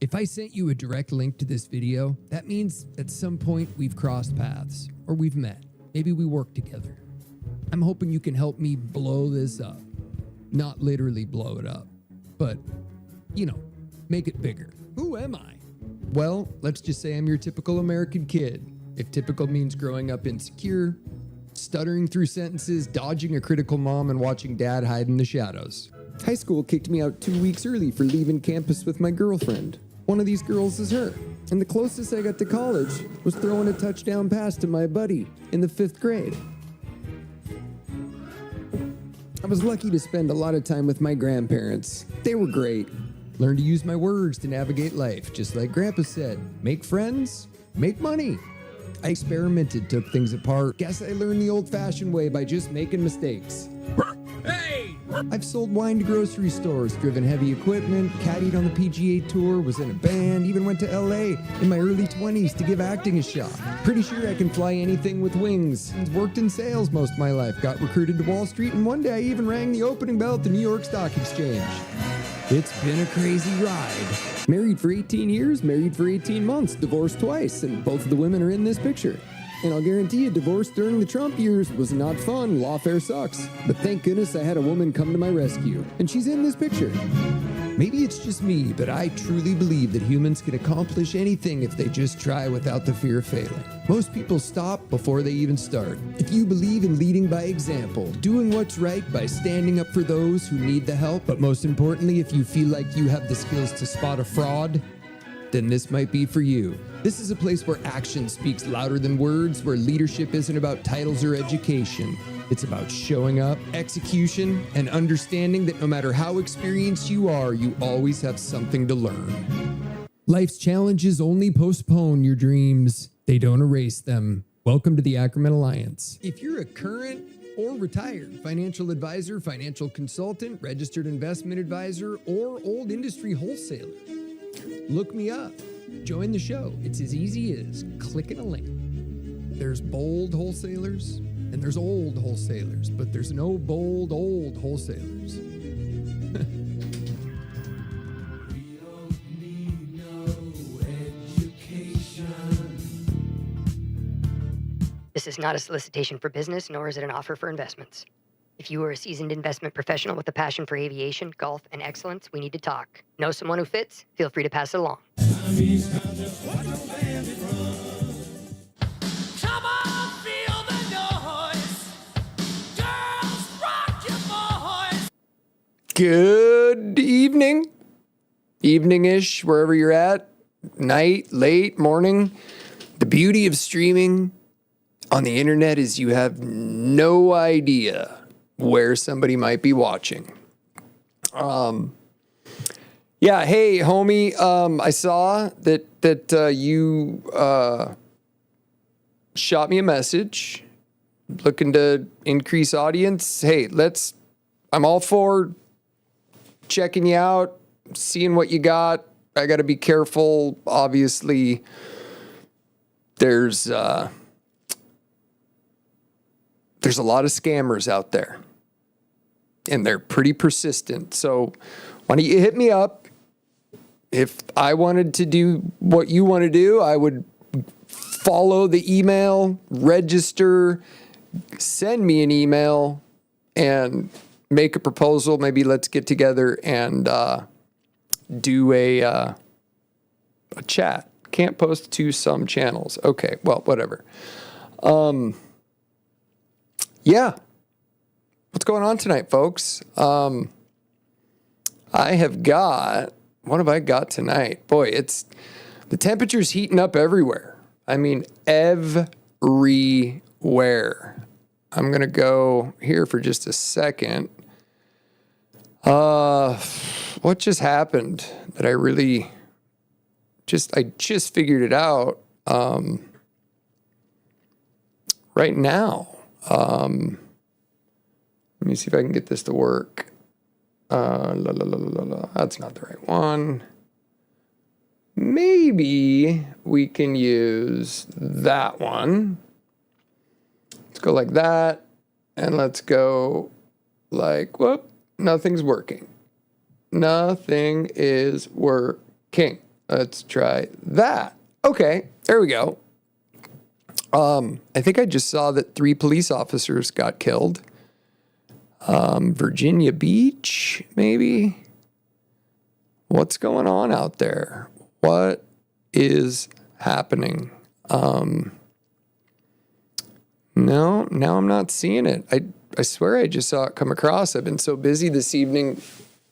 If I sent you a direct link to this video, that means at some point we've crossed paths or we've met. Maybe we work together. I'm hoping you can help me blow this up. Not literally blow it up, but, make it bigger. Who am I? Well, let's just say I'm your typical American kid. If typical means growing up insecure, stuttering through sentences, dodging a critical mom, and watching dad hide in the shadows. High school kicked me out 2 weeks early for leaving campus with my girlfriend. One of these girls is her. And the closest I got to college was throwing a touchdown pass to my buddy in the 5th grade. I was lucky to spend a lot of time with my grandparents. They were great. Learned to use my words to navigate life, just like Grandpa said. Make friends, make money. I experimented, took things apart. Guess I learned the old-fashioned way by just making mistakes. Hey! I've sold wine to grocery stores, driven heavy equipment, caddied on the PGA Tour, was in a band, even went to LA in my early 20s to give acting a shot. Pretty sure I can fly anything with wings. Worked in sales most of my life, got recruited to Wall Street, and one day I even rang the opening bell at the New York Stock Exchange. It's been a crazy ride. Married for 18 years, married for 18 months, divorced twice, and both of the women are in this picture. And I'll guarantee you, divorce during the Trump years was not fun. Lawfare sucks. But thank goodness I had a woman come to my rescue. And she's in this picture. Maybe it's just me, but I truly believe that humans can accomplish anything if they just try without the fear of failing. Most people stop before they even start. If you believe in leading by example, doing what's right by standing up for those who need the help, but most importantly, if you feel like you have the skills to spot a fraud, then this might be for you. This is a place where action speaks louder than words, where leadership isn't about titles or education. It's about showing up, execution, and understanding that no matter how experienced you are, you always have something to learn. Life's challenges only postpone your dreams. They don't erase them. Welcome to the Ackerman Alliance. If you're a current or retired financial advisor, financial consultant, registered investment advisor, or old industry wholesaler, look me up. Join the show. It's as easy as clicking a link. There's bold wholesalers and there's old wholesalers, but there's no bold old wholesalers. This is not a solicitation for business, nor is it an offer for investments. If you are a seasoned investment professional with a passion for aviation, golf, and excellence, we need to talk. Know someone who fits? Feel free to pass it along. Come on, feel the noise. Girls, rock your voice. Good evening. Evening-ish, wherever you're at. Night, late, morning. The beauty of streaming on the internet is you have no idea where somebody might be watching. Yeah, hey, homie, I saw that you shot me a message looking to increase audience. Hey, I'm all for checking you out, seeing what you got. I got to be careful. Obviously, there's a lot of scammers out there, and they're pretty persistent. So why don't you hit me up? If I wanted to do what you want to do, I would follow the email, register, send me an email, and make a proposal. Maybe let's get together and do a chat. Can't post to some channels. Okay, well, whatever. Yeah. What's going on tonight, folks? What have I got tonight? Boy, the temperature's heating up everywhere. I mean, everywhere. I'm going to go here for just a second. What just happened that I just figured it out right now. Let me see if I can get this to work. That's not the right one. Maybe we can use that one. Let's go like that. And let's go like, whoop, nothing's working. Nothing is working. Let's try that. Okay, there we go. I think I just saw that 3 police officers got killed. Virginia Beach, maybe? What's going on out there? What is happening? No, now I'm not seeing it. I swear I just saw it come across. I've been so busy this evening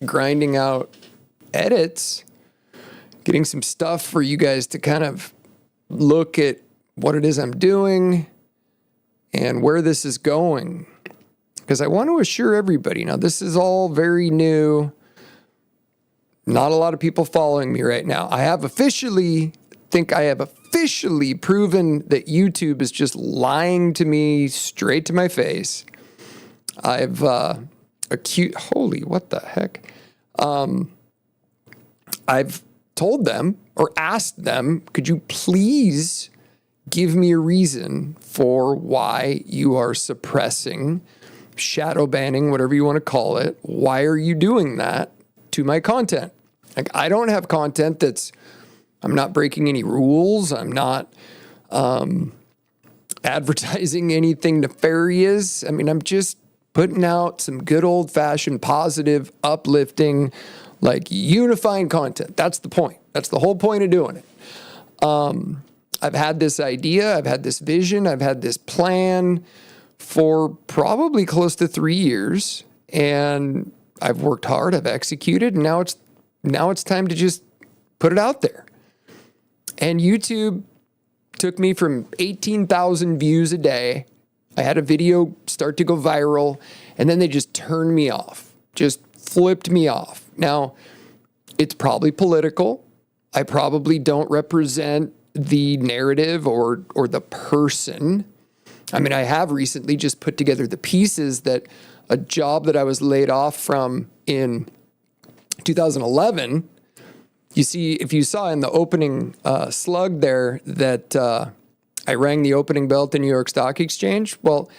grinding out edits, getting some stuff for you guys to kind of look at what it is I'm doing and where this is going. Because I want to assure everybody, now this is all very new. Not a lot of people following me right now. I have officially proven that YouTube is just lying to me straight to my face. I've holy, what the heck? I've told them or asked them, could you please give me a reason for why you are suppressing, shadow banning, whatever you want to call it. Why are you doing that to my content? Like, I don't have content I'm not breaking any rules. I'm not advertising anything nefarious. I mean, I'm just putting out some good old-fashioned, positive, uplifting, like unifying content. That's the point. That's the whole point of doing it. I've had this idea. I've had this vision. I've had this plan for probably close to 3 years, and I've worked hard. I've executed, and now it's time to just put it out there. And YouTube took me from 18,000 views a day. I had a video start to go viral, and then they just turned me off, just flipped me off. Now, it's probably political. I probably don't represent the narrative or the person. I mean, I have recently just put together the pieces that a job that I was laid off from in 2011. You see, if you saw in the opening slug there that I rang the opening bell at the New York Stock Exchange, well,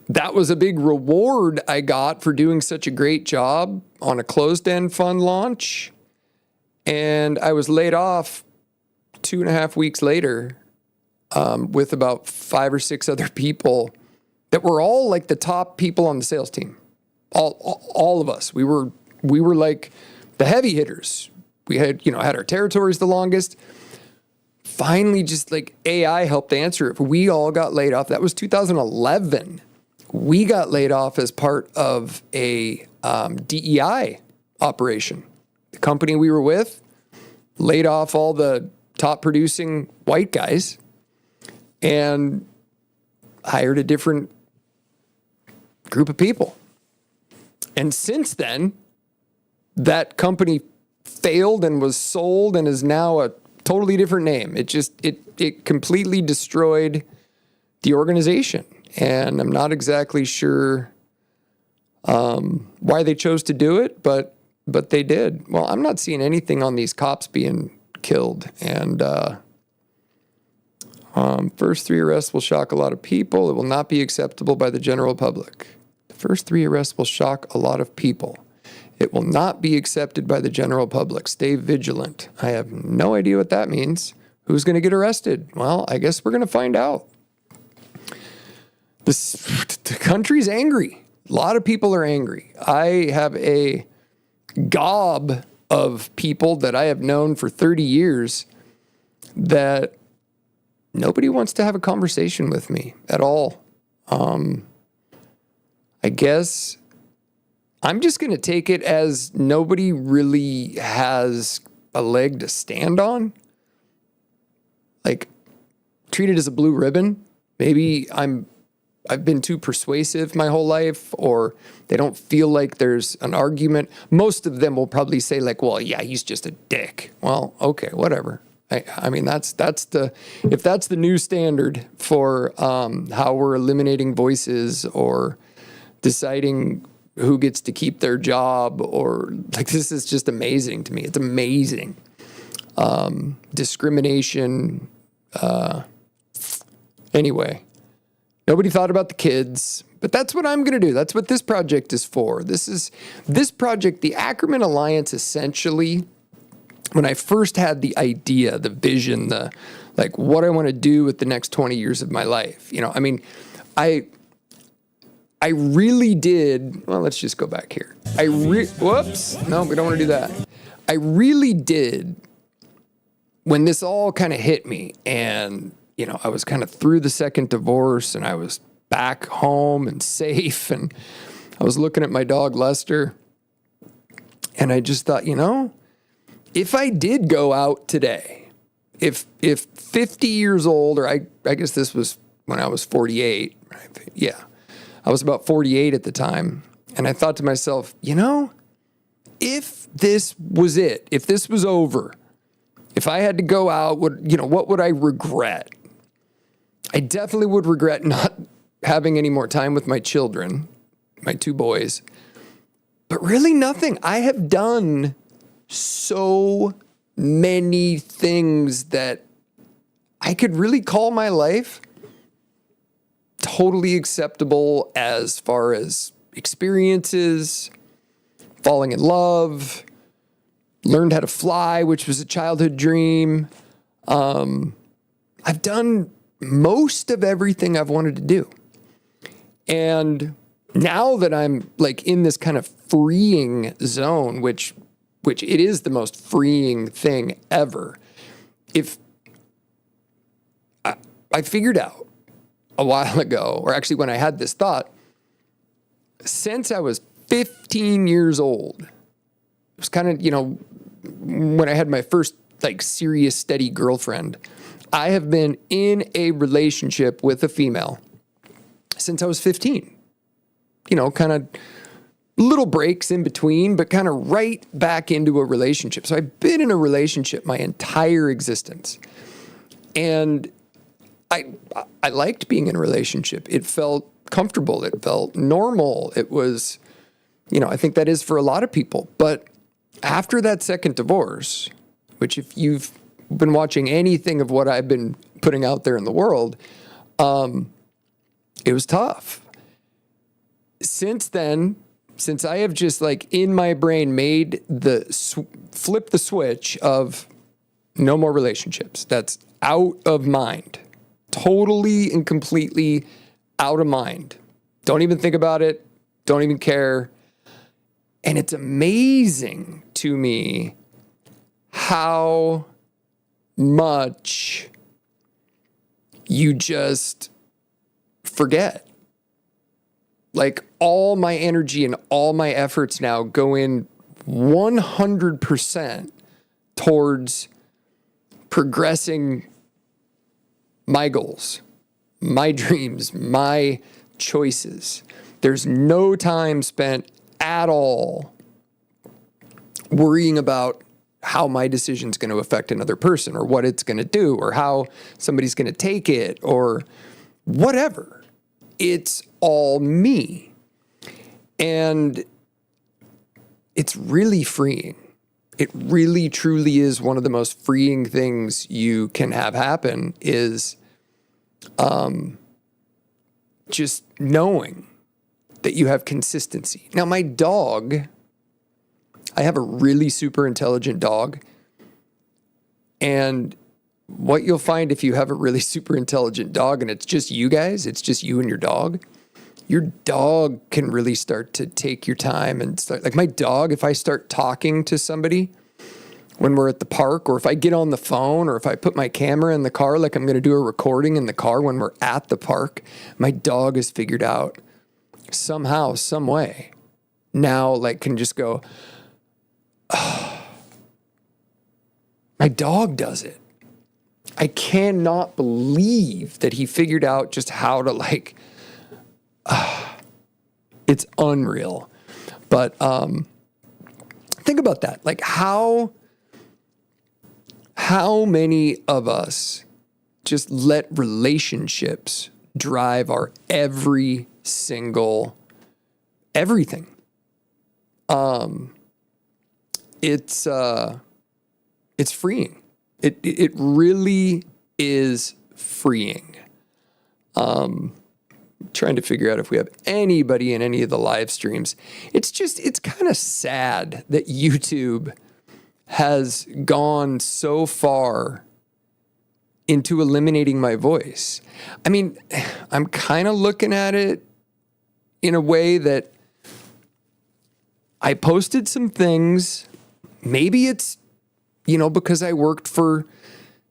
that was a big reward I got for doing such a great job on a closed-end fund launch. And I was laid off 2.5 weeks later with about 5 or 6 other people that were all like the top people on the sales team. All of us. We were like the heavy hitters. We had our territories the longest. Finally, just like AI helped answer it. We all got laid off. That was 2011. We got laid off as part of a DEI operation. The company we were with laid off all the top producing white guys and hired a different group of people. And since then, that company failed and was sold and is now a totally different name. It completely destroyed the organization. And I'm not exactly sure why they chose to do it, but they did. Well, I'm not seeing anything on these cops being killed. And first 3 arrests will shock a lot of people. It will not be acceptable by the general public. The first 3 arrests will shock a lot of people. It will not be accepted by the general public. Stay vigilant. I have no idea what that means. Who's going to get arrested? Well, I guess we're going to find out. The country's angry. A lot of people are angry. I have a gob of people that I have known for 30 years that nobody wants to have a conversation with me at all. I guess I'm just going to take it as nobody really has a leg to stand on. Like, treat it as a blue ribbon. Maybe I've been too persuasive my whole life, or they don't feel like there's an argument. Most of them will probably say like, well, yeah, he's just a dick. Well, okay, whatever. I mean, if that's the new standard for how we're eliminating voices or deciding who gets to keep their job, or like, this is just amazing to me. It's amazing. Discrimination. Anyway, nobody thought about the kids, but that's what I'm going to do. That's what this project is for. This project, the Ackerman Alliance, essentially when I first had the idea, the vision, the like what I want to do with the next 20 years of my life, I mean, I really did. Well, let's just go back here. Whoops. No, we don't want to do that. I really did, when this all kind of hit me and, I was kind of through the second divorce and I was back home and safe and I was looking at my dog Lester and I just thought, if I did go out today, if 50 years old, or I guess this was when I was 48, right? Yeah. I was about 48 at the time, and I thought to myself, if this was it, if this was over, if I had to go out, what would I regret? I definitely would regret not having any more time with my children, my 2 boys, but really nothing. I have done so many things that I could really call my life totally acceptable as far as experiences, falling in love, learned how to fly, which was a childhood dream. I've done most of everything I've wanted to do. And now that I'm like in this kind of freeing zone, which it is the most freeing thing ever, if I figured out a while ago, or actually when I had this thought, since I was 15 years old, it was kind of, when I had my first like serious, steady girlfriend, I have been in a relationship with a female since I was 15. Kind of little breaks in between, but kind of right back into a relationship. So I've been in a relationship my entire existence. And I liked being in a relationship. It felt comfortable. It felt normal. It was, I think that is for a lot of people. But after that second divorce, which if you've been watching anything of what I've been putting out there in the world, it was tough. Since then, since I have just like in my brain made flip the switch of no more relationships, that's out of mind. Totally and completely out of mind. Don't even think about it. Don't even care. And it's amazing to me how much you just forget. Like all my energy and all my efforts now go in 100% towards progressing my goals, my dreams, my choices. There's no time spent at all worrying about how my decision is going to affect another person or what it's going to do or how somebody's going to take it or whatever. It's all me. And it's really freeing. It really, truly is one of the most freeing things you can have happen is just knowing that you have consistency. Now, my dog, I have a really super intelligent dog. And what you'll find if you have a really super intelligent dog and it's just you guys, it's just you and your dog can really start to take your time and start, like my dog, if I start talking to somebody when we're at the park, or if I get on the phone, or if I put my camera in the car, like I'm going to do a recording in the car when we're at the park, my dog has figured out somehow, some way now, like can just go, oh. My dog does it. I cannot believe that he figured out just how to like, it's unreal. But think about that. Like how many of us just let relationships drive our every single everything? It's freeing. It really is freeing. Trying to figure out if we have anybody in any of the live streams. It's kind of sad that YouTube has gone so far into eliminating my voice. I mean, I'm kind of looking at it in a way that I posted some things. Maybe it's, because I worked for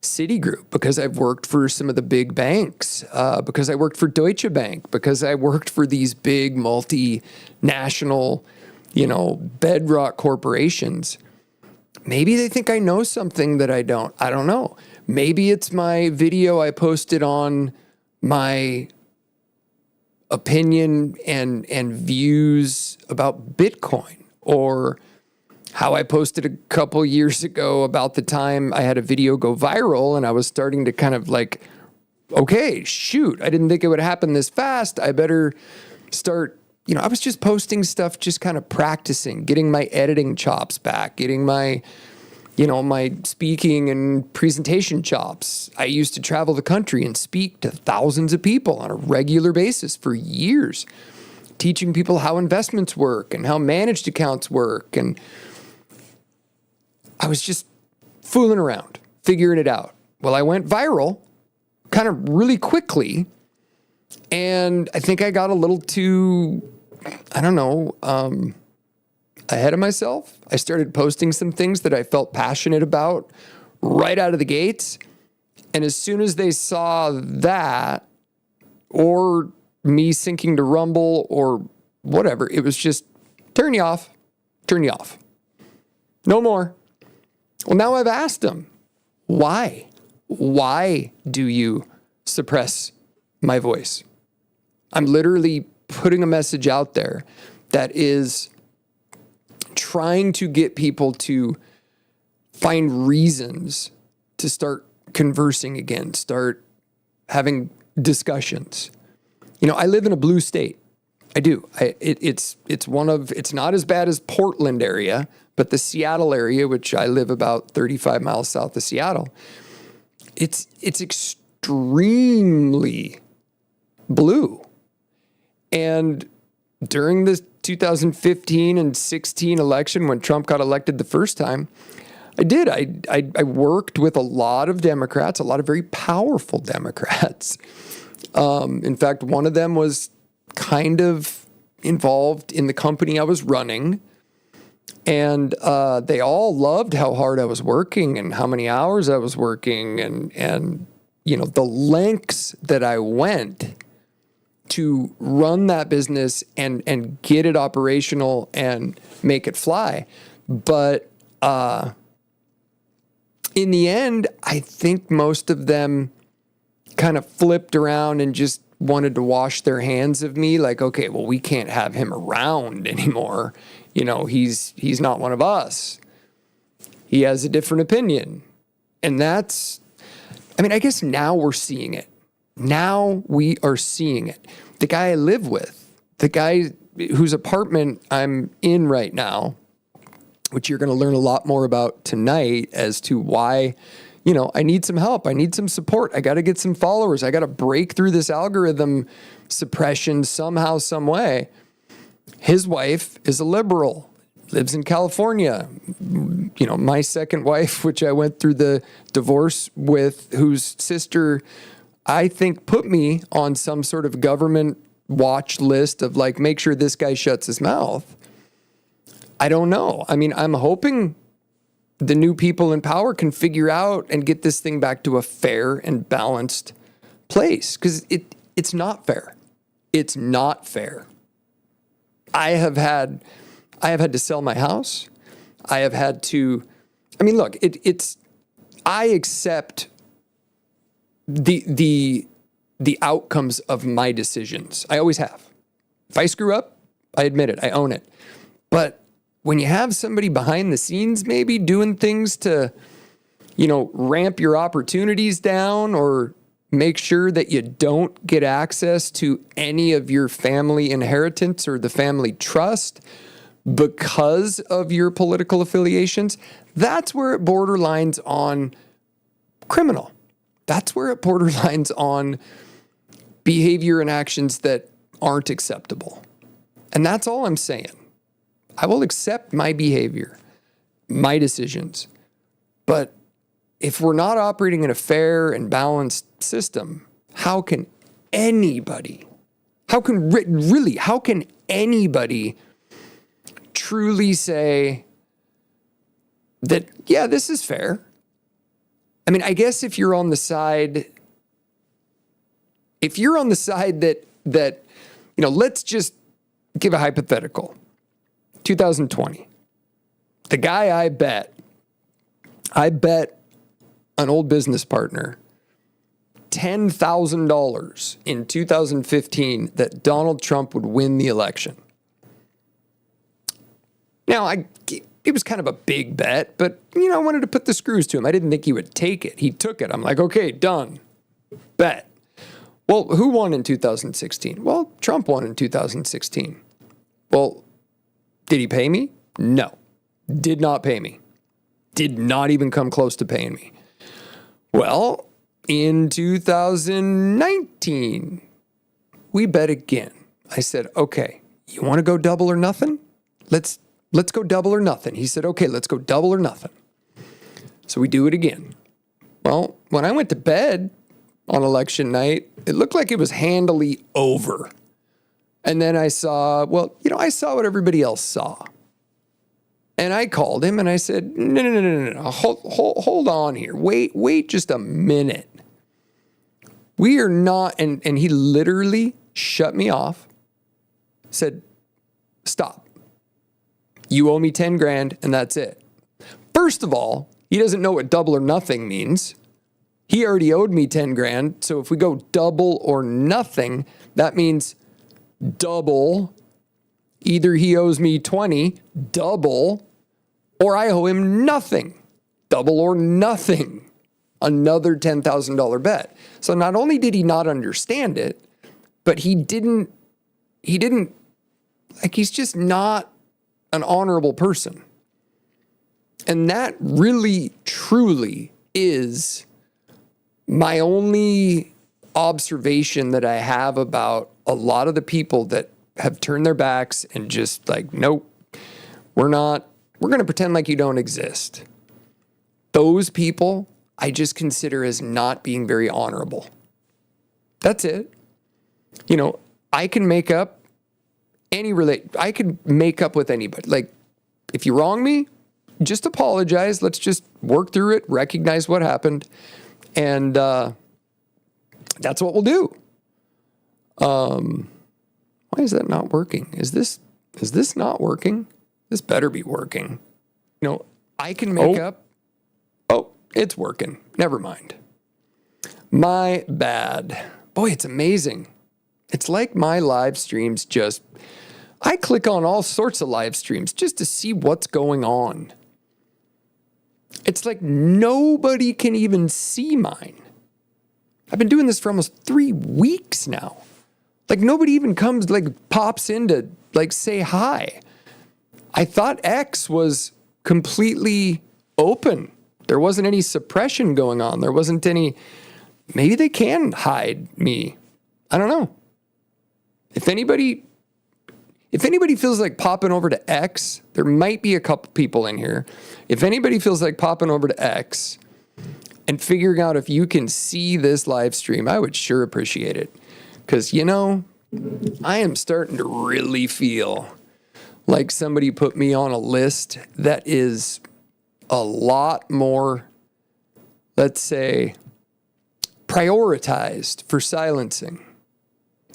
Citigroup, because I've worked for some of the big banks, because I worked for Deutsche Bank, because I worked for these big multinational, bedrock corporations. Maybe they think I know something that I don't. I don't know. Maybe it's my video I posted on my opinion and views about Bitcoin, or how I posted a couple years ago about the time I had a video go viral and I was starting to kind of like, okay, shoot, I didn't think it would happen this fast. I better start, I was just posting stuff, just kind of practicing, getting my editing chops back, getting my, my speaking and presentation chops. I used to travel the country and speak to thousands of people on a regular basis for years, teaching people how investments work and how managed accounts work. And I was just fooling around, figuring it out. Well, I went viral kind of really quickly, and I think I got a little too, ahead of myself. I started posting some things that I felt passionate about right out of the gates. And as soon as they saw that, or me syncing to Rumble or whatever, it was just turn you off. No more. Well, now I've asked them, why? Why do you suppress my voice? I'm literally putting a message out there that is trying to get people to find reasons to start conversing again, start having discussions. I live in a blue state. I do. It's not as bad as Portland area, but the Seattle area, which I live about 35 miles south of Seattle, it's extremely blue. And during the 2015 and 16 election, when Trump got elected the first time, I worked with a lot of Democrats, a lot of very powerful Democrats. In fact, one of them was kind of involved in the company I was running. And they all loved how hard I was working and how many hours I was working and the lengths that I went to run that business and get it operational and make it fly. But in the end, I think most of them kind of flipped around and just wanted to wash their hands of me. Like, okay, well, we can't have him around anymore. He's not one of us. He has a different opinion. And I guess now we're seeing it. Now we are seeing it. The guy I live with, the guy whose apartment I'm in right now, which you're going to learn a lot more about tonight as to why, I need some help. I need some support. I got to get some followers. I got to break through this algorithm suppression somehow, some way. His wife is a liberal, lives in California. My second wife, which I went through the divorce with, whose sister, I think, put me on some sort of government watch list of like, make sure this guy shuts his mouth. I don't know. I'm hoping the new people in power can figure out and get this thing back to a fair and balanced place, because it's not fair. It's not fair. I have had to sell my house. I have had to, look, I accept the outcomes of my decisions. I always have. If I screw up, I admit it. I own it. But when you have somebody behind the scenes maybe doing things to, ramp your opportunities down or make sure that you don't get access to any of your family inheritance or the family trust because of your political affiliations, that's where it borderlines on criminal. That's where it borderlines on behavior and actions that aren't acceptable. And that's all I'm saying. I will accept my behavior. my decisions. But if we're not operating in a fair and balanced system, how can anybody truly say that, yeah, this is fair? I mean, I guess if you're on the side that, let's just give a hypothetical. 2020. The guy I bet an old business partner $10,000 in 2015 that Donald Trump would win the election. Now, it was kind of a big bet, but, I wanted to put the screws to him. I didn't think he would take it. He took it. I'm like, okay, done. Bet. Well, who won in 2016? Well, Trump won in 2016. Well, did he pay me? No. Did not pay me. Did not even come close to paying me. Well, in 2019, we bet again. I said, okay, you want to go double or nothing? Let's go double or nothing. He said, okay, let's go double or nothing. So we do it again. Well, when I went to bed on election night, it looked like it was handily over. And then I saw what everybody else saw. And I called him and I said, no, hold on here. Wait just a minute. We are not, and he literally shut me off, said, stop. You owe me 10 grand and that's it. First of all, he doesn't know what double or nothing means. He already owed me 10 grand. So if we go double or nothing, that means double. Either he owes me 20, double, or I owe him nothing, double or nothing. Another $10,000 bet. So not only did he not understand it, but he didn't, he's just not an honorable person. And that really, truly is my only observation that I have about a lot of the people that have turned their backs and just like, nope, we're going to pretend like you don't exist. Those people I just consider as not being very honorable. That's it. I can make up I could make up with anybody. Like, if you wrong me, just apologize. Let's just work through it, recognize what happened, and that's what we'll do. Why is that not working? Is this not working? This better be working. I can make up. Oh, it's working. Never mind. My bad. Boy, it's amazing. It's like my live streams I click on all sorts of live streams just to see what's going on. It's like nobody can even see mine. I've been doing this for almost 3 weeks now. Like nobody even comes, pops in to say hi. I thought X was completely open. There wasn't any suppression going on. There wasn't any, maybe they can hide me. I don't know. If anybody feels like popping over to X, there might be a couple people in here. If anybody feels like popping over to X and figuring out if you can see this live stream, I would sure appreciate it. Because, I am starting to really feel like somebody put me on a list that is a lot more, let's say, prioritized for silencing.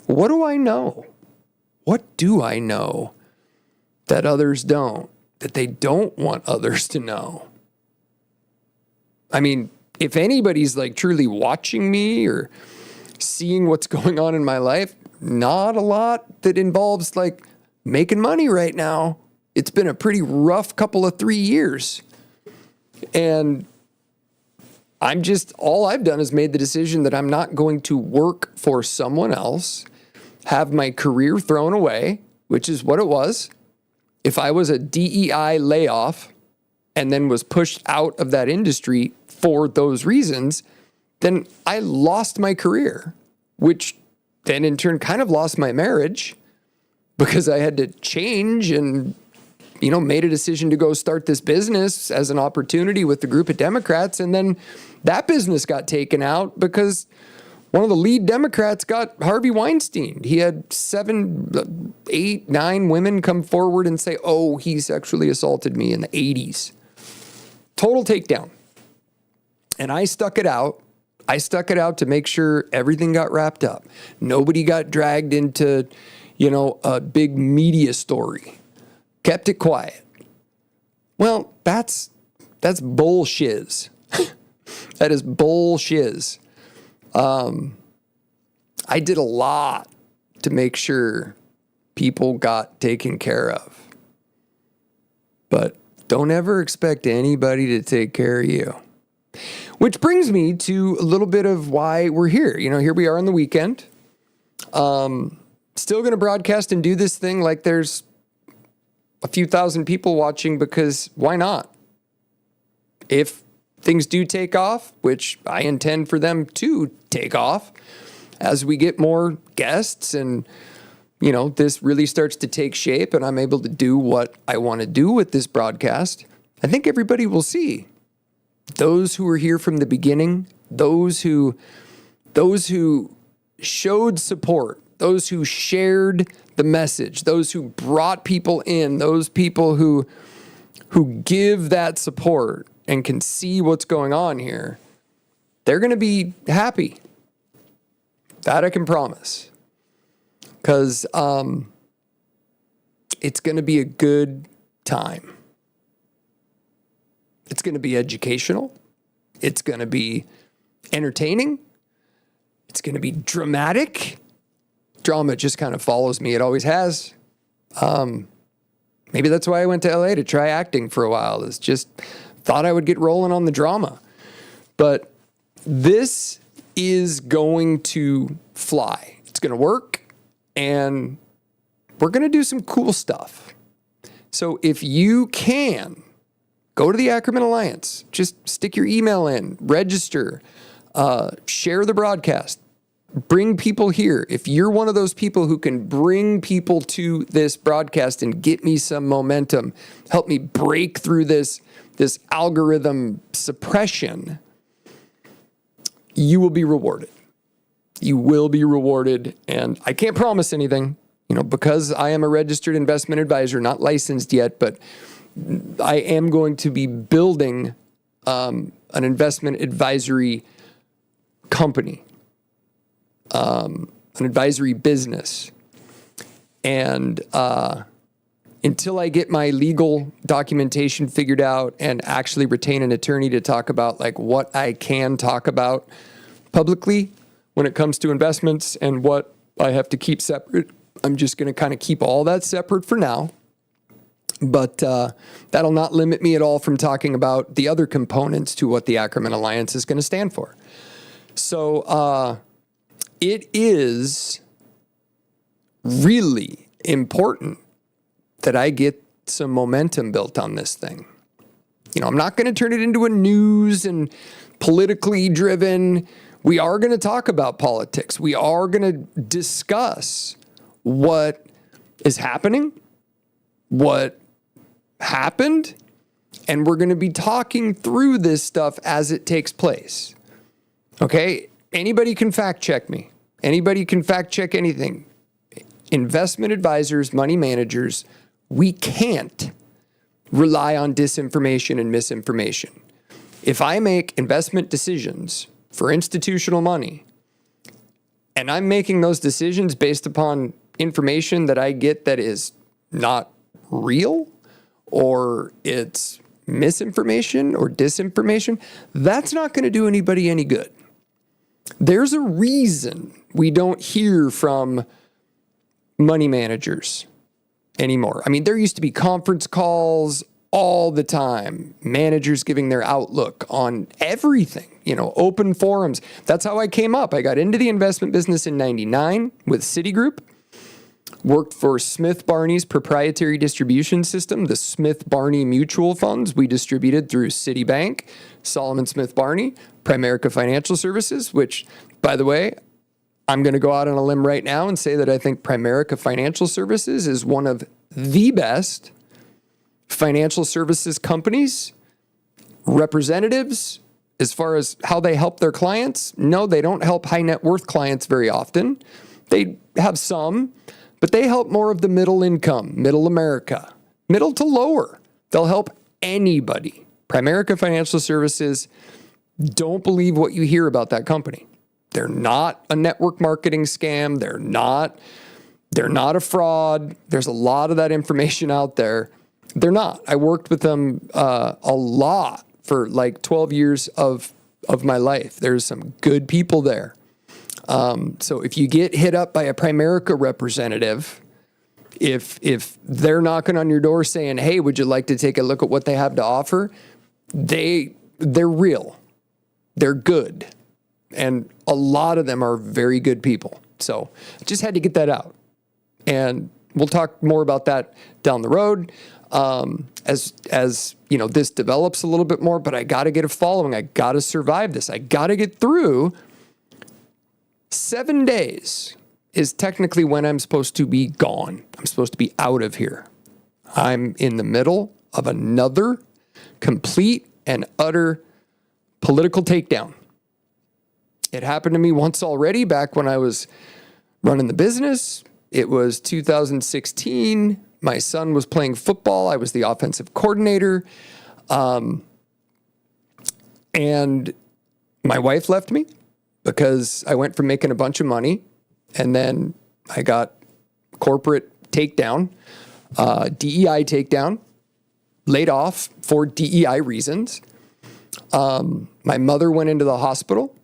What do I know? What do I know that others don't, that they don't want others to know? I mean, if anybody's truly watching me or seeing what's going on in my life, not a lot that involves making money right now. It's been a pretty rough couple of 3 years. And all I've done is made the decision that I'm not going to work for someone else, have my career thrown away, which is what it was. If I was a DEI layoff and then was pushed out of that industry for those reasons, then I lost my career, which then in turn kind of lost my marriage because I had to change and made a decision to go start this business as an opportunity with a group of Democrats. And then that business got taken out because one of the lead Democrats got Harvey Weinstein. He had 7, 8, 9 women come forward and say, oh, he sexually assaulted me in the 80s. Total takedown. And I stuck it out. I stuck it out to make sure everything got wrapped up. Nobody got dragged into, a big media story. Kept it quiet. Well, that's bullshiz. That is bullshiz. I did a lot to make sure people got taken care of. But don't ever expect anybody to take care of you. Which brings me to a little bit of why we're here. Here we are on the weekend. Still going to broadcast and do this thing like there's a few thousand people watching, because why not? If things do take off, which I intend for them to take off as we get more guests and, this really starts to take shape and I'm able to do what I want to do with this broadcast, I think everybody will see. Those who were here from the beginning, those who showed support, those who shared the message, those who brought people in, those people who give that support and can see what's going on here, they're going to be happy. That I can promise. Because it's going to be a good time. It's going to be educational. It's going to be entertaining. It's going to be dramatic. Drama just kind of follows me. It always has. Maybe that's why I went to LA to try acting for a while. It's just thought I would get rolling on the drama. But this is going to fly. It's going to work. And we're going to do some cool stuff. So if you can, go to the Ackerman Alliance. Just stick your email in, register, share the broadcast, bring people here. If you're one of those people who can bring people to this broadcast and get me some momentum, help me break through this algorithm suppression, you will be rewarded. You will be rewarded. And I can't promise anything, because I am a registered investment advisor, not licensed yet, but I am going to be building an investment advisory company, an advisory business. And until I get my legal documentation figured out and actually retain an attorney to talk about what I can talk about publicly when it comes to investments and what I have to keep separate, I'm just going to kind of keep all that separate for now. But that'll not limit me at all from talking about the other components to what the Ackerman Alliance is going to stand for. So it is really important that I get some momentum built on this thing. I'm not going to turn it into a news and politically driven. We are going to talk about politics. We are going to discuss what is happening, what happened, and we're going to be talking through this stuff as it takes place. Okay? Anybody can fact check me. Anybody can fact check anything. Investment advisors, money managers, we can't rely on disinformation and misinformation. If I make investment decisions for institutional money, and I'm making those decisions based upon information that I get that is not real, or it's misinformation or disinformation, that's not going to do anybody any good. There's a reason we don't hear from money managers anymore. I mean, there used to be conference calls all the time, managers giving their outlook on everything, open forums. That's how I came up. I got into the investment business in '99 with Citigroup, worked for Smith Barney's proprietary distribution system, the Smith Barney mutual funds we distributed through Citibank, Solomon Smith Barney, Primerica Financial Services, which, by the way, I'm going to go out on a limb right now and say that I think Primerica Financial Services is one of the best financial services companies, representatives, as far as how they help their clients, no, they don't help high net worth clients very often. They have some, but they help more of the middle income, middle America, middle to lower. They'll help anybody. Primerica Financial Services, don't believe what you hear about that company. They're not a network marketing scam. They're not a fraud. There's a lot of that information out there. They're not. I worked with them a lot for like 12 years of my life. There's some good people there. So if you get hit up by a Primerica representative, if they're knocking on your door saying, hey, would you like to take a look at what they have to offer? They're real. They're good. And a lot of them are very good people. So just had to get that out. And we'll talk more about that down the road as you know, this develops a little bit more, but I got to get a following. I got to survive this. I got to get through 7 days is technically when I'm supposed to be gone. I'm supposed to be out of here. I'm in the middle of another complete and utter political takedown. It happened to me once already back when I was running the business. It was 2016. My son was playing football. I was the offensive coordinator. And my wife left me because I went from making a bunch of money and then I got corporate takedown, DEI takedown, laid off for DEI reasons. My mother went into the hospital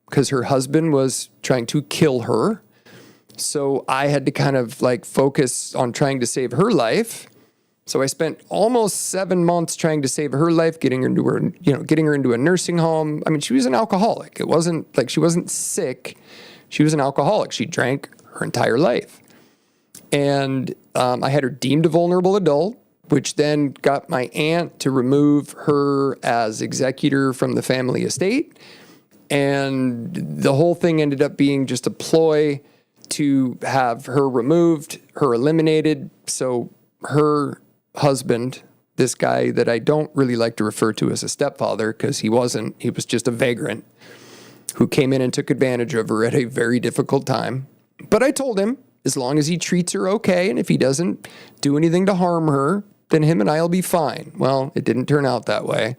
because her husband was trying to kill her. So I had to kind of like focus on trying to save her life. So I spent almost 7 months trying to save her life, getting her into a nursing home. I mean, she was an alcoholic. It wasn't like she wasn't sick. She was an alcoholic. She drank her entire life. And I had her deemed a vulnerable adult, which then got my aunt to remove her as executor from the family estate. And the whole thing ended up being just a ploy to have her removed, her eliminated. So her husband, this guy that I don't really like to refer to as a stepfather because he wasn't, he was just a vagrant who came in and took advantage of her at a very difficult time. But I told him, as long as he treats her okay and if he doesn't do anything to harm her, then him and I will be fine. Well, it didn't turn out that way.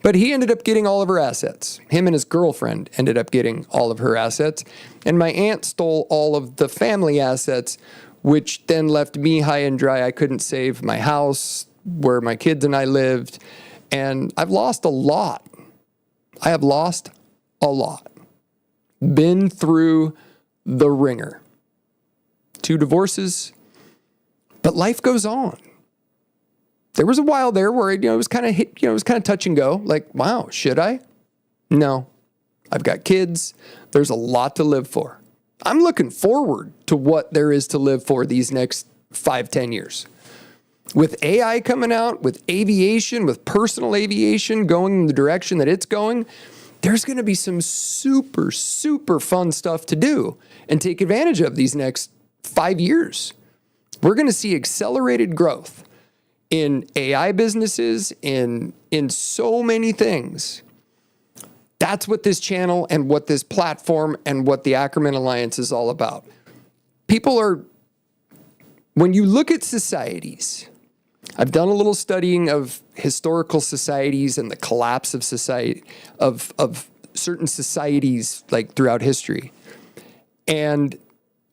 But he ended up getting all of her assets. Him and his girlfriend ended up getting all of her assets. And my aunt stole all of the family assets, which then left me high and dry. I couldn't save my house where my kids and I lived. And I've lost a lot. I have lost a lot. Been through the ringer. 2 divorces. But life goes on. There was a while there where it was kind of touch and go. Like, wow, should I? No, I've got kids. There's a lot to live for. I'm looking forward to what there is to live for these next 5-10 years. With AI coming out, with aviation, with personal aviation going in the direction that it's going, there's going to be some super, super fun stuff to do and take advantage of these next 5 years. We're going to see accelerated growth in AI businesses, in so many things. That's what this channel and what this platform and what the Ackerman Alliance is all about. When you look at societies, I've done a little studying of historical societies and the collapse of society, of certain societies like throughout history. And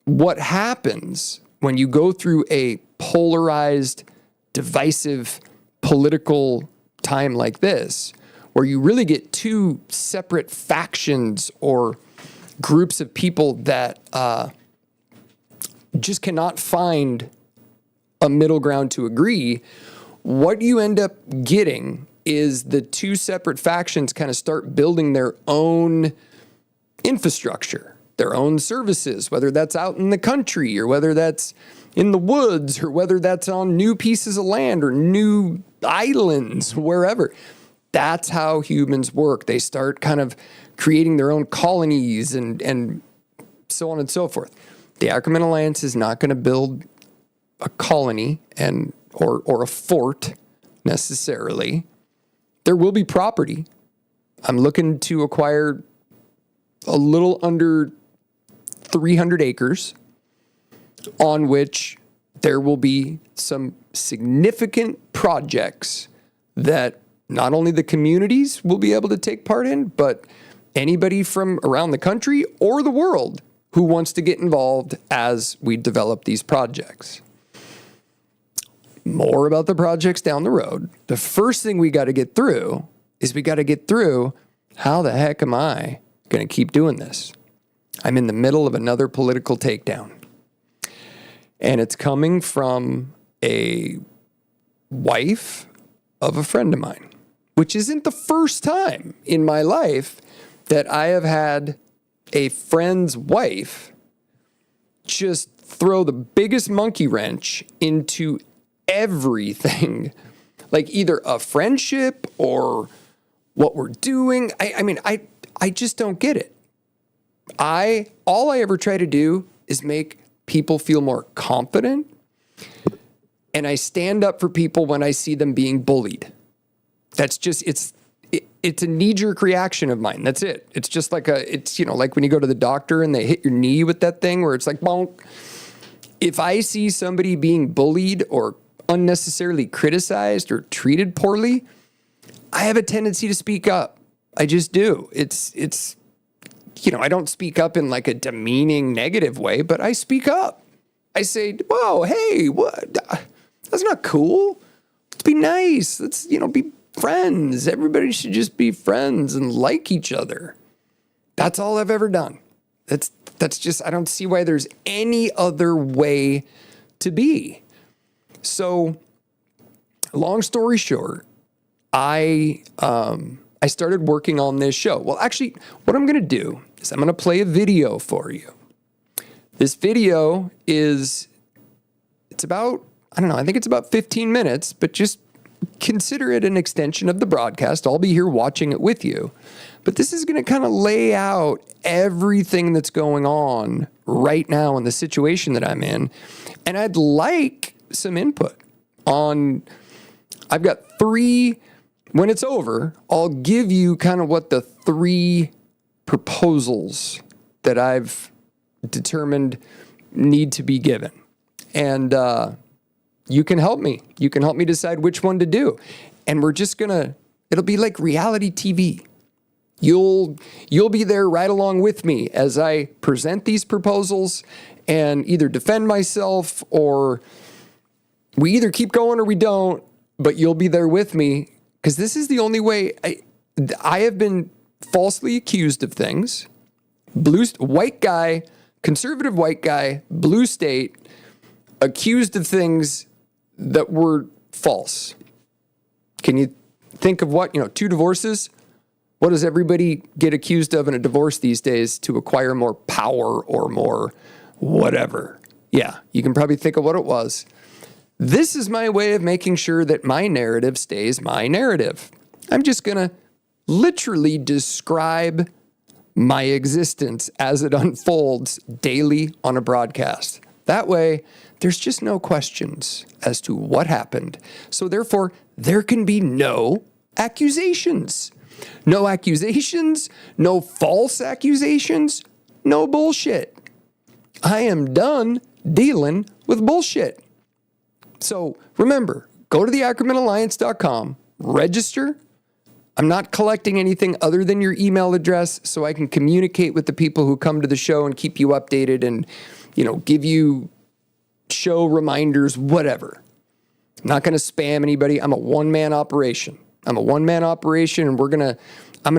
what happens when you go through a polarized, divisive political time like this, where you really get 2 separate factions or groups of people that just cannot find a middle ground to agree, what you end up getting is the 2 separate factions kind of start building their own infrastructure, their own services, whether that's out in the country or whether that's in the woods or whether that's on new pieces of land or new islands, wherever. That's how humans work. They start kind of creating their own colonies and so on and so forth. The Ackerman Alliance is not going to build a colony or a fort. necessarily. There will be property. I'm looking to acquire a little under 300 acres on which there will be some significant projects that not only the communities will be able to take part in, but anybody from around the country or the world who wants to get involved as we develop these projects. More about the projects down the road. The first thing we got to get through is we got to get through how the heck am I going to keep doing this? I'm in the middle of another political takedown. And it's coming from a wife of a friend of mine, which isn't the first time in my life that I have had a friend's wife just throw the biggest monkey wrench into everything, like either a friendship or what we're doing. I just don't get it. All I ever try to do is make people feel more confident, and I stand up for people when I see them being bullied. That's just, it's a knee-jerk reaction of mine. That's it. It's just like like when you go to the doctor and they hit your knee with that thing where it's like, bonk. If I see somebody being bullied or unnecessarily criticized or treated poorly, I have a tendency to speak up. I just do. It's I don't speak up in like a demeaning, negative way, but I speak up. I say, whoa, hey, what? That's not cool. Let's be nice. Let's, be friends. Everybody should just be friends and like each other. That's all I've ever done. That's just, I don't see why there's any other way to be. So, long story short, I started working on this show. Well, actually, what I'm going to do is I'm going to play a video for you. This video it's about, I think it's about 15 minutes, but just consider it an extension of the broadcast. I'll be here watching it with you. But this is going to kind of lay out everything that's going on right now in the situation that I'm in. And I'd like some input on, I've got 3, when it's over, I'll give you kind of what the 3 proposals that I've determined need to be given. And you can help me. You can help me decide which one to do. And we're just it'll be like reality TV. You'll be there right along with me as I present these proposals and either defend myself, or we either keep going or we don't, but you'll be there with me, because this is the only way. I have been falsely accused of things. White guy, conservative white guy, blue state, accused of things that were false. Can you think of 2 divorces? What does everybody get accused of in a divorce these days to acquire more power or more whatever? Yeah, you can probably think of what it was. This is my way of making sure that my narrative stays my narrative. I'm just going to literally describe my existence as it unfolds daily on a broadcast. That way, there's just no questions as to what happened. So therefore, there can be no accusations. No accusations, no false accusations, no bullshit. I am done dealing with bullshit. So remember, go to theackermanalliance.com, register. I'm not collecting anything other than your email address so I can communicate with the people who come to the show and keep you updated and, give you show reminders, whatever. I'm not going to spam anybody. I'm a one-man operation. And I'm going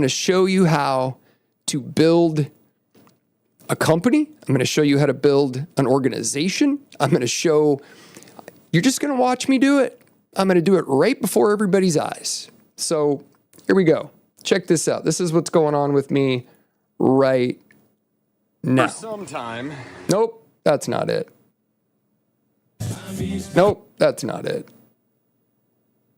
to show you how to build a company. I'm going to show you how to build an organization. You're just going to watch me do it. I'm going to do it right before everybody's eyes. So here we go. Check this out. This is what's going on with me right now. For some time. Nope, that's not it. Nope, that's not it.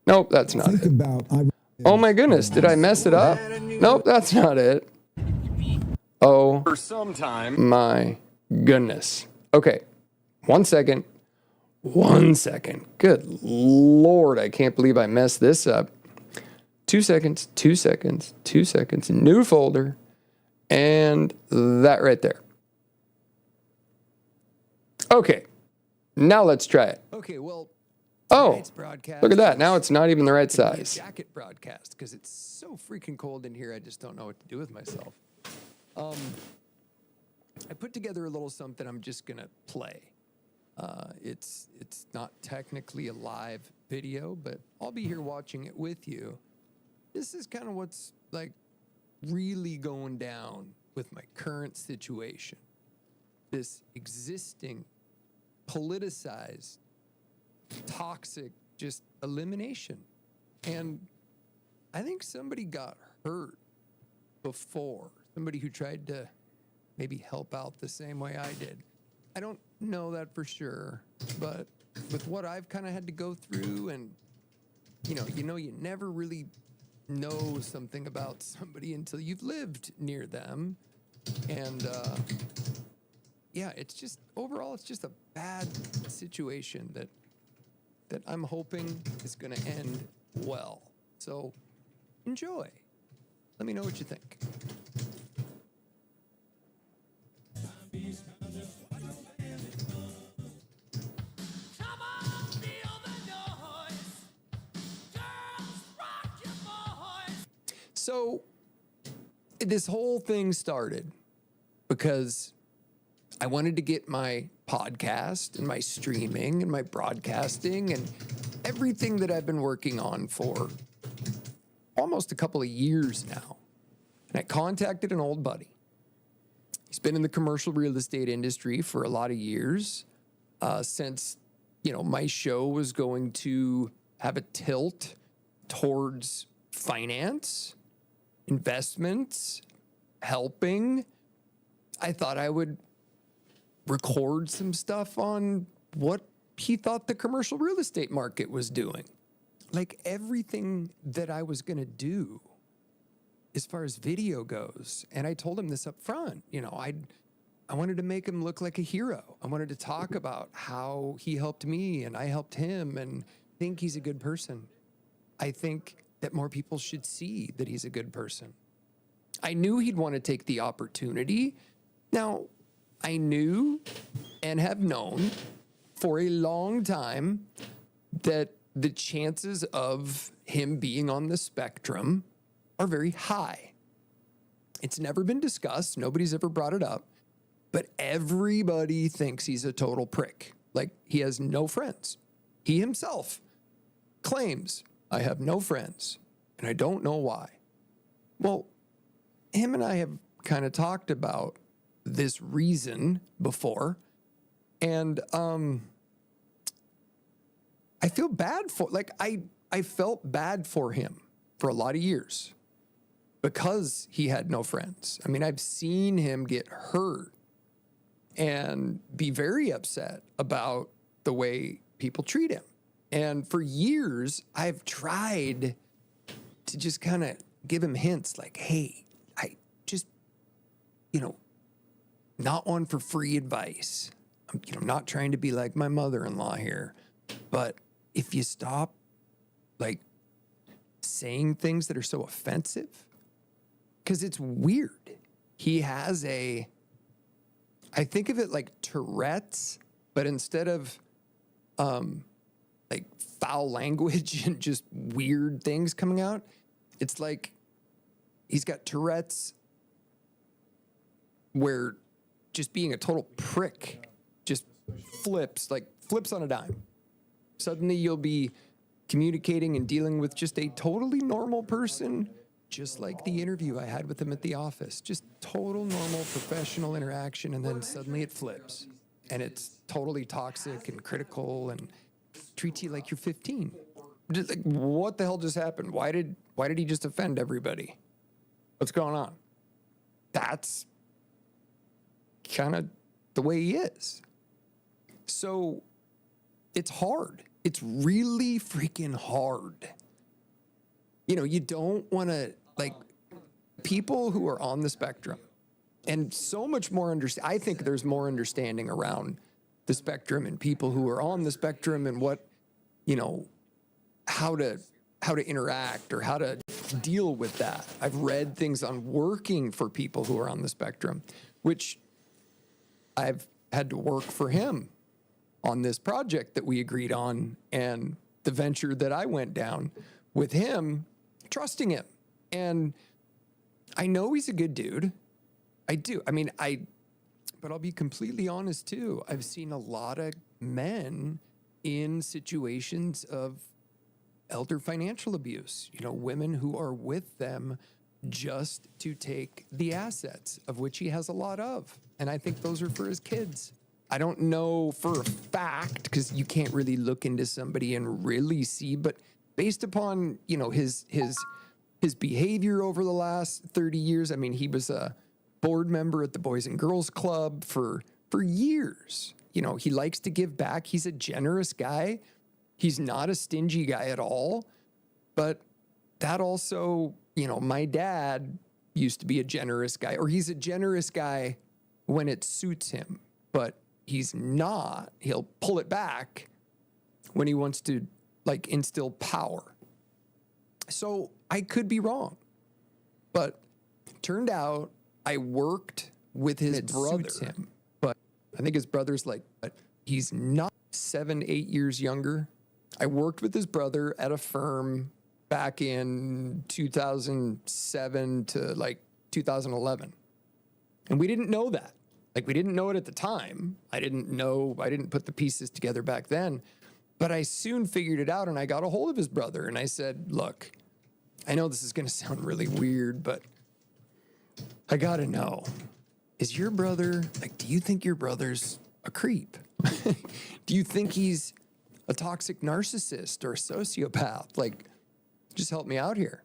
Nope, that's not it. Oh my goodness, did I mess it up? Nope, that's not it. For some time. My goodness. Okay, 1 second. 1 second. Good Lord, I can't believe I messed this up. 2 seconds, 2 seconds, 2 seconds, new folder, and that right there. Okay, now let's try it. Okay, well, Oh, broadcast look at that. is Now it's not even the right gonna be a size. jacket broadcast because it's so freaking cold in here. I just don't know what to do with myself. I put together a little something I'm just gonna play. It's not technically a live video, but I'll be here watching it with you. This is kind of what's like really going down with my current situation. This existing, politicized, toxic, just elimination. And I think somebody got hurt before. Somebody who tried to maybe help out the same way I did. I don't know that for sure, but with what I've kind of had to go through, and you never really know something about somebody until you've lived near them. And yeah, it's just overall, it's just a bad situation that I'm hoping is going to end well. So enjoy. Let me know what you think. Come on, feel the noise. Girls, rock your boys. So this whole thing started because I wanted to get my podcast and my streaming and my broadcasting and everything that I've been working on for almost a couple of years now. And I contacted an old buddy. He's been in the commercial real estate industry for a lot of years, since, my show was going to have a tilt towards finance, investments, helping. I thought I would record some stuff on what he thought the commercial real estate market was doing. Like everything that I was going to do as far as video goes. And I told him this up front. I wanted to make him look like a hero. I wanted to talk about how he helped me and I helped him, and think he's a good person. I think that more people should see that he's a good person. I knew he'd want to take the opportunity. Now, I knew and have known for a long time that the chances of him being on the spectrum are very high. It's never been discussed. Nobody's ever brought it up. But everybody thinks he's a total prick. Like, he has no friends. He himself claims, I have no friends, and I don't know why. Well, him and I have kind of talked about this reason before, and I feel bad for, I felt bad for him for a lot of years because he had no friends. I mean, I've seen him get hurt and be very upset about the way people treat him. And for years, I've tried to just kind of give him hints like, hey, I just, not one for free advice. I'm not trying to be like my mother-in-law here, but if you stop saying things that are so offensive, because it's weird. He has I think of it like Tourette's, but instead of foul language and just weird things coming out, it's like he's got Tourette's where just being a total prick just flips on a dime. Suddenly you'll be communicating and dealing with just a totally normal person, just like the interview I had with him at the office. Just total normal professional interaction, and then suddenly it flips. And it's totally toxic and critical and treats you like you're 15. Just like, what the hell just happened? Why did he just offend everybody? What's going on? That's kind of the way he is. So it's hard. It's really freaking hard. You don't want to, people who are on the spectrum, and so much more I think there's more understanding around the spectrum and people who are on the spectrum and what, you know, how to interact or how to deal with that. I've read things on working for people who are on the spectrum, which I've had to work for him on this project that we agreed on and the venture that I went down with him, trusting him. And I know he's a good dude. I do. I mean, but I'll be completely honest too. I've seen a lot of men in situations of elder financial abuse, you know, women who are with them just to take the assets, of which he has a lot of. And I think those are for his kids. I don't know for a fact, because you can't really look into somebody and really see, but based upon, you know, his behavior over the last 30 years, I mean, he was a board member at the Boys and Girls Club for years. You know, he likes to give back. He's a generous guy. He's not a stingy guy at all. But that also, you know, my dad used to be a generous guy, or he's a generous guy when it suits him, but he's not. He'll pull it back when he wants to, like, instill power. So I could be wrong, but turned out I worked with his brother. Him, but I think his brother's like, he's not 7, 8 years younger. I worked with his brother at a firm back in 2007 to like 2011. And we didn't know that. Like, we didn't know it at the time. I didn't put the pieces together back then. But I soon figured it out, and I got a hold of his brother, and I said, look, I know this is going to sound really weird, but I got to know, is your brother, like, do you think your brother's a creep? Do you think he's a toxic narcissist or a sociopath? Like, just help me out here.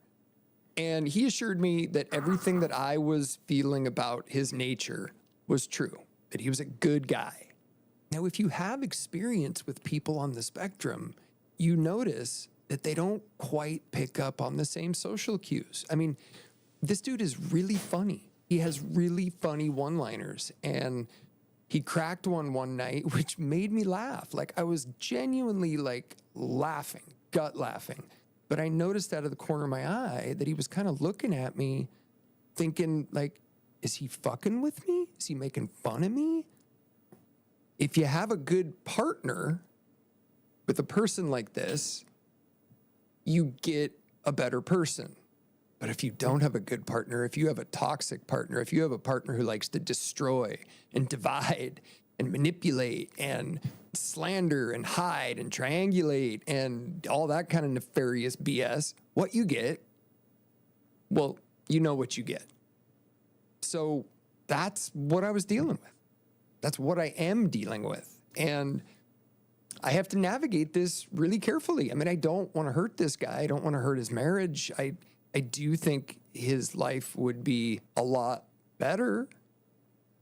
And he assured me that everything that I was feeling about his nature was true, that he was a good guy. Now, if you have experience with people on the spectrum, you notice that they don't quite pick up on the same social cues. I mean, this dude is really funny. He has really funny one-liners, and he cracked one night, which made me laugh. Like, I was genuinely like laughing, gut laughing. But I noticed out of the corner of my eye that he was kind of looking at me thinking, like, is he fucking with me? Is he making fun of me? If you have a good partner with a person like this, you get a better person. But if you don't have a good partner, if you have a toxic partner, if you have a partner who likes to destroy and divide and manipulate and slander and hide and triangulate and all that kind of nefarious BS, what you get, well, you know what you get. So that's what I was dealing with. That's what I am dealing with. And I have to navigate this really carefully. I mean, I don't want to hurt this guy. I don't want to hurt his marriage. I do think his life would be a lot better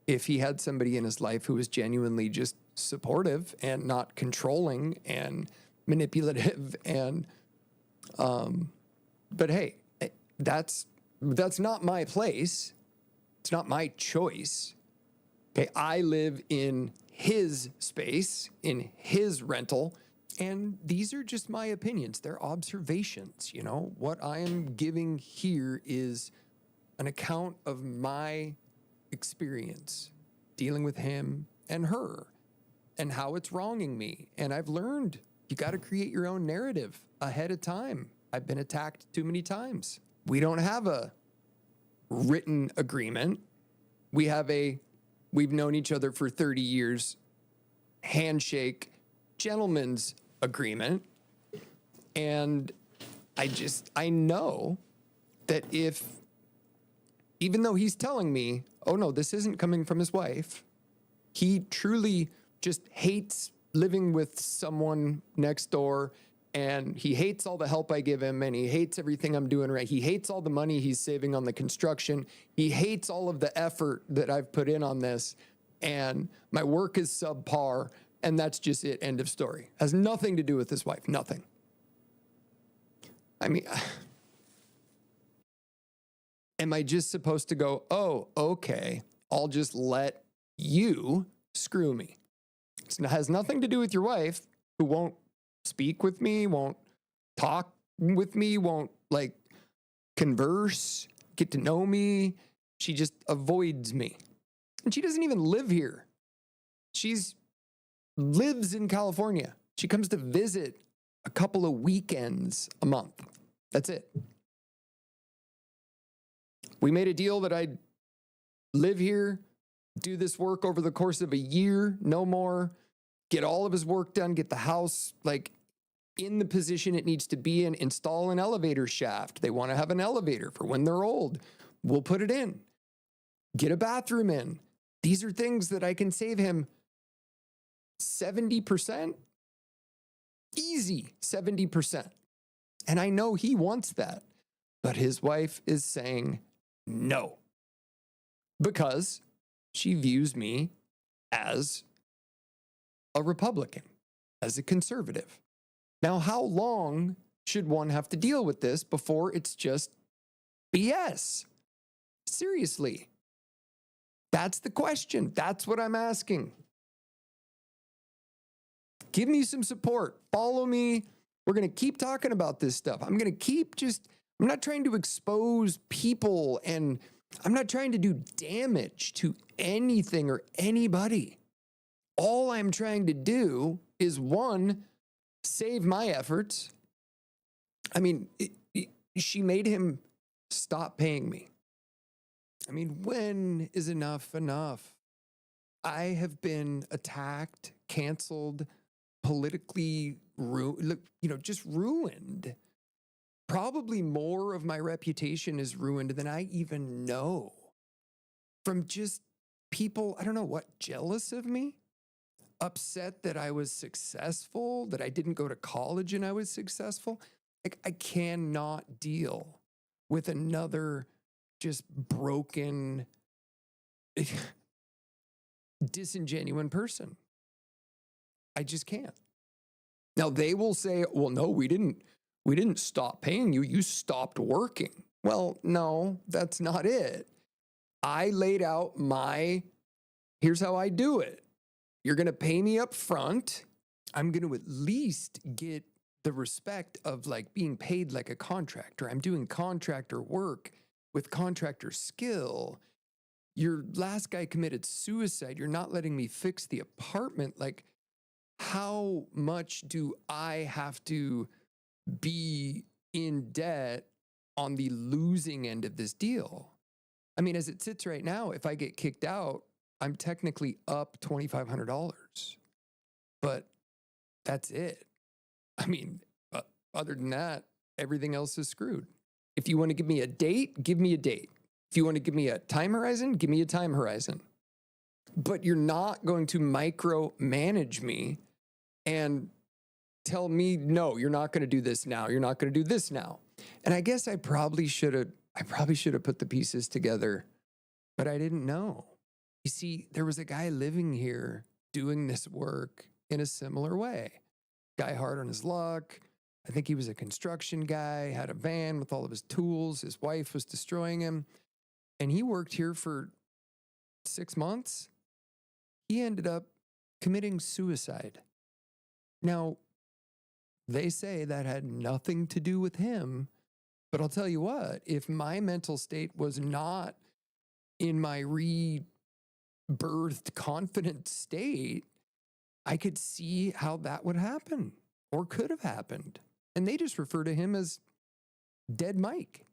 if he had somebody in his life who was genuinely just supportive and not controlling and manipulative. And, but hey, that's not my place. It's not my choice. Okay, I live in his space, in his rental, and these are just my opinions. They're observations, you know. What I am giving here is an account of my experience dealing with him and her and how it's wronging me. And I've learned you got to create your own narrative ahead of time. I've been attacked too many times. We don't have a written agreement. We've known each other for 30 years, handshake, gentleman's agreement. And I know that even though he's telling me, oh no, this isn't coming from his wife, he truly just hates living with someone next door, and he hates all the help I give him, and he hates everything I'm doing right. He hates all the money he's saving on the construction. He hates all of the effort that I've put in on this, and my work is subpar, and that's just it, end of story. Has nothing to do with his wife, nothing. I mean, am I just supposed to go, oh, okay, I'll just let you screw me? has nothing to do with your wife who won't speak with me, won't talk with me, won't like converse, get to know me. She just avoids me. And she doesn't even live here. She's lives in California. She comes to visit a couple of weekends a month. That's it. We made a deal that I'd live here, do this work over the course of a year, no more, get all of his work done, get the house like in the position it needs to be in, install an elevator shaft. They want to have an elevator for when they're old. We'll put it in. Get a bathroom in. These are things that I can save him 70%. Easy 70%. And I know he wants that. But his wife is saying no. Because she views me as a Republican, as a conservative. Now, how long should one have to deal with this before it's just BS? Seriously. That's the question. That's what I'm asking. Give me some support. Follow me. We're going to keep talking about this stuff. I'm going to keep I'm not trying to expose people and I'm not trying to do damage to anything or anybody. All I'm trying to do is one, save my efforts. I mean, she made him stop paying me. I mean, when is enough enough? I have been attacked, canceled, politically just ruined. Probably more of my reputation is ruined than I even know from just people, I don't know what, jealous of me, upset that I was successful, that I didn't go to college and I was successful. Like, I cannot deal with another just broken, disingenuous person. I just can't. Now they will say, well, no, we didn't stop paying you. You stopped working. Well, no, that's not it. I laid out here's how I do it. You're going to pay me up front. I'm going to at least get the respect of like being paid like a contractor. I'm doing contractor work with contractor skill. Your last guy committed suicide. You're not letting me fix the apartment. Like, how much do I have to be in debt on the losing end of this deal? I mean, as it sits right now, if I get kicked out, I'm technically up $2,500, but that's it. I mean, other than that, everything else is screwed. If you want to give me a date, give me a date. If you want to give me a time horizon, give me a time horizon. But you're not going to micromanage me and tell me, no, you're not going to do this now. You're not going to do this now. And I guess I probably should have put the pieces together, but I didn't know. You see, there was a guy living here doing this work in a similar way. Guy hard on his luck. I think he was a construction guy, had a van with all of his tools. His wife was destroying him. And he worked here for 6 months. He ended up committing suicide. Now, they say that had nothing to do with him, but I'll tell you what, if my mental state was not in my rebirthed confident state, I could see how that would happen or could have happened. And they just refer to him as Dead Mike.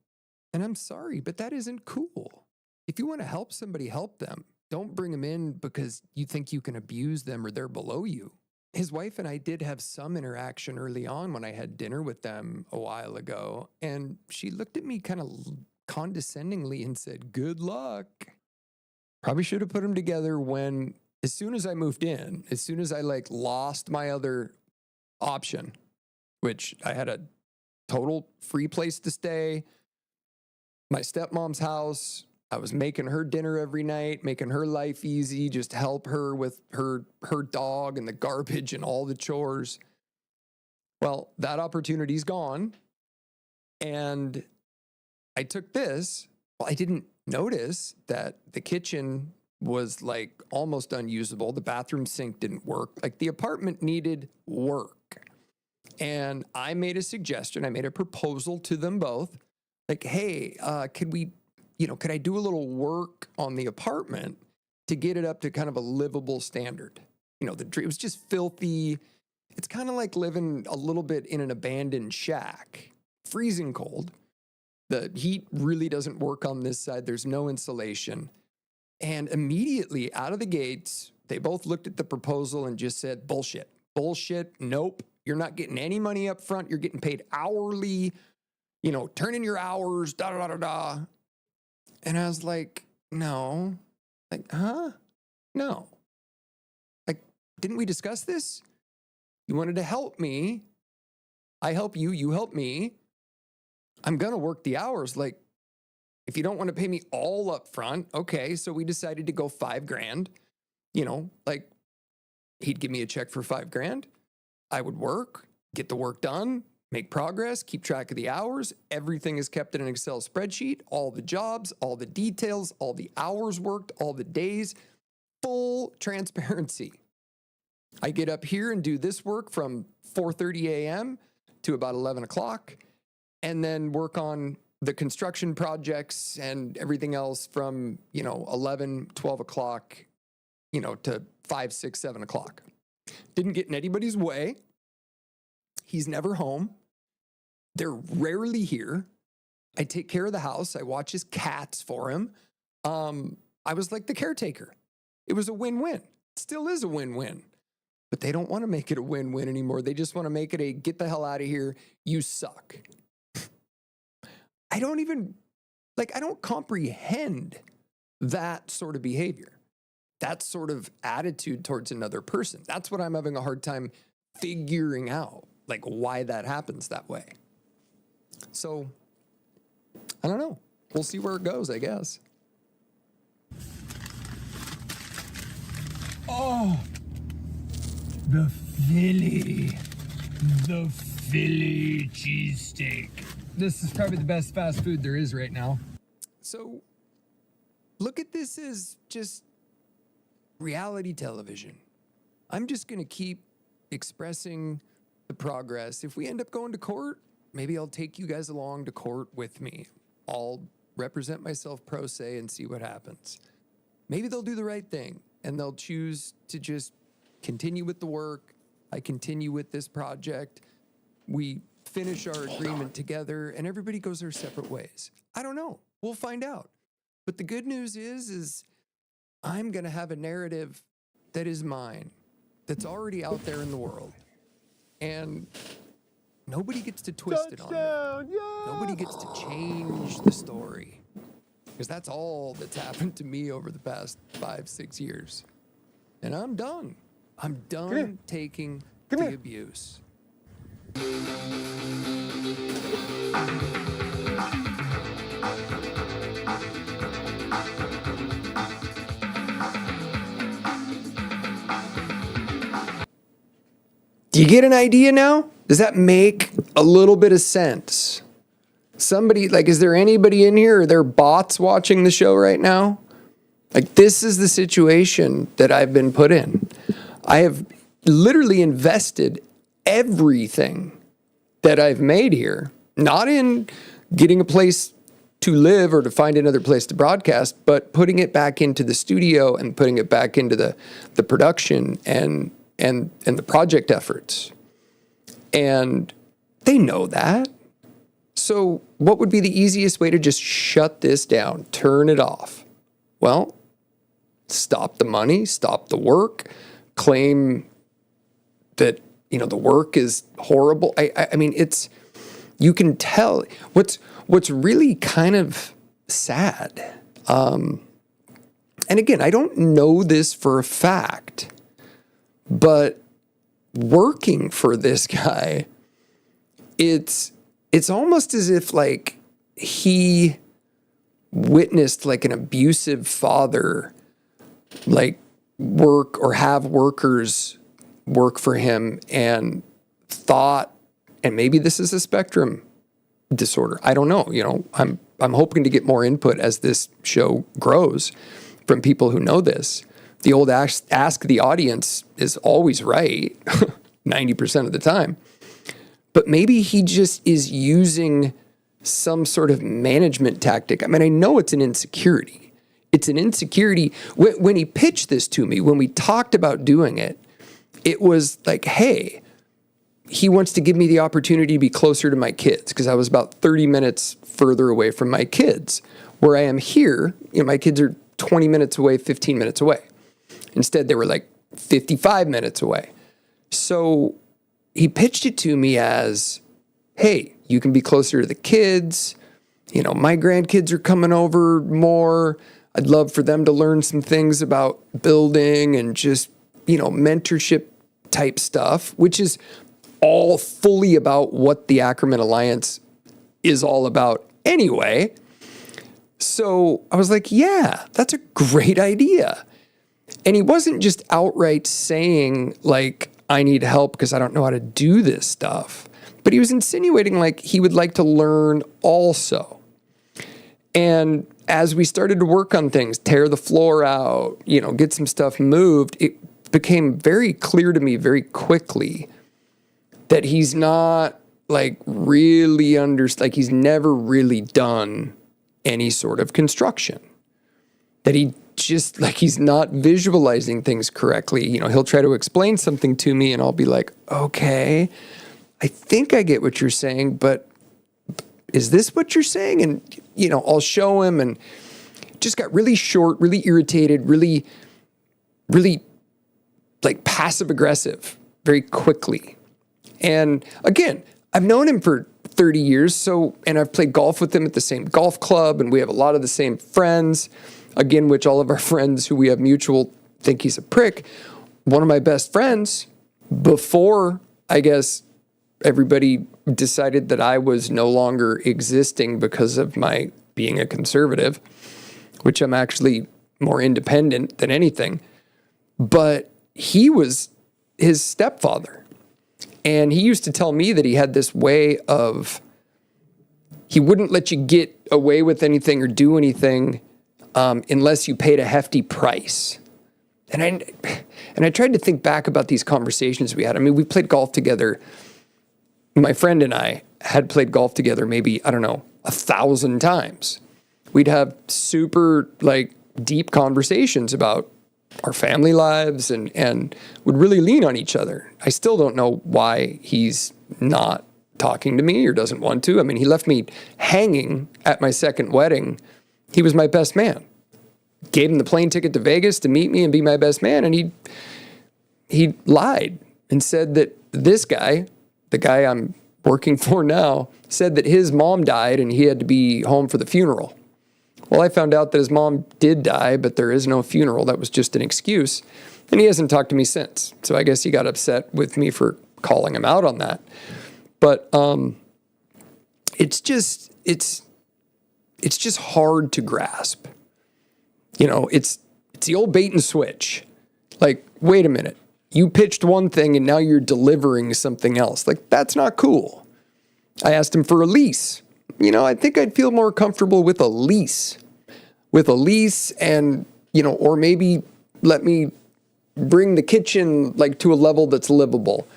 And I'm sorry, but that isn't cool. If you want to help somebody, help them. Don't bring them in because you think you can abuse them or they're below you. His wife and I did have some interaction early on when I had dinner with them a while ago. And she looked at me kind of condescendingly and said, good luck. Probably should have put them together as soon as I moved in, as soon as I lost my other option, which I had a total free place to stay, my stepmom's house. I was making her dinner every night, making her life easy, just help her with her dog and the garbage and all the chores. Well, that opportunity's gone. And I took this. Well, I didn't notice that the kitchen was like almost unusable. The bathroom sink didn't work. Like the apartment needed work. And I made a suggestion. I made a proposal to them both. Like, hey, could I do a little work on the apartment to get it up to kind of a livable standard? It was just filthy. It's kind of like living a little bit in an abandoned shack, freezing cold. The heat really doesn't work on this side. There's no insulation. And immediately out of the gates, they both looked at the proposal and just said, bullshit, nope. You're not getting any money up front. You're getting paid hourly, turn in your hours, da, da, da, da, da. And I was like, no. Like, huh? No. Like, didn't we discuss this? You wanted to help me. I help you. You help me. I'm going to work the hours. Like, if you don't want to pay me all up front, okay. So we decided to go $5,000. Like, he'd give me a check for $5,000. I would work, get the work done, make progress, keep track of the hours. Everything is kept in an Excel spreadsheet, all the jobs, all the details, all the hours worked, all the days, full transparency. I get up here and do this work from 4:30 a.m. to about 11 o'clock, and then work on the construction projects and everything else from, 11, 12 o'clock, to 5, 6, 7 o'clock. Didn't get in anybody's way. He's never home. They're rarely here. I take care of the house. I watch his cats for him. I was like the caretaker. It was a win-win. It still is a win-win. But they don't want to make it a win-win anymore. They just want to make it a get the hell out of here. You suck. I don't comprehend that sort of behavior. That sort of attitude towards another person. That's what I'm having a hard time figuring out, like why that happens that way. So, I don't know. We'll see where it goes, I guess. Oh, the Philly cheesesteak. This is probably the best fast food there is right now. So, look at this as just reality television. I'm just going to keep expressing the progress. If we end up going to court, maybe I'll take you guys along to court with me. I'll represent myself pro se and see what happens. Maybe they'll do the right thing and they'll choose to just continue with the work. I continue with this project. We finish our agreement together and everybody goes their separate ways. I don't know. We'll find out. But the good news is I'm going to have a narrative that is mine, that's already out there in the world. And nobody gets to twist it on me. Nobody gets to change the story. Because that's all that's happened to me over the past 5, 6 years. And I'm done. I'm done taking the abuse. Do you get an idea now? Does that make a little bit of sense? Somebody, like, is there anybody in here? Are there bots watching the show right now? Like, this is the situation that I've been put in. I have literally invested everything that I've made here, not in getting a place to live or to find another place to broadcast, but putting it back into the studio and putting it back into the production and the project efforts. And they know that. So what would be the easiest way to just shut this down, turn it off? Well, stop the money, stop the work, claim that, the work is horrible. I mean, you can tell what's really kind of sad. And again, I don't know this for a fact, but working for this guy, it's almost as if like he witnessed like an abusive father like work or have workers work for him and thought, and maybe this is a spectrum disorder. I don't know. I'm hoping to get more input as this show grows. from people who know this. The old ask the audience is always right 90% of the time. But maybe he just is using some sort of management tactic. I mean, I know it's an insecurity. It's an insecurity. When he pitched this to me, when we talked about doing it, it was like, hey, he wants to give me the opportunity to be closer to my kids, because I was about 30 minutes further away from my kids. Where I am here, my kids are 20 minutes away, 15 minutes away. Instead, they were like 55 minutes away. So he pitched it to me as, hey, you can be closer to the kids. My grandkids are coming over more. I'd love for them to learn some things about building and just, mentorship type stuff, which is all fully about what the Ackerman Alliance is all about anyway. So I was like, yeah, that's a great idea. And he wasn't just outright saying, like, I need help because I don't know how to do this stuff. But he was insinuating, like, he would like to learn also. And as we started to work on things, tear the floor out, get some stuff moved, it became very clear to me very quickly that he's not, like, really he's never really done any sort of construction. That he's not visualizing things correctly. He'll try to explain something to me and I'll be like, okay, I think I get what you're saying, but is this what you're saying? And, I'll show him, and just got really short, really irritated, really, really like passive aggressive very quickly. And again, I've known him for 30 years. And I've played golf with him at the same golf club, and we have a lot of the same friends. Again, which all of our friends who we have mutual think he's a prick. One of my best friends, before, I guess, everybody decided that I was no longer existing because of my being a conservative, which I'm actually more independent than anything. But he was his stepfather. And he used to tell me that he had this way of, he wouldn't let you get away with anything or do anything unless you paid a hefty price. And I tried to think back about these conversations we had. I mean, we played golf together. My friend and I had played golf together maybe, 1,000 times. We'd have super, deep conversations about our family lives and would really lean on each other. I still don't know why he's not talking to me or doesn't want to. I mean, he left me hanging at my second wedding. He was my best man. Gave him the plane ticket to Vegas to meet me and be my best man. And he lied and said that this guy, the guy I'm working for now, said that his mom died and he had to be home for the funeral. Well, I found out that his mom did die, but there is no funeral. That was just an excuse. And he hasn't talked to me since. So I guess he got upset with me for calling him out on that. But it's just hard to grasp. It's the old bait and switch. Like, wait a minute. You pitched one thing and now you're delivering something else. Like, that's not cool. I asked him for a lease. I think I'd feel more comfortable with a lease. With a lease and, or maybe let me bring the kitchen to a level that's livable.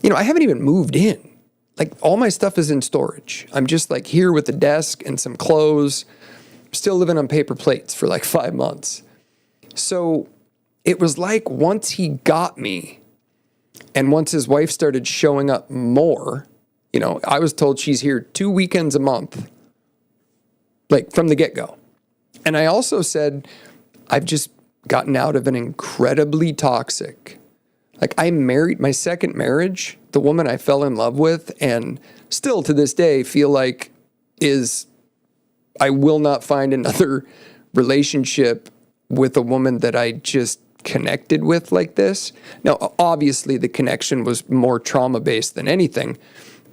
I haven't even moved in. All my stuff is in storage. I'm just here with a desk and some clothes, still living on paper plates for 5 months. So it was once he got me and once his wife started showing up more, I was told she's here 2 weekends a month, from the get-go. And I also said, I've just gotten out of an incredibly toxic, I married my second marriage, the woman I fell in love with, and still to this day feel I will not find another relationship with a woman that I just connected with like this. Now, obviously the connection was more trauma-based than anything,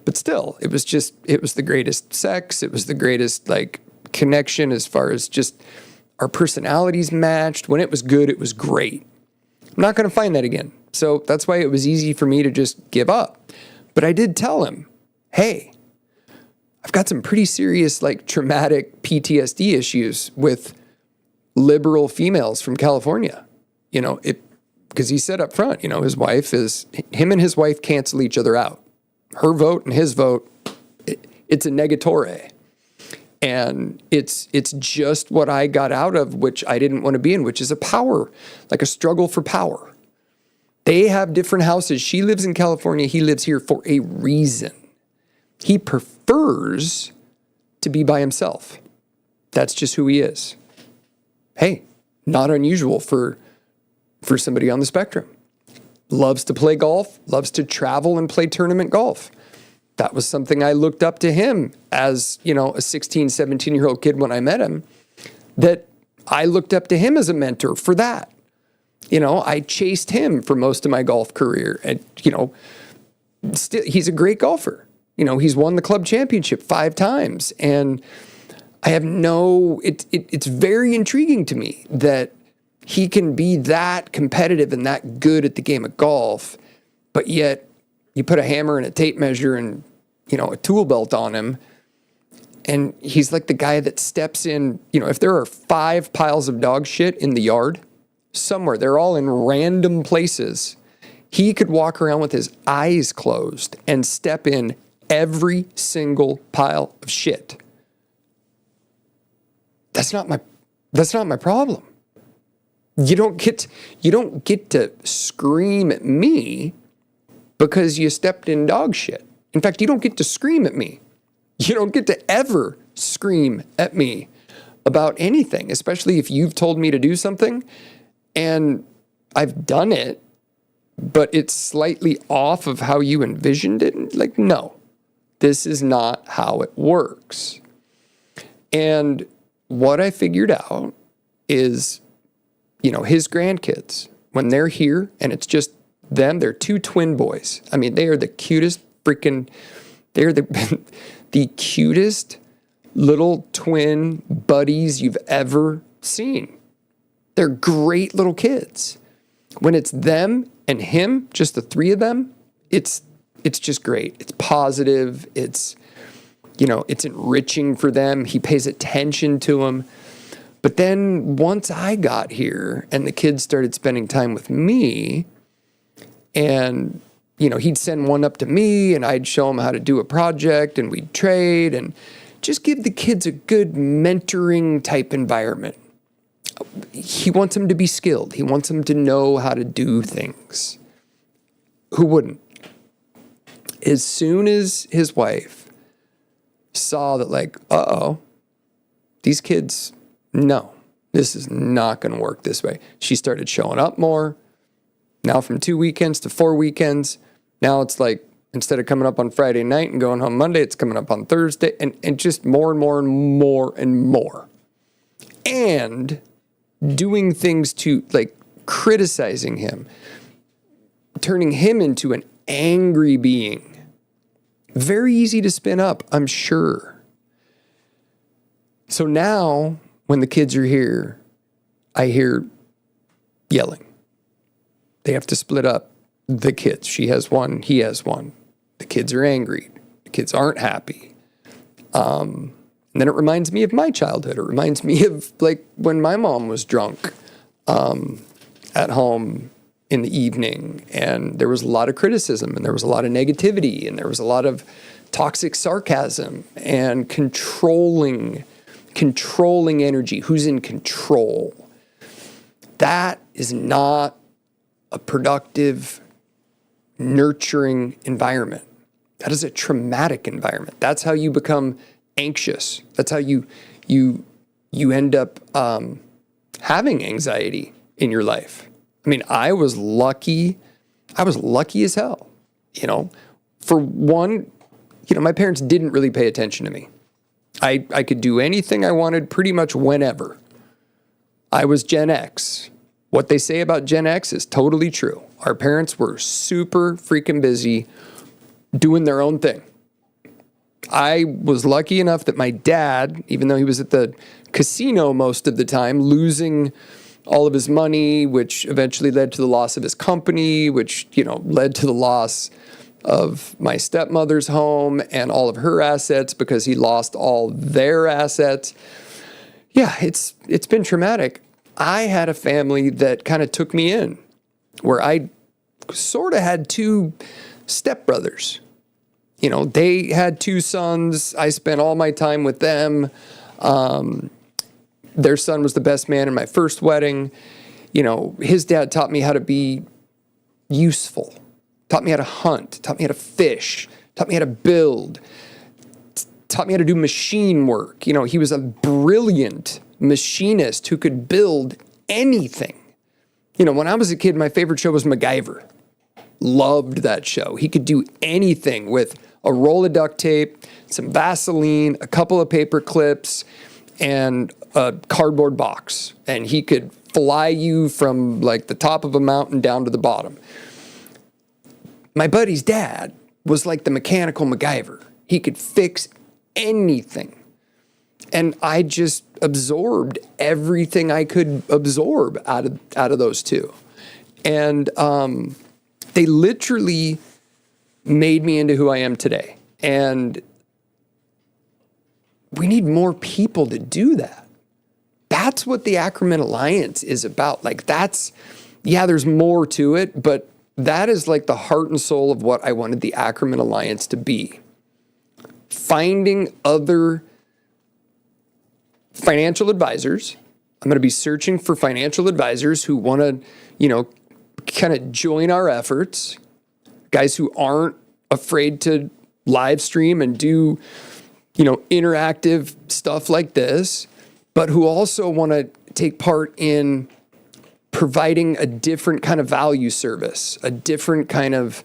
but still, it was the greatest sex. It was the greatest connection as far as just our personalities matched. When it was good, it was great. I'm not going to find that again. So that's why it was easy for me to just give up. But I did tell him, hey, I've got some pretty serious traumatic PTSD issues with liberal females from California. You know, because he said up front, you know, him and his wife cancel each other out. Her vote and his vote, it's a negatore. And it's just what I got out of, which I didn't want to be in, which is a struggle for power. They have different houses. She lives in California. He lives here for a reason. He prefers to be by himself. That's just who he is. Hey, not unusual for somebody on the spectrum. Loves to play golf, loves to travel and play tournament golf. That was something I looked up to him as, you know, a 16, 17-year-old kid when I met him, that I looked up to him as a mentor for that. You know, I chased him for most of my golf career. And, you know, still, he's a great golfer. You know, he's won the club championship 5 times. And I have it's very intriguing to me that he can be that competitive and that good at the game of golf, but yet you put a hammer and a tape measure and, you know, a tool belt on him, and he's like the guy that steps in, you know, if there are 5 piles of dog shit in the yard, somewhere, they're all in random places, he could walk around with his eyes closed and step in every single pile of shit. That's not my problem. You don't get to scream at me because you stepped in dog shit. In fact, you don't get to scream at me. You don't get to ever scream at me about anything, especially if you've told me to do something and I've done it, but it's slightly off of how you envisioned it. Like, no, this is not how it works. And what I figured out is, you know, his grandkids, when they're here and it's just them, they're 2 twin boys. I mean, they are the cutest they're the cutest little twin buddies you've ever seen. They're great little kids. When it's them and him, just the 3 of them, it's just great. It's positive. It's, you know, it's enriching for them. He pays attention to them. But then once I got here and the kids started spending time with me, and, you know, he'd send one up to me and I'd show him how to do a project and we'd trade and just give the kids a good mentoring type environment. He wants them to be skilled. He wants them to know how to do things. Who wouldn't? As soon as his wife saw that, like, these kids, no, this is not going to work this way. She started showing up more. Now from 2 weekends to 4 weekends. Now it's like, instead of coming up on Friday night and going home Monday, it's coming up on Thursday, and just more and more and more and more. And doing things to, like, criticizing him, turning him into an angry being. Very easy to spin up, I'm sure. So now, when the kids are here, I hear yelling. They have to split up the kids. She has one, he has one. The kids are angry. The kids aren't happy. And then it reminds me of my childhood. It reminds me of, like, when my mom was drunk at home in the evening, and there was a lot of criticism, and there was a lot of negativity, and there was a lot of toxic sarcasm and controlling energy. Who's in control? That is not a productive, nurturing environment. That is a traumatic environment. That's how you become anxious. That's how you end up having anxiety in your life. I mean, I was lucky as hell. You know, for one, you know, my parents didn't really pay attention to me. I could do anything I wanted pretty much whenever. I was Gen X. What they say about Gen X is totally true. Our parents were super freaking busy doing their own thing. I was lucky enough that my dad, even though he was at the casino most of the time, losing all of his money, which eventually led to the loss of his company, which, you know, led to the loss of my stepmother's home and all of her assets because he lost all their assets. Yeah, it's been traumatic. I had a family that kind of took me in, where I sort of had two stepbrothers. You know, they had two sons. I spent all my time with them. Their son was the best man in my first wedding. You know, his dad taught me how to be useful, taught me how to hunt, taught me how to fish, taught me how to build, taught me how to do machine work. You know, he was a brilliant machinist who could build anything. You know, when I was a kid, my favorite show was MacGyver. Loved that show. He could do anything with a roll of duct tape, some Vaseline, a couple of paper clips, and a cardboard box. And he could fly you from like the top of a mountain down to the bottom. My buddy's dad was like the mechanical MacGyver. He could fix anything. And I just absorbed everything I could absorb out of those two. And they literally made me into who I am today. And we need more people to do that. That's what the Ackerman Alliance is about. Like there's more to it, but that is like the heart and soul of what I wanted the Ackerman Alliance to be. Finding other financial advisors. I'm going to be searching for financial advisors who want to, you know, kind of join our efforts. Guys who aren't afraid to live stream and do, you know, interactive stuff like this, but who also want to take part in providing a different kind of value service, a different kind of,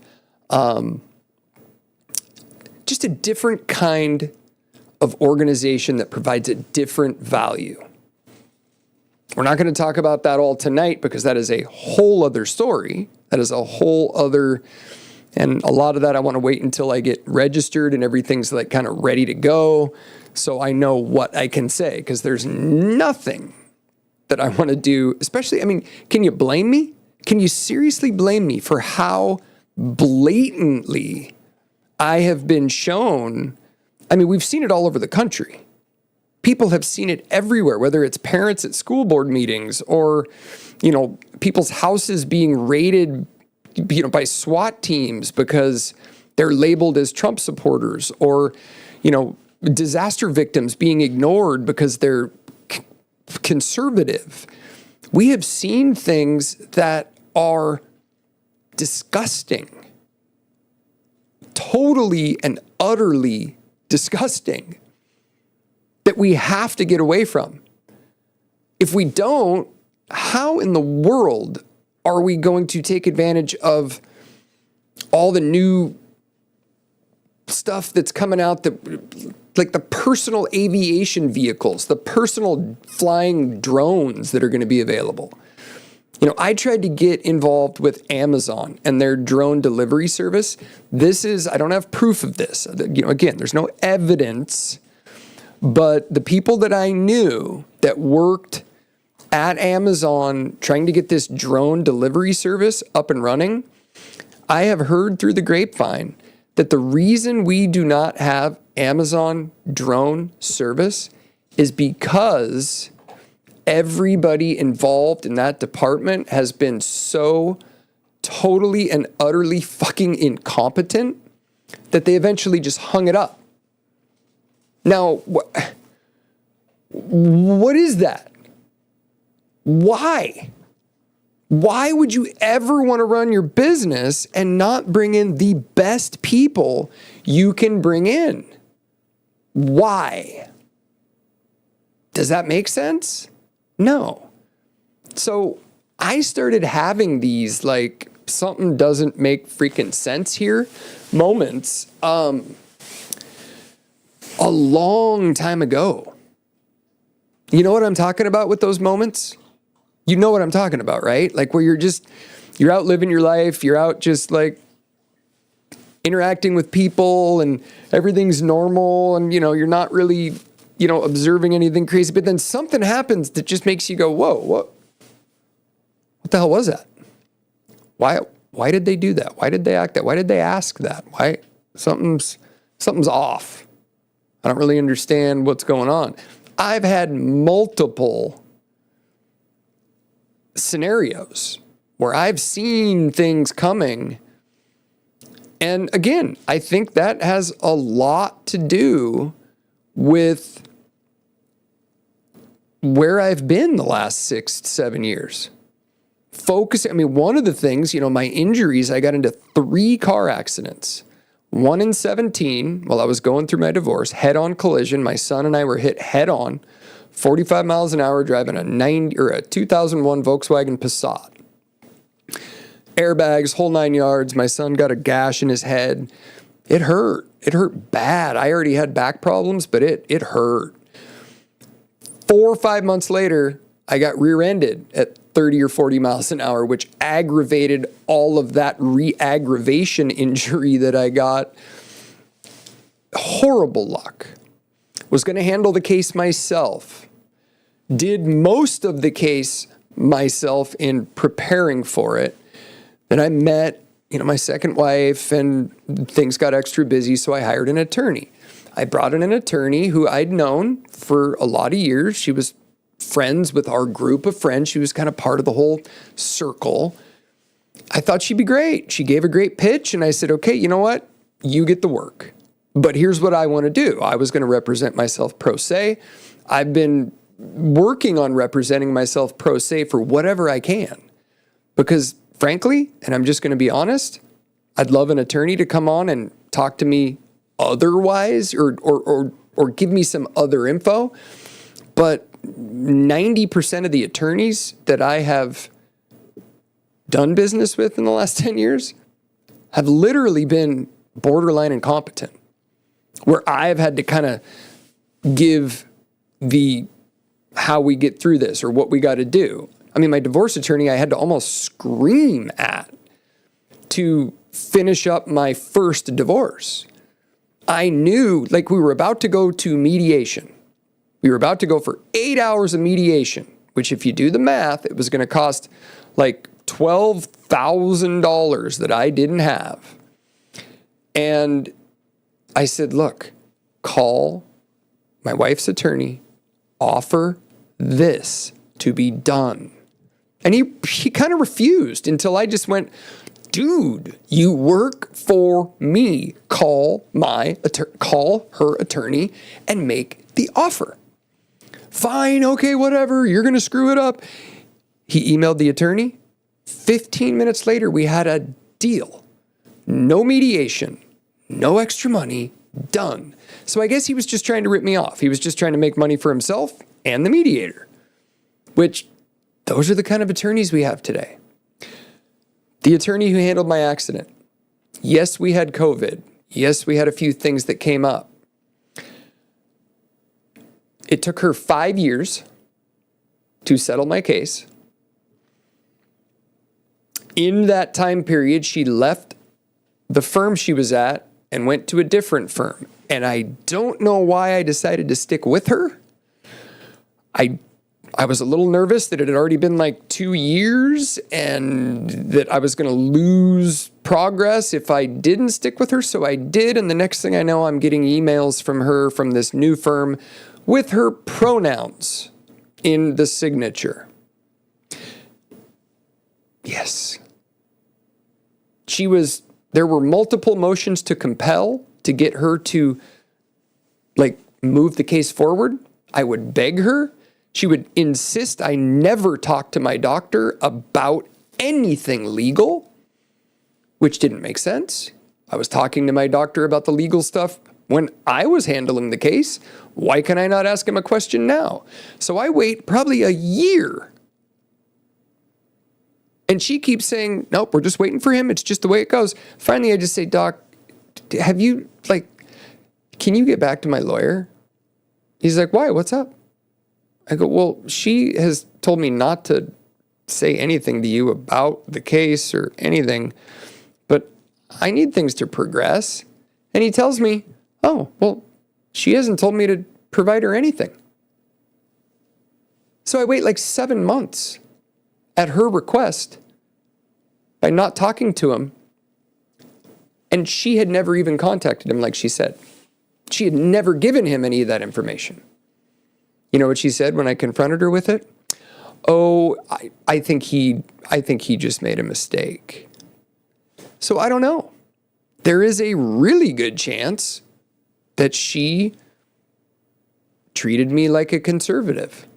just a different kind of organization that provides a different value. We're not going to talk about that all tonight because that is a whole other story. That is a whole other, and a lot of that I want to wait until I get registered and everything's like kind of ready to go so I know what I can say, because there's nothing that I want to do, especially, I mean, can you blame me? Can you seriously blame me for how blatantly I have been shown? I mean, we've seen it all over the country. People have seen it everywhere, whether it's parents at school board meetings or, you know, people's houses being raided, you know, by SWAT teams because they're labeled as Trump supporters, or, you know, disaster victims being ignored because they're conservative. We have seen things that are disgusting, totally and utterly disgusting, that we have to get away from. If we don't, how in the world are we going to take advantage of all the new stuff that's coming out, that like the personal aviation vehicles, the personal flying drones that are going to be available? You know, I tried to get involved with Amazon and their drone delivery service. I don't have proof of this. You know, again, there's no evidence, but the people that I knew that worked at Amazon trying to get this drone delivery service up and running, I have heard through the grapevine that the reason we do not have Amazon drone service is because everybody involved in that department has been so totally and utterly fucking incompetent that they eventually just hung it up. Now, what is that? Why? Why would you ever want to run your business and not bring in the best people you can bring in? Why? Does that make sense? No. So I started having these like something doesn't make freaking sense here moments a long time ago. You know what I'm talking about with those moments? You know what I'm talking about, right? Like where you're out living your life, you're out just like interacting with people and everything's normal and, you know, you're not really, you know, observing anything crazy, but then something happens that just makes you go, whoa, what the hell was that? Why did they do that? Why did they act that? Why did they ask that? Why? Something's off. I don't really understand what's going on. I've had multiple scenarios where I've seen things coming. And again, I think that has a lot to do with where I've been the last 6 to 7 years. One of the things, my injuries, I got into 3 car accidents. One in 17 while I was going through my divorce, head-on collision. My son and I were hit head-on, 45 miles an hour, driving a 2001 Volkswagen Passat. Airbags, whole 9 yards. My son got a gash in his head. It hurt. It hurt bad. I already had back problems, but it hurt. 4 or 5 months later, I got rear-ended at 30 or 40 miles an hour, which aggravated all of that re-aggravation injury that I got. Horrible luck. Was going to handle the case myself. Did most of the case myself in preparing for it. Then I met, my second wife, and things got extra busy, so I hired an attorney. I brought in an attorney who I'd known for a lot of years. She was friends with our group of friends. She was kind of part of the whole circle. I thought she'd be great. She gave a great pitch, and I said, okay, you know what? You get the work. But here's what I want to do. I was going to represent myself pro se. I've been working on representing myself pro se for whatever I can. Because frankly, and I'm just going to be honest, I'd love an attorney to come on and talk to me otherwise or give me some other info. But 90% of the attorneys that I have done business with in the last 10 years have literally been borderline incompetent, where I've had to kind of give the how we get through this or what we got to do. I mean, my divorce attorney, I had to almost scream at to finish up my first divorce. I knew, we were about to go to mediation. We were about to go for 8 hours of mediation, which if you do the math, it was going to cost $12,000 that I didn't have. And I said, look, call my wife's attorney, offer this to be done. And he kind of refused until I just went, dude, you work for me. Call her attorney and make the offer. Fine, okay, whatever. You're going to screw it up. He emailed the attorney. 15 minutes later, we had a deal. No mediation, no extra money, done. So I guess he was just trying to rip me off. He was just trying to make money for himself and the mediator, which those are the kind of attorneys we have today. The attorney who handled my accident. Yes, we had COVID. Yes, we had a few things that came up. It took her 5 years to settle my case. In that time period, she left the firm she was at and went to a different firm. And I don't know why I decided to stick with her. I was a little nervous that it had already been 2 years and that I was going to lose progress if I didn't stick with her. So I did. And the next thing I know, I'm getting emails from her from this new firm with her pronouns in the signature. Yes. There were multiple motions to compel to get her to move the case forward. I would beg her. She would insist I never talk to my doctor about anything legal, which didn't make sense. I was talking to my doctor about the legal stuff when I was handling the case. Why can I not ask him a question now? So I wait probably a year. And she keeps saying, nope, we're just waiting for him. It's just the way it goes. Finally, I just say, Doc, can you get back to my lawyer? He's like, why? What's up? I go, well, she has told me not to say anything to you about the case or anything, but I need things to progress. And he tells me, oh, well, she hasn't told me to provide her anything. So I wait 7 months at her request by not talking to him. And she had never even contacted him, like she said. She had never given him any of that information. You know what she said when I confronted her with it? oh, I think he just made a mistake. So I don't know. There is a really good chance that she treated me like a conservative.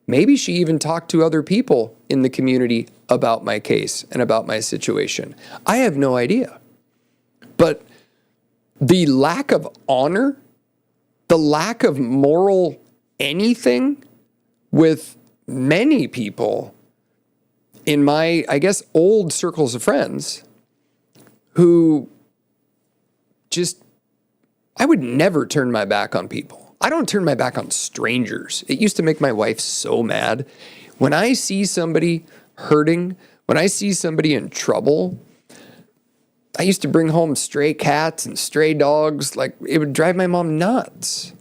Maybe she even talked to other people in the community about my case and about my situation. I have no idea. But the lack of honor, the lack of moral anything with many people in my, I guess, old circles of friends who just, I would never turn my back on people. I don't turn my back on strangers. It used to make my wife so mad. When I see somebody hurting, when I see somebody in trouble, I used to bring home stray cats and stray dogs. Like, it would drive my mom nuts.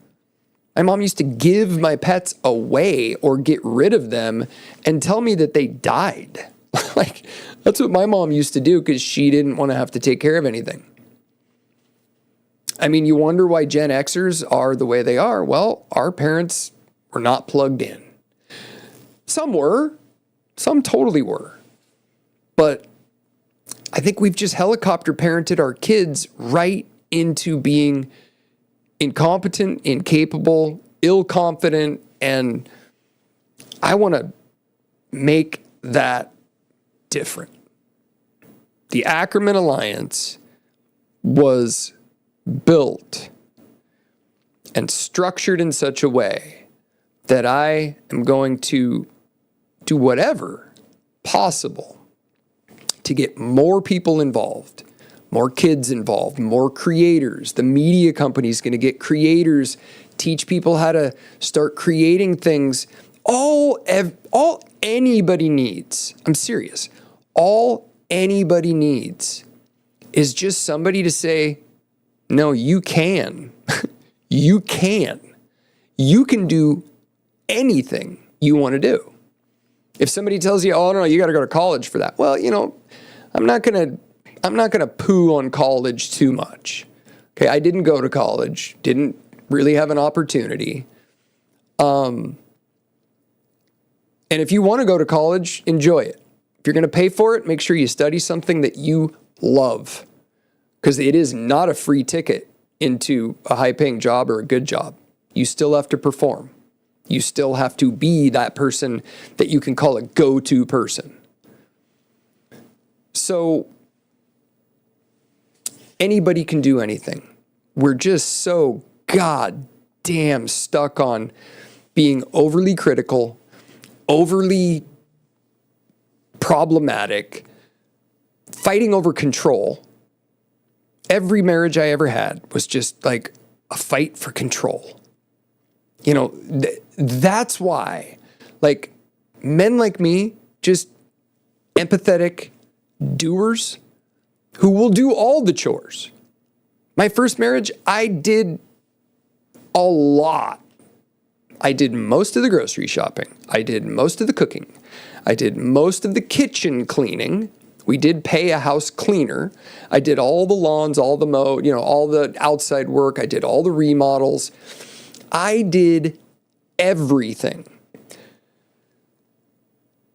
My mom used to give my pets away or get rid of them and tell me that they died. Like, that's what my mom used to do because she didn't want to have to take care of anything. I mean, you wonder why Gen Xers are the way they are. Well, our parents were not plugged in. Some were. Some totally were. But I think we've just helicopter parented our kids right into being incompetent, incapable, ill-confident, and I want to make that different. The Ackerman Alliance was built and structured in such a way that I am going to do whatever possible to get more people involved, more kids involved, more creators. The media company is going to get creators, teach people how to start creating things. All anybody needs, I'm serious, all anybody needs is just somebody to say, no, you can. You can. You can do anything you want to do. If somebody tells you, oh, no, you got to go to college for that. Well, you know, I'm not going to poo on college too much. Okay, I didn't go to college, didn't really have an opportunity. And if you want to go to college, enjoy it. If you're going to pay for it, make sure you study something that you love, because it is not a free ticket into a high-paying job or a good job. You still have to perform. You still have to be that person that you can call a go-to person. So anybody can do anything. We're just so goddamn stuck on being overly critical, overly problematic, fighting over control. Every marriage I ever had was just like a fight for control. You know, that's why, like, men like me, just empathetic doers who will do all the chores. My first marriage, I did a lot. I did most of the grocery shopping. I did most of the cooking. I did most of the kitchen cleaning. We did pay a house cleaner. I did all the lawns, all the all the outside work. I did all the remodels. I did everything.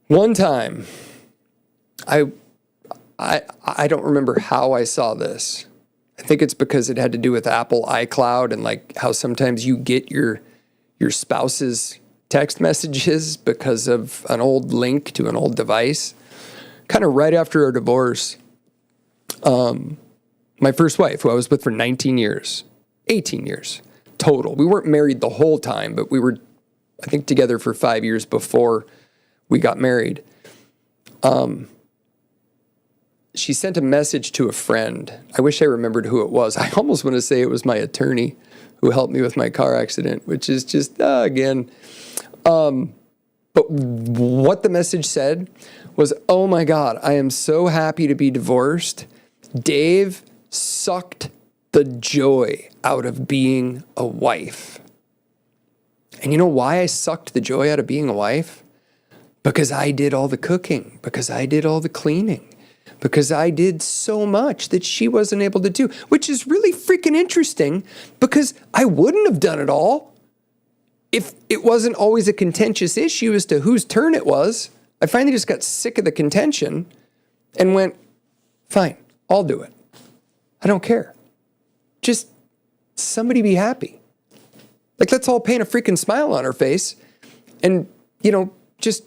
One time, I don't remember how I saw this. I think it's because it had to do with Apple iCloud and like how sometimes you get your spouse's text messages because of an old link to an old device. Kind of right after our divorce, my first wife, who I was with for 18 years total. We weren't married the whole time, but we were, I think, together for 5 years before we got married. She sent a message to a friend. I wish I remembered who it was. I almost want to say it was my attorney who helped me with my car accident, which is just, again. But what the message said was, oh my God, I am so happy to be divorced. Dave sucked the joy out of being a wife. And you know why I sucked the joy out of being a wife? Because I did all the cooking, because I did all the cleaning, because I did so much that she wasn't able to do, which is really freaking interesting because I wouldn't have done it all if it wasn't always a contentious issue as to whose turn it was, I finally just got sick of the contention and went, fine, I'll do it. I don't care. Just somebody be happy. Like, let's all paint a freaking smile on our face and, just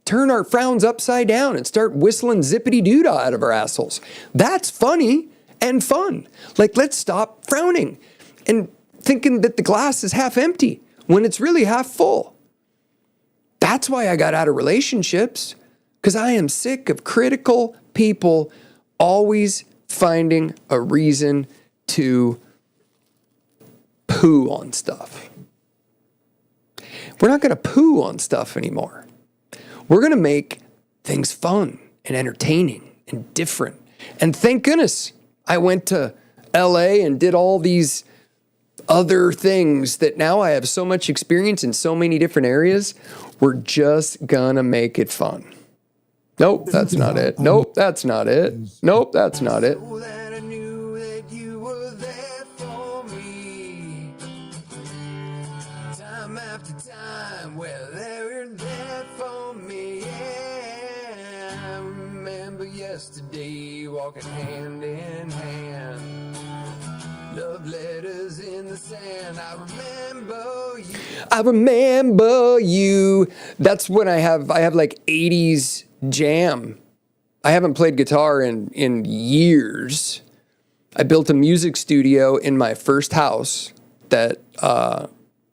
turn our frowns upside down and start whistling zippity doo-dah out of our assholes. That's funny and fun. Like, let's stop frowning and thinking that the glass is half empty when it's really half full. That's why I got out of relationships, because I am sick of critical people always finding a reason to poo on stuff. We're not going to poo on stuff anymore. We're going to make things fun and entertaining and different. And thank goodness I went to LA and did all these other things that now I have so much experience in so many different areas. We're just going to make it fun. Nope, that's not it. Nope, that's not it. Nope, that's not it. So that I knew that you were there for me. Time after time, well, they were there for me. Yeah, I remember yesterday walking hand in hand. Love letters in the sand. I remember you. I remember you. That's when I have like 80s jam. I haven't played guitar in years. I built a music studio in my first house that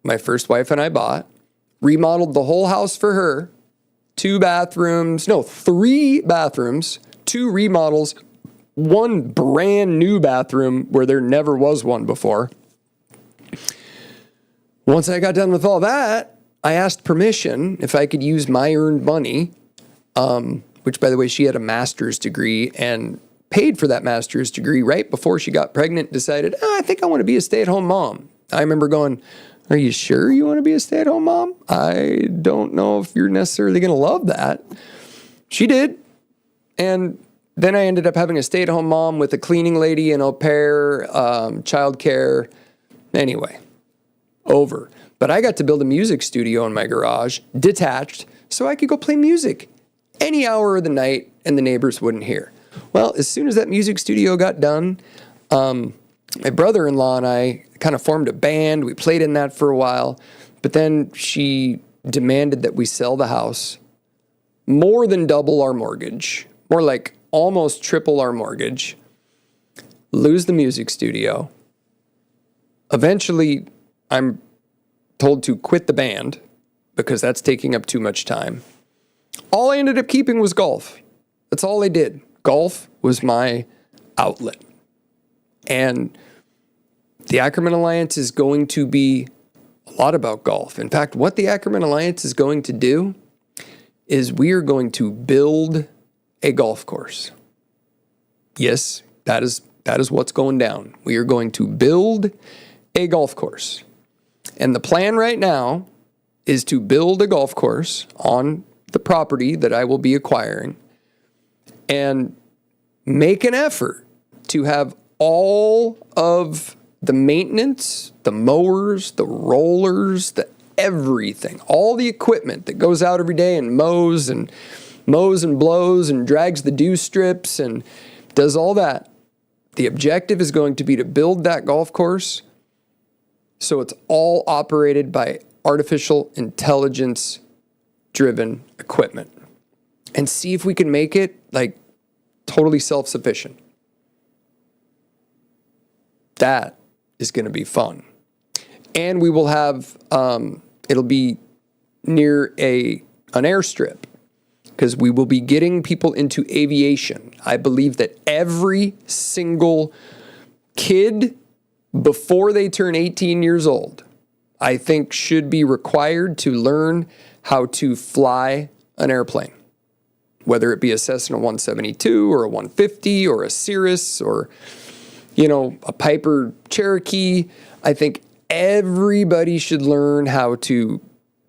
my first wife and I bought. Remodeled the whole house for her. 3 bathrooms, 2 remodels, 1 brand new bathroom where there never was one before. Once I got done with all that, I asked permission if I could use my earned money, which, by the way, she had a master's degree and paid for that master's degree right before she got pregnant, decided, I think I want to be a stay-at-home mom. I remember going, are you sure you want to be a stay-at-home mom? I don't know if you're necessarily going to love that. She did. And then I ended up having a stay-at-home mom with a cleaning lady, an au pair, childcare. Anyway, over. But I got to build a music studio in my garage, detached, so I could go play music any hour of the night and the neighbors wouldn't hear. Well, as soon as that music studio got done, my brother-in-law and I kind of formed a band. We played in that for a while, but then she demanded that we sell the house, more than double our mortgage, more like almost triple our mortgage, lose the music studio. Eventually, I'm told to quit the band because that's taking up too much time. All I ended up keeping was golf. That's all I did. Golf was my outlet. And the Ackerman Alliance is going to be a lot about golf. In fact, what the Ackerman Alliance is going to do is we are going to build a golf course. Yes, that is what's going down. We are going to build a golf course. And the plan right now is to build a golf course on the property that I will be acquiring and make an effort to have all of the maintenance, the mowers, the rollers, the everything, all the equipment that goes out every day and mows and blows and drags the dew strips and does all that. The objective is going to be to build that golf course so it's all operated by artificial intelligence driven equipment and see if we can make it like totally self-sufficient. That is going to be fun. And we will have, it'll be near an airstrip because we will be getting people into aviation. I believe that every single kid before they turn 18 years old, I think should be required to learn how to fly an airplane, whether it be a Cessna 172 or a 150 or a Cirrus or, a Piper Cherokee. I think everybody should learn how to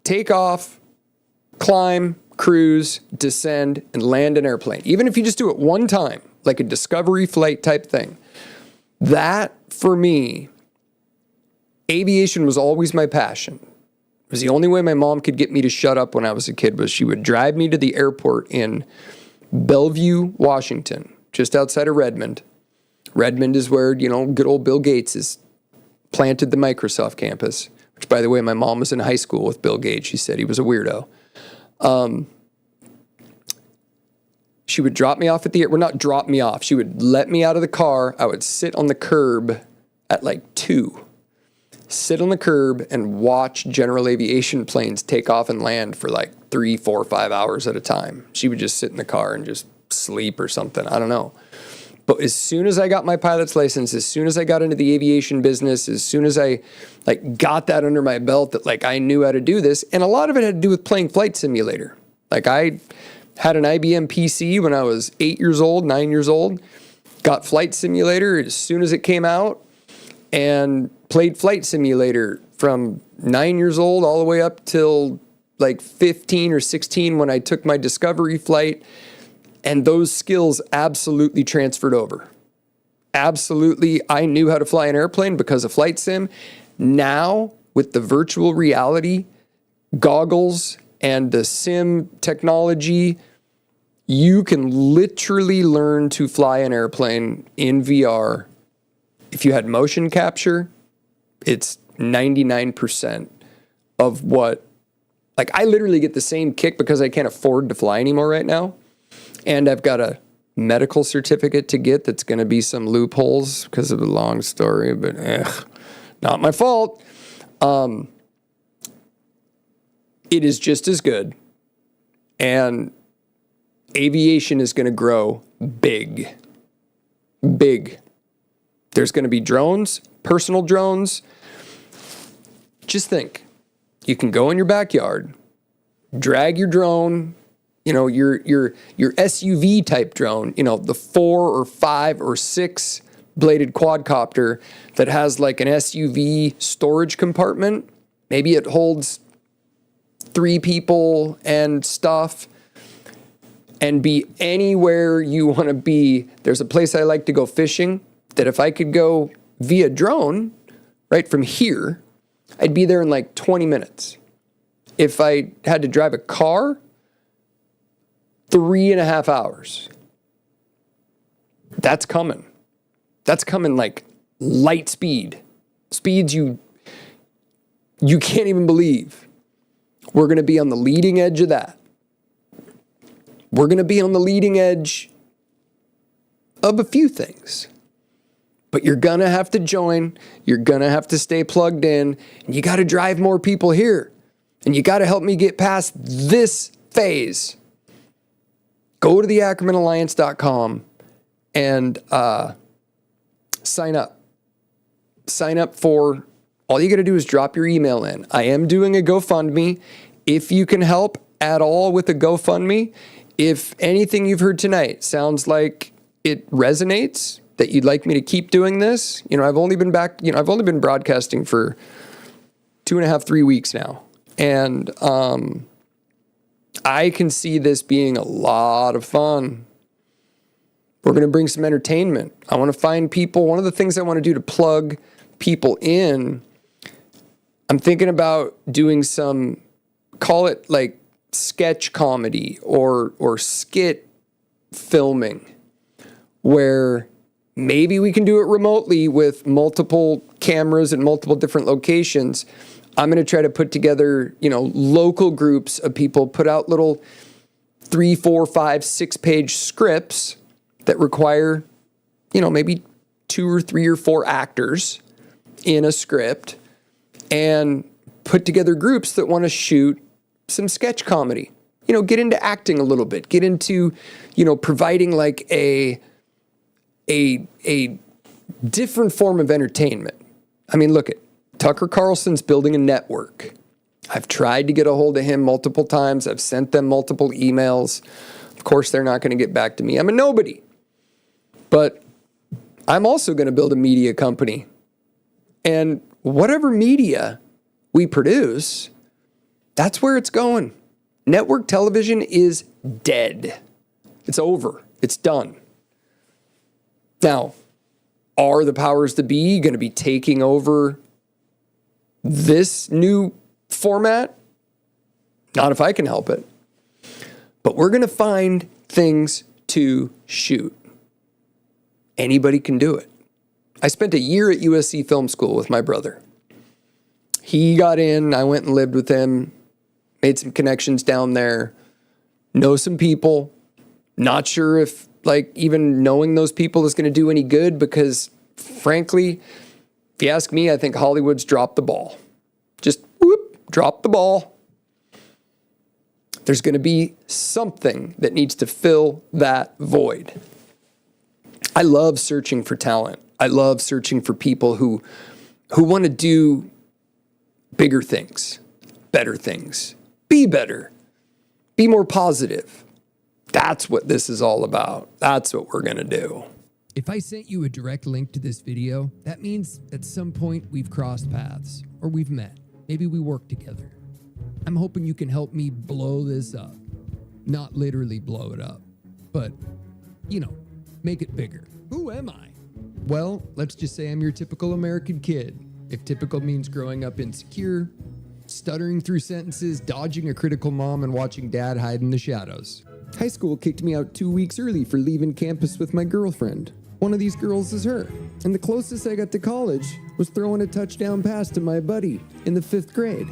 take off, climb, cruise, descend, and land an airplane. Even if you just do it one time, like a discovery flight type thing. That, for me, aviation was always my passion. was the only way my mom could get me to shut up when I was a kid, was she would drive me to the airport in Bellevue, Washington, just outside of Redmond. Redmond is where, good old Bill Gates has planted the Microsoft campus, which, by the way, my mom was in high school with Bill Gates. She said he was a weirdo. She would drop me off at the, well, not drop me off. She would let me out of the car. I would sit on the curb at like 2. Sit on the curb and watch general aviation planes take off and land for like 3, 4, 5 hours at a time. She would just sit in the car and just sleep or something. I don't know. But as soon as I got my pilot's license, as soon as I got into the aviation business, as soon as I got that under my belt, that I knew how to do this, and a lot of it had to do with playing Flight Simulator. I had an IBM PC when I was 8 years old, 9 years old, got Flight Simulator as soon as it came out, and played Flight Simulator from 9 years old all the way up till 15 or 16 when I took my Discovery flight. And those skills absolutely transferred over. Absolutely, I knew how to fly an airplane because of Flight Sim. Now, with the virtual reality goggles and the sim technology, you can literally learn to fly an airplane in VR. If you had motion capture, it's 99% of what, I literally get the same kick because I can't afford to fly anymore right now. And I've got a medical certificate to get that's going to be some loopholes because of a long story, but not my fault. It is just as good. And aviation is going to grow big. Big. There's going to be drones, personal drones. Just think, you can go in your backyard, drag your drone, your SUV type drone, the 4 or 5 or 6 bladed quadcopter that has an SUV storage compartment. Maybe it holds 3 people and stuff, and be anywhere you want to be. There's a place I like to go fishing that if I could go via drone right from here, I'd be there in 20 minutes. If I had to drive a car, 3.5 hours. That's coming. That's coming light speed. Speeds you can't even believe. We're going to be on the leading edge of that. We're going to be on the leading edge of a few things. But you're going to have to join. You're going to have to stay plugged in. And you got to drive more people here. And you got to help me get past this phase. Go to theackermanalliance.com and sign up. Sign up for, all you got to do is drop your email in. I am doing a GoFundMe. If you can help at all with a GoFundMe, if anything you've heard tonight sounds like it resonates, that you'd like me to keep doing this, I've only been broadcasting for 2.5, 3 weeks now. And I can see this being a lot of fun. We're going to bring some entertainment. I want to find people. One of the things I want to do to plug people in, I'm thinking about doing some, call it sketch comedy or skit filming, where maybe we can do it remotely with multiple cameras in multiple different locations. I'm going to try to put together, local groups of people, put out little 3, 4, 5, 6-page scripts that require, maybe 2 or 3 or 4 actors in a script, and put together groups that want to shoot some sketch comedy. Get into acting a little bit, get into, providing a different form of entertainment. I mean, look at Tucker Carlson's building a network. I've tried to get a hold of him multiple times. I've sent them multiple emails. Of course, they're not going to get back to me. I'm a nobody. But I'm also going to build a media company. And whatever media we produce, that's where it's going. Network television is dead. It's over. It's done. Now, are the powers that be going to be taking over this new format, not if I can help it. But we're going to find things to shoot. Anybody can do it. I spent a year at USC Film School with my brother. He got in, I went and lived with him, made some connections down there, know some people. Not sure if even knowing those people is going to do any good because frankly, if you ask me, I think Hollywood's dropped the ball. Just drop the ball. There's going to be something that needs to fill that void. I love searching for talent. I love searching for people who want to do bigger things, better things, be better, be more positive. That's what this is all about. That's what we're going to do. If I sent you a direct link to this video, that means at some point we've crossed paths or we've met. Maybe we work together. I'm hoping you can help me blow this up. Not literally blow it up, but, make it bigger. Who am I? Well, let's just say I'm your typical American kid. If typical means growing up insecure, stuttering through sentences, dodging a critical mom, and watching dad hide in the shadows. High school kicked me out 2 weeks early for leaving campus with my girlfriend. One of these girls is her. And the closest I got to college was throwing a touchdown pass to my buddy in the 5th grade.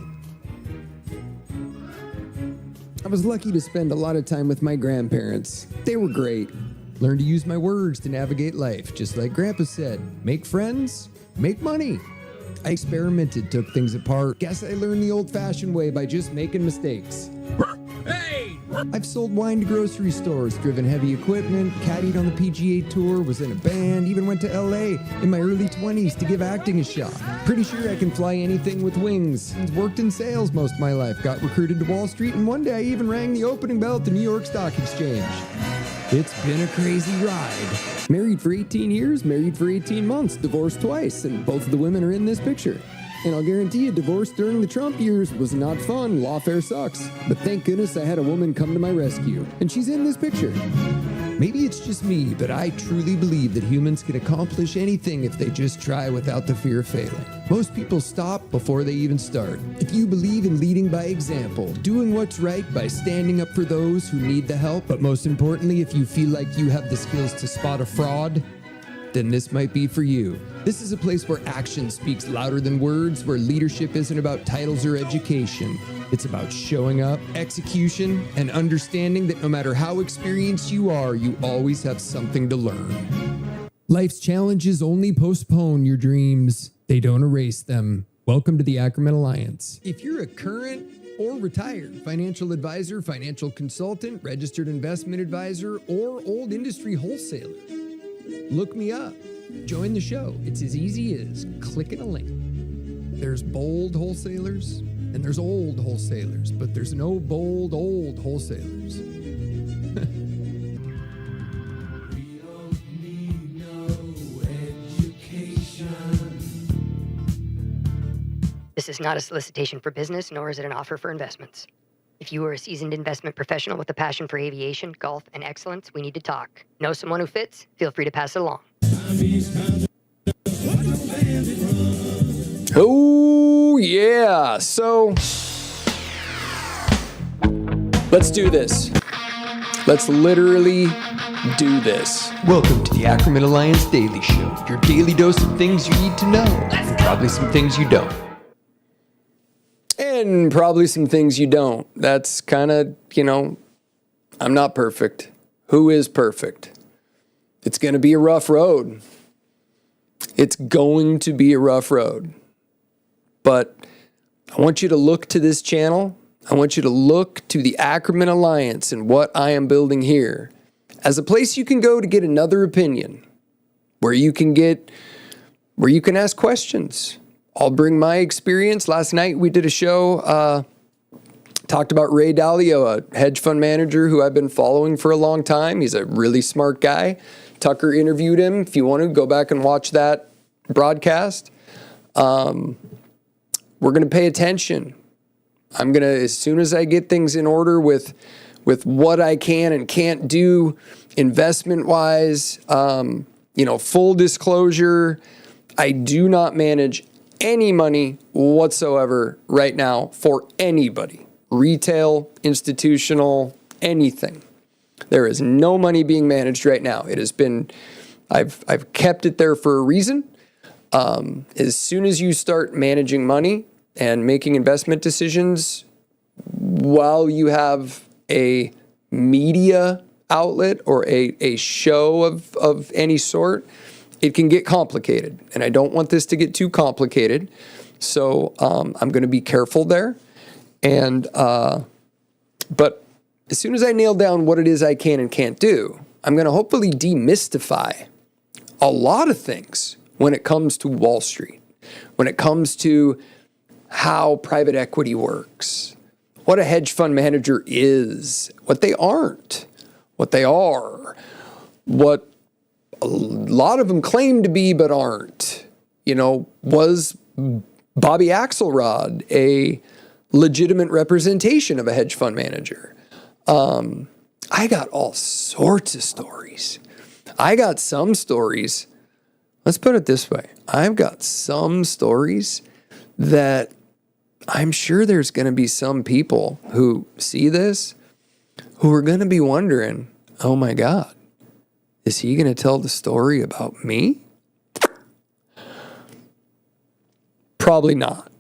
I was lucky to spend a lot of time with my grandparents. They were great. Learned to use my words to navigate life, just like Grandpa said. Make friends, make money. I experimented, took things apart. Guess I learned the old-fashioned way by just making mistakes. Hey! I've sold wine to grocery stores, driven heavy equipment, caddied on the PGA Tour, was in a band, even went to LA in my early 20s to give acting a shot. Pretty sure I can fly anything with wings. Worked in sales most of my life, got recruited to Wall Street, and one day I even rang the opening bell at the New York Stock Exchange. It's been a crazy ride. Married for 18 years, married for 18 months, divorced twice, and both of the women are in this picture. And I'll guarantee you, divorce during the Trump years was not fun. Lawfare sucks. But thank goodness I had a woman come to my rescue. And she's in this picture. Maybe it's just me, but I truly believe that humans can accomplish anything if they just try without the fear of failing. Most people stop before they even start. If you believe in leading by example, doing what's right by standing up for those who need the help, but most importantly, if you feel like you have the skills to spot a fraud, then this might be for you. This is a place where action speaks louder than words, where leadership isn't about titles or education. It's about showing up, execution, and understanding that no matter how experienced you are, you always have something to learn. Life's challenges only postpone your dreams. They don't erase them. Welcome to the Ackerman Alliance. If you're a current or retired financial advisor, financial consultant, registered investment advisor, or old industry wholesaler, look me up. Join the show. It's as easy as clicking a link. There's bold wholesalers and there's old wholesalers, but there's no bold old wholesalers. This is not a solicitation for business, nor is it an offer for investments. If you are a seasoned investment professional with a passion for aviation, golf, and excellence, we need to talk. Know someone who fits? Feel free to pass it along. Oh, yeah. So, let's do this. Let's literally do this. Welcome to the Ackerman Alliance Daily Show. Your daily dose of things you need to know, and probably some things you don't. And probably some things you don't. That's kind of, I'm not perfect. Who is perfect? It's going to be a rough road. It's going to be a rough road. But I want you to look to this channel. I want you to look to the Ackerman Alliance and what I am building here as a place you can go to get another opinion, where you can ask questions. I'll bring my experience. Last night we did a show, talked about Ray Dalio, a hedge fund manager who I've been following for a long time. He's a really smart guy. Tucker interviewed him. If you want to, go back and watch that broadcast. We're going to pay attention. I'm going to, as soon as I get things in order with what I can and can't do investment-wise, full disclosure, I do not manage any money whatsoever right now for anybody, retail, institutional, anything. There is no money being managed right now. It has been, I've kept it there for a reason. As soon as you start managing money and making investment decisions while you have a media outlet or a show of any sort, it can get complicated. And I don't want this to get too complicated. So I'm going to be careful there. And but as soon as I nail down what it is I can and can't do, I'm going to hopefully demystify a lot of things when it comes to Wall Street, when it comes to how private equity works, what a hedge fund manager is, what they aren't, what they are, what a lot of them claim to be but aren't. You know, was Bobby Axelrod a legitimate representation of a hedge fund manager? I got all sorts of stories. I got some stories. Let's put it this way. I've got some stories that I'm sure there's going to be some people who see this who are going to be wondering, oh my God, is he going to tell the story about me? Probably not.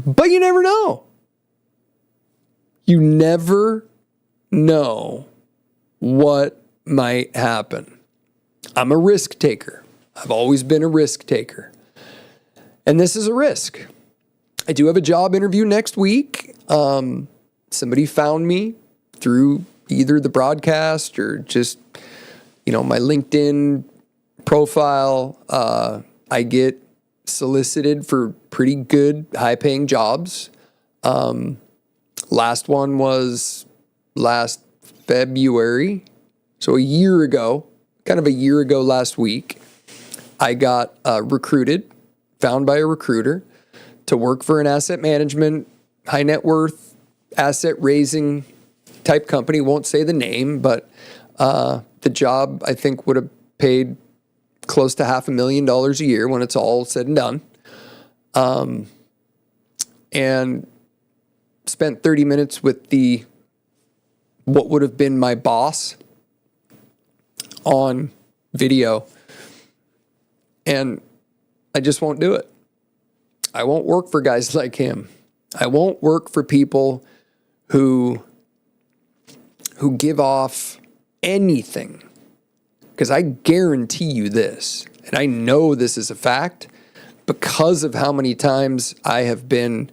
But you never know. You never know what might happen. I'm a risk taker. I've always been a risk taker. And this is a risk. I do have a job interview next week. Somebody found me through either the broadcast or just, you know, my LinkedIn profile. I get solicited for pretty good, high-paying jobs. Last one was last February. So a year ago, kind of a year ago last week, I got recruited, found by a recruiter to work for an asset management, high net worth, asset raising type company. Won't say the name, but the job I think would have paid close to $500,000 a year when it's all said and done. And spent 30 minutes with what would have been my boss on video. And I just won't do it. I won't work for guys like him. I won't work for people who give off anything. Because I guarantee you this, and I know this is a fact, because of how many times I have been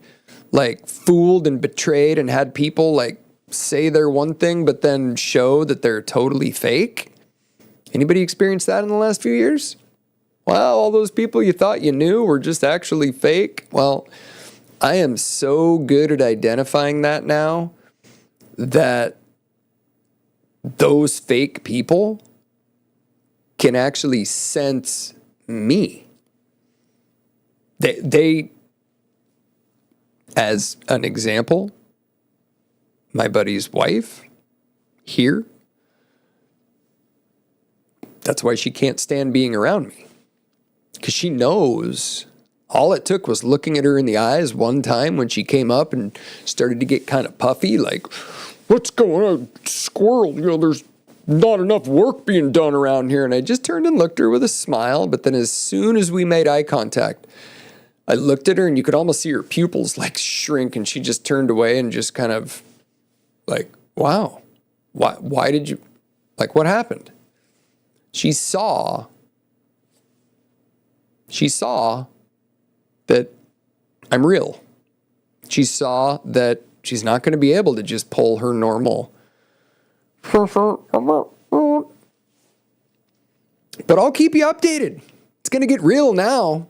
like fooled and betrayed and had people like say they're one thing, but then show that they're totally fake. Anybody experienced that in the last few years? Well, all those people you thought you knew were just actually fake. Well, I am so good at identifying that now that those fake people can actually sense me. They, as an example, my buddy's wife here, that's why she can't stand being around me. Because she knows all it took was looking at her in the eyes one time when she came up and started to get kind of puffy, like, what's going on, squirrel? You know, there's not enough work being done around here. And I just turned and looked at her with a smile. But then as soon as we made eye contact, I looked at her and you could almost see her pupils like shrink, and she just turned away and just kind of like, wow, why did you, like, what happened? She saw that I'm real. She saw that she's not going to be able to just pull her normal. But I'll keep you updated. It's going to get real now.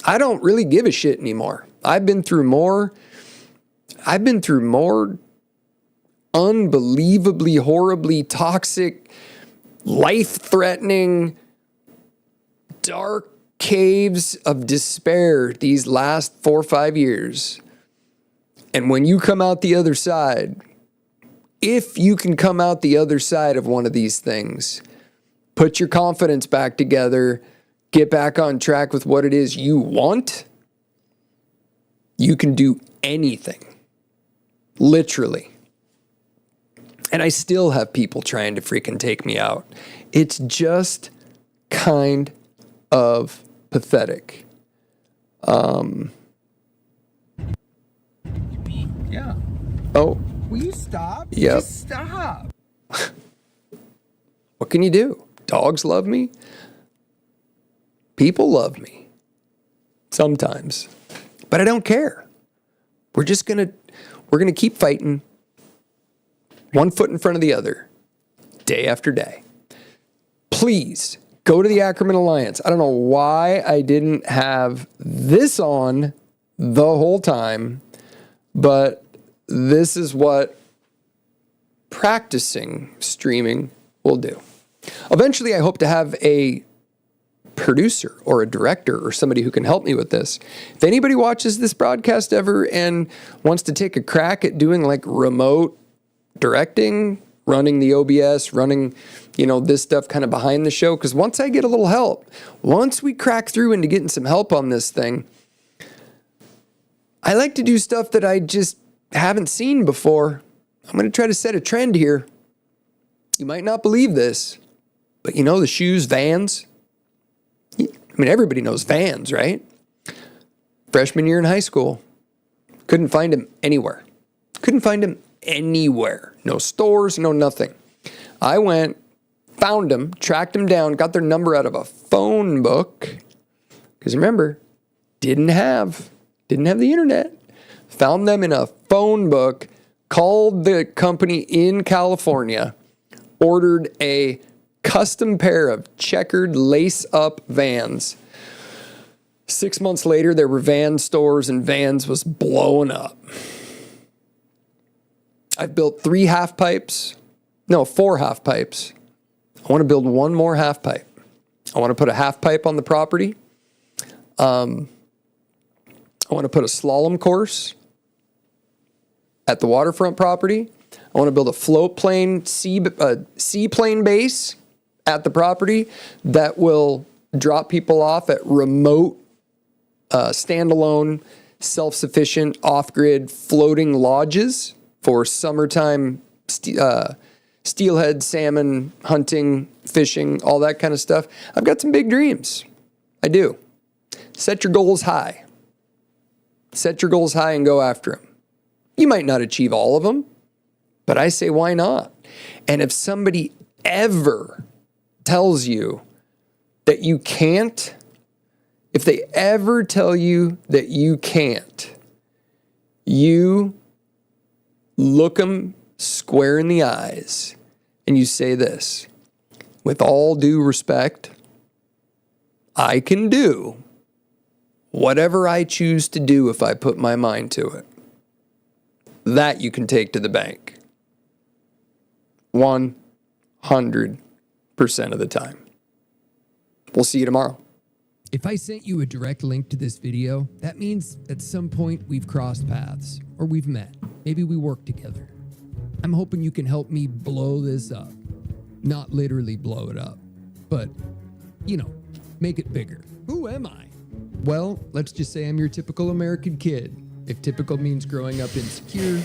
I don't really give a shit anymore. I've been through more unbelievably, horribly toxic, life-threatening, dark caves of despair these last 4 or 5 years. And when you come out the other side, if you can come out the other side of one of these things, put your confidence back together, get back on track with what it is you want, You can do anything, literally. And I still have people trying to freaking take me out. It's just kind of pathetic. Yeah. Oh, Will you stop? Yep. Just stop. what can you do? Dogs love me. People love me. Sometimes. But I don't care. We're gonna keep fighting, one foot in front of the other, day after day. Please go to the Ackerman Alliance. I don't know why I didn't have this on the whole time, but this is what practicing streaming will do. Eventually, I hope to have a producer or a director or somebody who can help me with this. If anybody watches this broadcast ever and wants to take a crack at doing like remote directing, running the OBS, running, this stuff kind of behind the show, because once I get a little help, once we crack through into getting some help on this thing, I like to do stuff that I just haven't seen before. I'm going to try to set a trend here. You might not believe this, but the shoes, Vans. Everybody knows Vans, right? Freshman year in high school, couldn't find them anywhere. No stores, no nothing. I went, found them, tracked them down, got their number out of a phone book. Because remember, didn't have the internet. Found them in a phone book, called the company in California, ordered a custom pair of checkered lace-up Vans. 6 months later, there were Vans stores and Vans was blowing up. I've built 4 half pipes. I want to build one more half pipe. I want to put a half pipe on the property. I want to put a slalom course at the waterfront property. I want to build a float plane, seaplane base at the property that will drop people off at remote, standalone, self-sufficient, off-grid floating lodges for summertime steelhead, salmon, hunting, fishing, all that kind of stuff. I've got some big dreams. I do. Set your goals high. Set your goals high and go after them. You might not achieve all of them, but I say, why not? And if somebody ever tells you that you can't, if they ever tell you that you can't, you look them square in the eyes and you say this: with all due respect, I can do whatever I choose to do if I put my mind to it. That you can take to the bank. 100% of the time. We'll see you tomorrow. If I sent you a direct link to this video, that means at some point we've crossed paths or we've met. Maybe we work together. I'm hoping you can help me blow this up. Not literally blow it up, but, make it bigger. Who am I? Well, let's just say I'm your typical American kid. If typical means growing up insecure,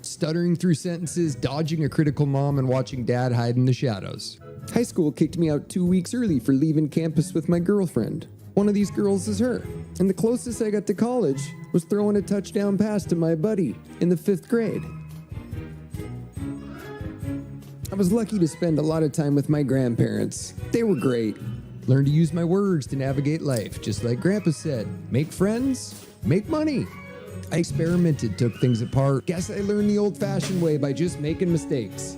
stuttering through sentences, dodging a critical mom, and watching dad hide in the shadows. High school kicked me out 2 weeks early for leaving campus with my girlfriend. One of these girls is her. And the closest I got to college was throwing a touchdown pass to my buddy in the 5th grade. I was lucky to spend a lot of time with my grandparents. They were great. Learned to use my words to navigate life, just like Grandpa said. Make friends, make money. I experimented, took things apart. Guess I learned the old-fashioned way by just making mistakes.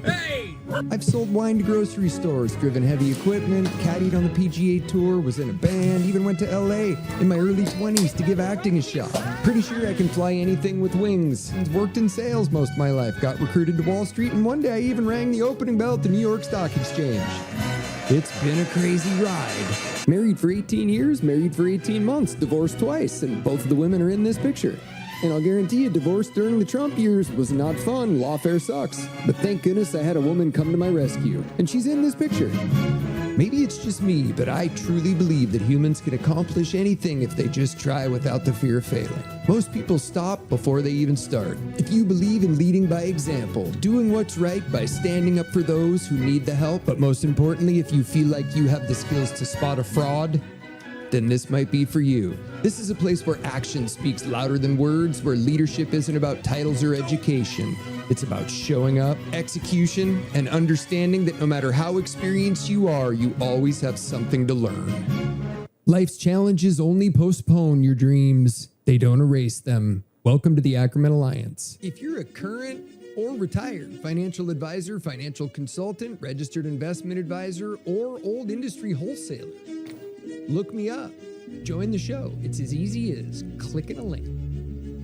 Hey! I've sold wine to grocery stores, driven heavy equipment, caddied on the PGA Tour, was in a band, even went to LA in my early 20s to give acting a shot. Pretty sure I can fly anything with wings. Worked in sales most of my life, got recruited to Wall Street, and one day I even rang the opening bell at the New York Stock Exchange. It's been a crazy ride. Married for 18 years, married for 18 months, divorced twice, and both of the women are in this picture. And I'll guarantee you, divorce during the Trump years was not fun. Lawfare sucks. But thank goodness I had a woman come to my rescue. And she's in this picture. Maybe it's just me, but I truly believe that humans can accomplish anything if they just try without the fear of failing. Most people stop before they even start. If you believe in leading by example, doing what's right by standing up for those who need the help, but most importantly, if you feel like you have the skills to spot a fraud, then this might be for you. This is a place where action speaks louder than words, where leadership isn't about titles or education. It's about showing up, execution, and understanding that no matter how experienced you are, you always have something to learn. Life's challenges only postpone your dreams. They don't erase them. Welcome to the Ackerman Alliance. If you're a current or retired financial advisor, financial consultant, registered investment advisor, or old industry wholesaler, look me up. Join the show. It's as easy as clicking a link.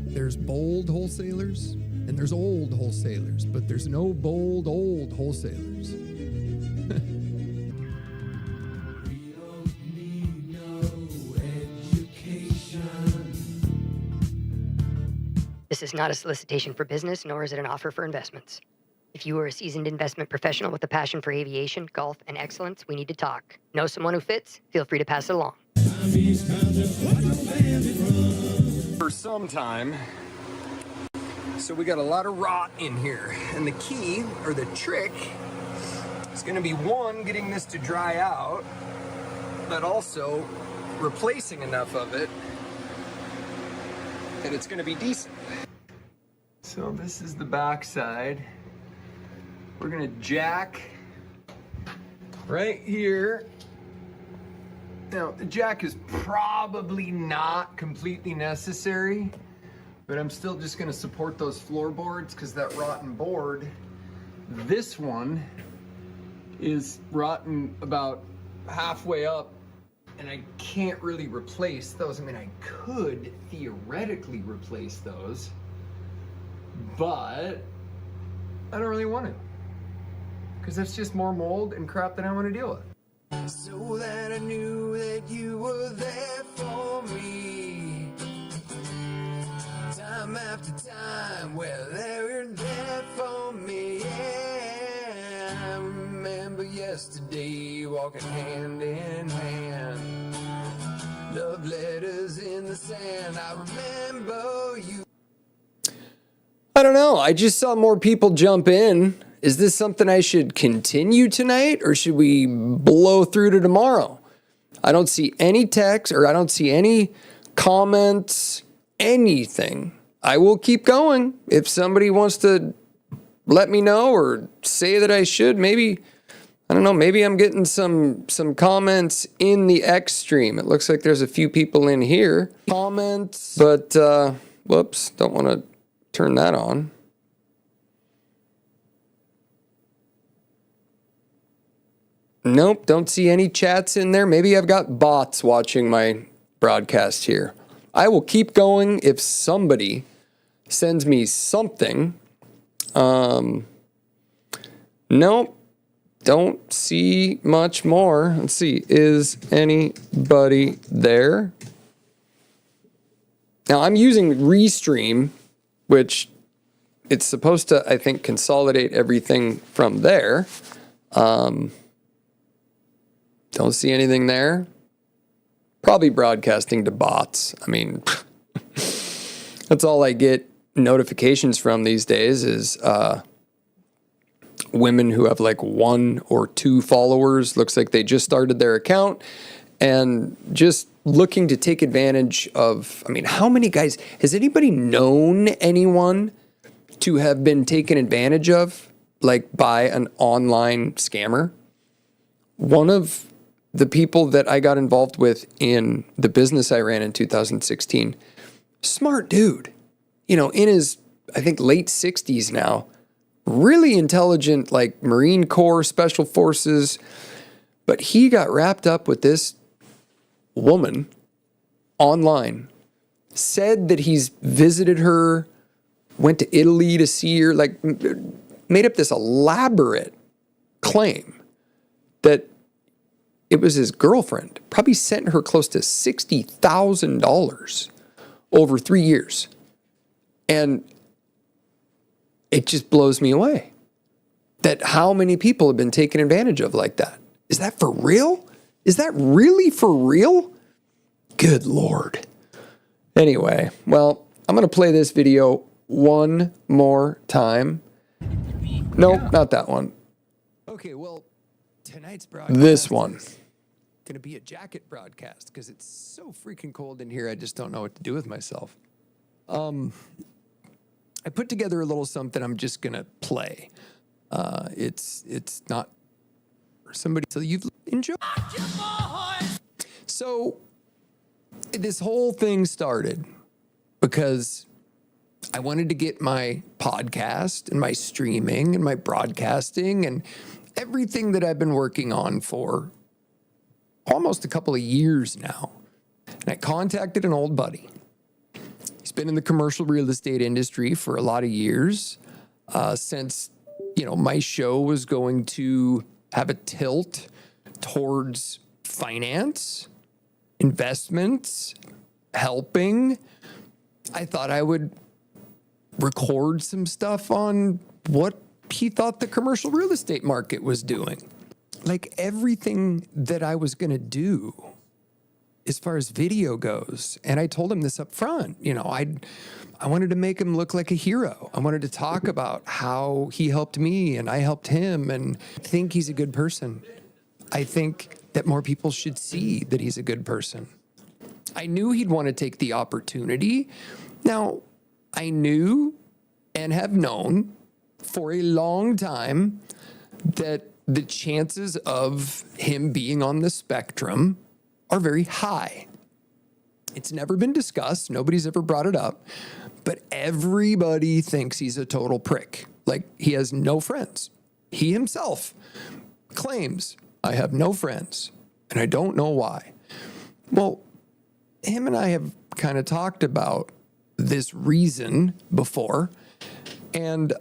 There's bold wholesalers and there's old wholesalers, but there's no bold old wholesalers. This is not a solicitation for business, nor is it an offer for investments. If you are a seasoned investment professional with a passion for aviation, golf, and excellence, we need to talk. Know someone who fits? Feel free to pass it along. For some time. So we got a lot of rot in here. And the key, or the trick, is going to be one, getting this to dry out, but also replacing enough of it that it's going to be decent. So this is the back side. We're gonna jack right here. Now, the jack is probably not completely necessary, but I'm still just gonna support those floorboards because that rotten board, this one is rotten about halfway up, and I can't really replace those. I mean, I could theoretically replace those, but I don't really want to, because that's just more mold and crap that I want to deal with. So that I knew that you were there for me. Time after time, well, they were there for me. Yeah, I remember yesterday walking hand in hand. Love letters in the sand. I remember you. I don't know. I just saw more people jump in. Is this something I should continue tonight, or should we blow through to tomorrow? I don't see any text, or I don't see any comments, anything. I will keep going. If somebody wants to let me know or say that I should, maybe, I don't know, maybe I'm getting some comments in the X stream. It looks like there's a few people in here. Comments, but, whoops, don't want to turn that on. Nope, don't see any chats in there. Maybe I've got bots watching my broadcast here. I will keep going if somebody sends me something. Nope, don't see much more. Let's see, is anybody there? Now I'm using Restream, which it's supposed to, I think, consolidate everything from there. Don't see anything there. Probably broadcasting to bots. I mean, that's all I get notifications from these days is women who have like 1 or 2 followers. Looks like they just started their account and just looking to take advantage of, I mean, how many guys, has anybody known anyone to have been taken advantage of, like by an online scammer? One of the people that I got involved with in the business I ran in 2016, smart dude, you know, in his, I think, late 60s now, really intelligent, like Marine Corps, Special Forces, but he got wrapped up with this woman online, said that he's visited her, went to Italy to see her, like made up this elaborate claim that it was his girlfriend, probably sent her close to $60,000 over 3 years. And it just blows me away that how many people have been taken advantage of like that. Is that for real? Is that really for real? Good Lord. Anyway, well, I'm going to play this video one more time. Nope, not that one. Okay, well, tonight's broadcast. This one. is gonna be a jacket broadcast because it's so freaking cold in here. I just don't know what to do with myself. I put together a little something I'm just gonna play. It's not for somebody, so you've enjoyed. So this whole thing started because I wanted to get my podcast and my streaming and my broadcasting and everything that I've been working on for almost a couple of years now. And I contacted an old buddy. He's been in the commercial real estate industry for a lot of years, since, my show was going to have a tilt towards finance, investments, helping. I thought I would record some stuff on what he thought the commercial real estate market was doing. Like everything that I was going to do as far as video goes. And I told him this up front, I wanted to make him look like a hero. I wanted to talk about how he helped me and I helped him, and I think he's a good person. I think that more people should see that he's a good person. I knew he'd want to take the opportunity. Now, I knew and have known for a long time that the chances of him being on the spectrum are very high. It's never been discussed. Nobody's ever brought it up. But everybody thinks he's a total prick. Like, he has no friends. He himself claims, I have no friends, and I don't know why. Well, him and I have kind of talked about this reason before, and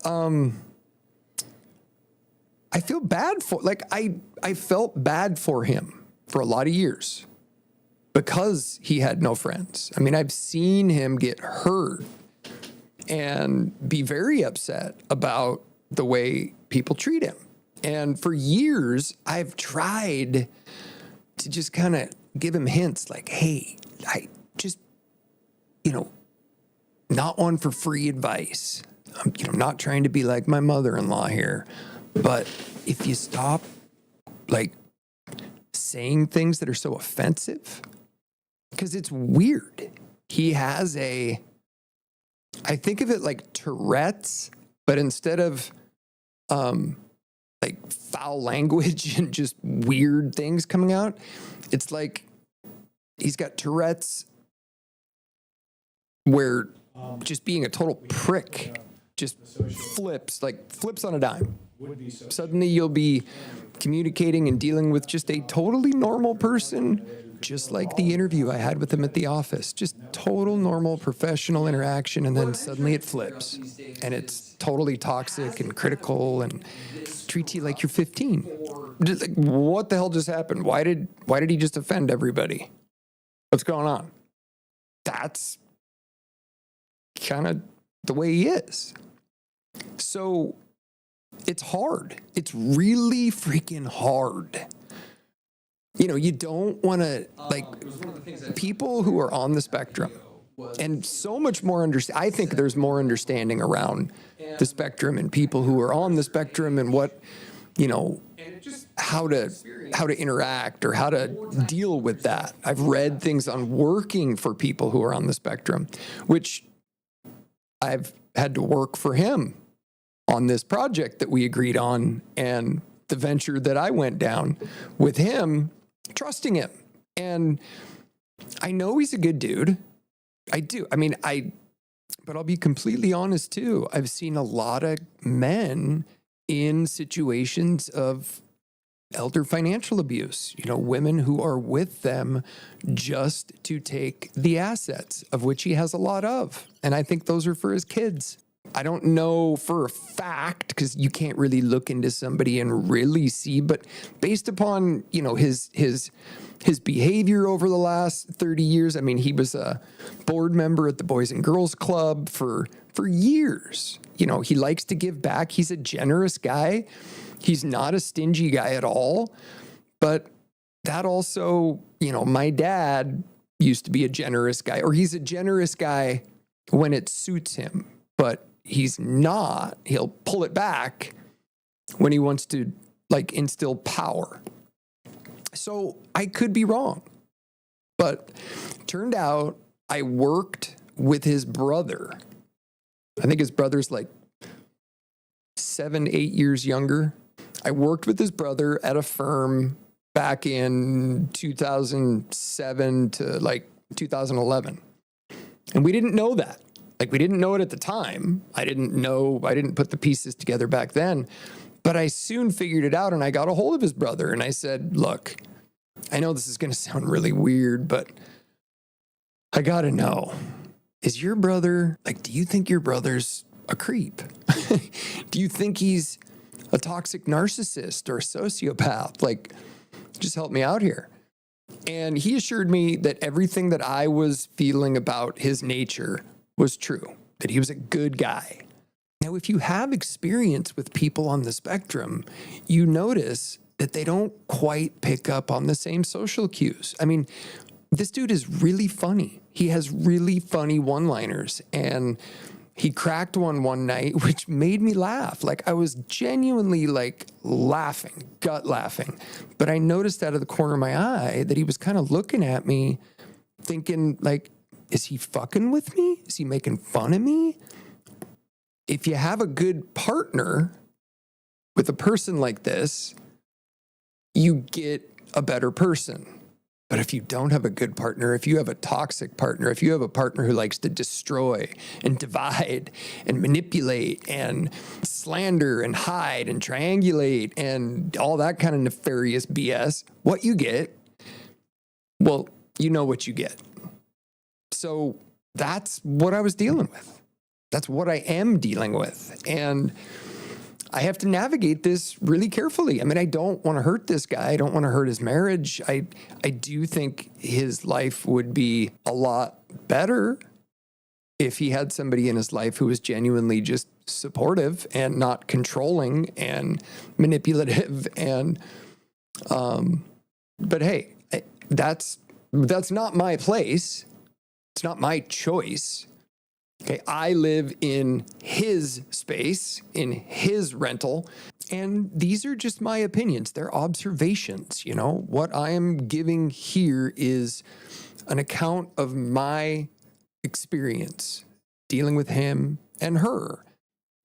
I feel bad for, I felt bad for him for a lot of years because he had no friends. I mean, I've seen him get hurt and be very upset about the way people treat him. And for years, I've tried to just kind of give him hints like, hey, I just, not one for free advice. I'm not trying to be like my mother-in-law here, but if you stop saying things that are so offensive, because it's weird. He has I think of it like Tourette's, but instead of foul language and just weird things coming out, it's like he's got Tourette's where just being a total prick just flips on a dime. Suddenly you'll be communicating and dealing with just a totally normal person, just like the interview I had with him at the office. Just total normal professional interaction, and then suddenly it flips. And it's totally toxic and critical and treats you like you're 15. Just like, what the hell just happened? Why did he just offend everybody? What's going on? That's kind of the way he is. So it's hard. It's really freaking hard. You don't want to, people who are on the spectrum, and so much more I think there's more understanding around the spectrum and people who are on the spectrum and what, how to interact or how to deal with that. I've read things on working for people who are on the spectrum, which I've had to work for him on this project that we agreed on and the venture that I went down with him, trusting him. And I know he's a good dude. I do. I mean, but I'll be completely honest too. I've seen a lot of men in situations of elder financial abuse, women who are with them just to take the assets, of which he has a lot of. And I think those are for his kids. I don't know for a fact because you can't really look into somebody and really see, but based upon, his behavior over the last 30 years, I mean, he was a board member at the Boys and Girls Club for years. He likes to give back. He's a generous guy. He's not a stingy guy at all. But that also, my dad used to be a generous guy, or he's a generous guy when it suits him, but he's not. He'll pull it back when he wants to instill power. So I could be wrong, but turned out I worked with his brother. I think his brother's 7, 8 years younger. I worked with his brother at a firm back in 2007 to 2011. And we didn't know that. We didn't know it at the time. I didn't put the pieces together back then. But I soon figured it out, and I got a hold of his brother, and I said, look, I know this is going to sound really weird, but I got to know, is your brother, do you think your brother's a creep? Do you think he's a toxic narcissist or a sociopath? Just help me out here. And he assured me that everything that I was feeling about his nature was true, that he was a good guy. Now, if you have experience with people on the spectrum, you notice that they don't quite pick up on the same social cues. I mean, this dude is really funny. He has really funny one-liners, and he cracked one night, which made me laugh. I was genuinely laughing, gut laughing. But I noticed out of the corner of my eye that he was kind of looking at me thinking is he fucking with me? Is he making fun of me? If you have a good partner with a person like this, you get a better person. But if you don't have a good partner, if you have a toxic partner, if you have a partner who likes to destroy and divide and manipulate and slander and hide and triangulate and all that kind of nefarious BS, what you get, well, you know what you get. So that's what I was dealing with. That's what I am dealing with. And I have to navigate this really carefully. I mean, I don't want to hurt this guy. I don't want to hurt his marriage. I do think his life would be a lot better if he had somebody in his life who was genuinely just supportive and not controlling and manipulative. And, but hey, that's not my place. It's not my choice. Okay, I live in his space, in his rental, and these are just my opinions. They're observations, What I am giving here is an account of my experience dealing with him and her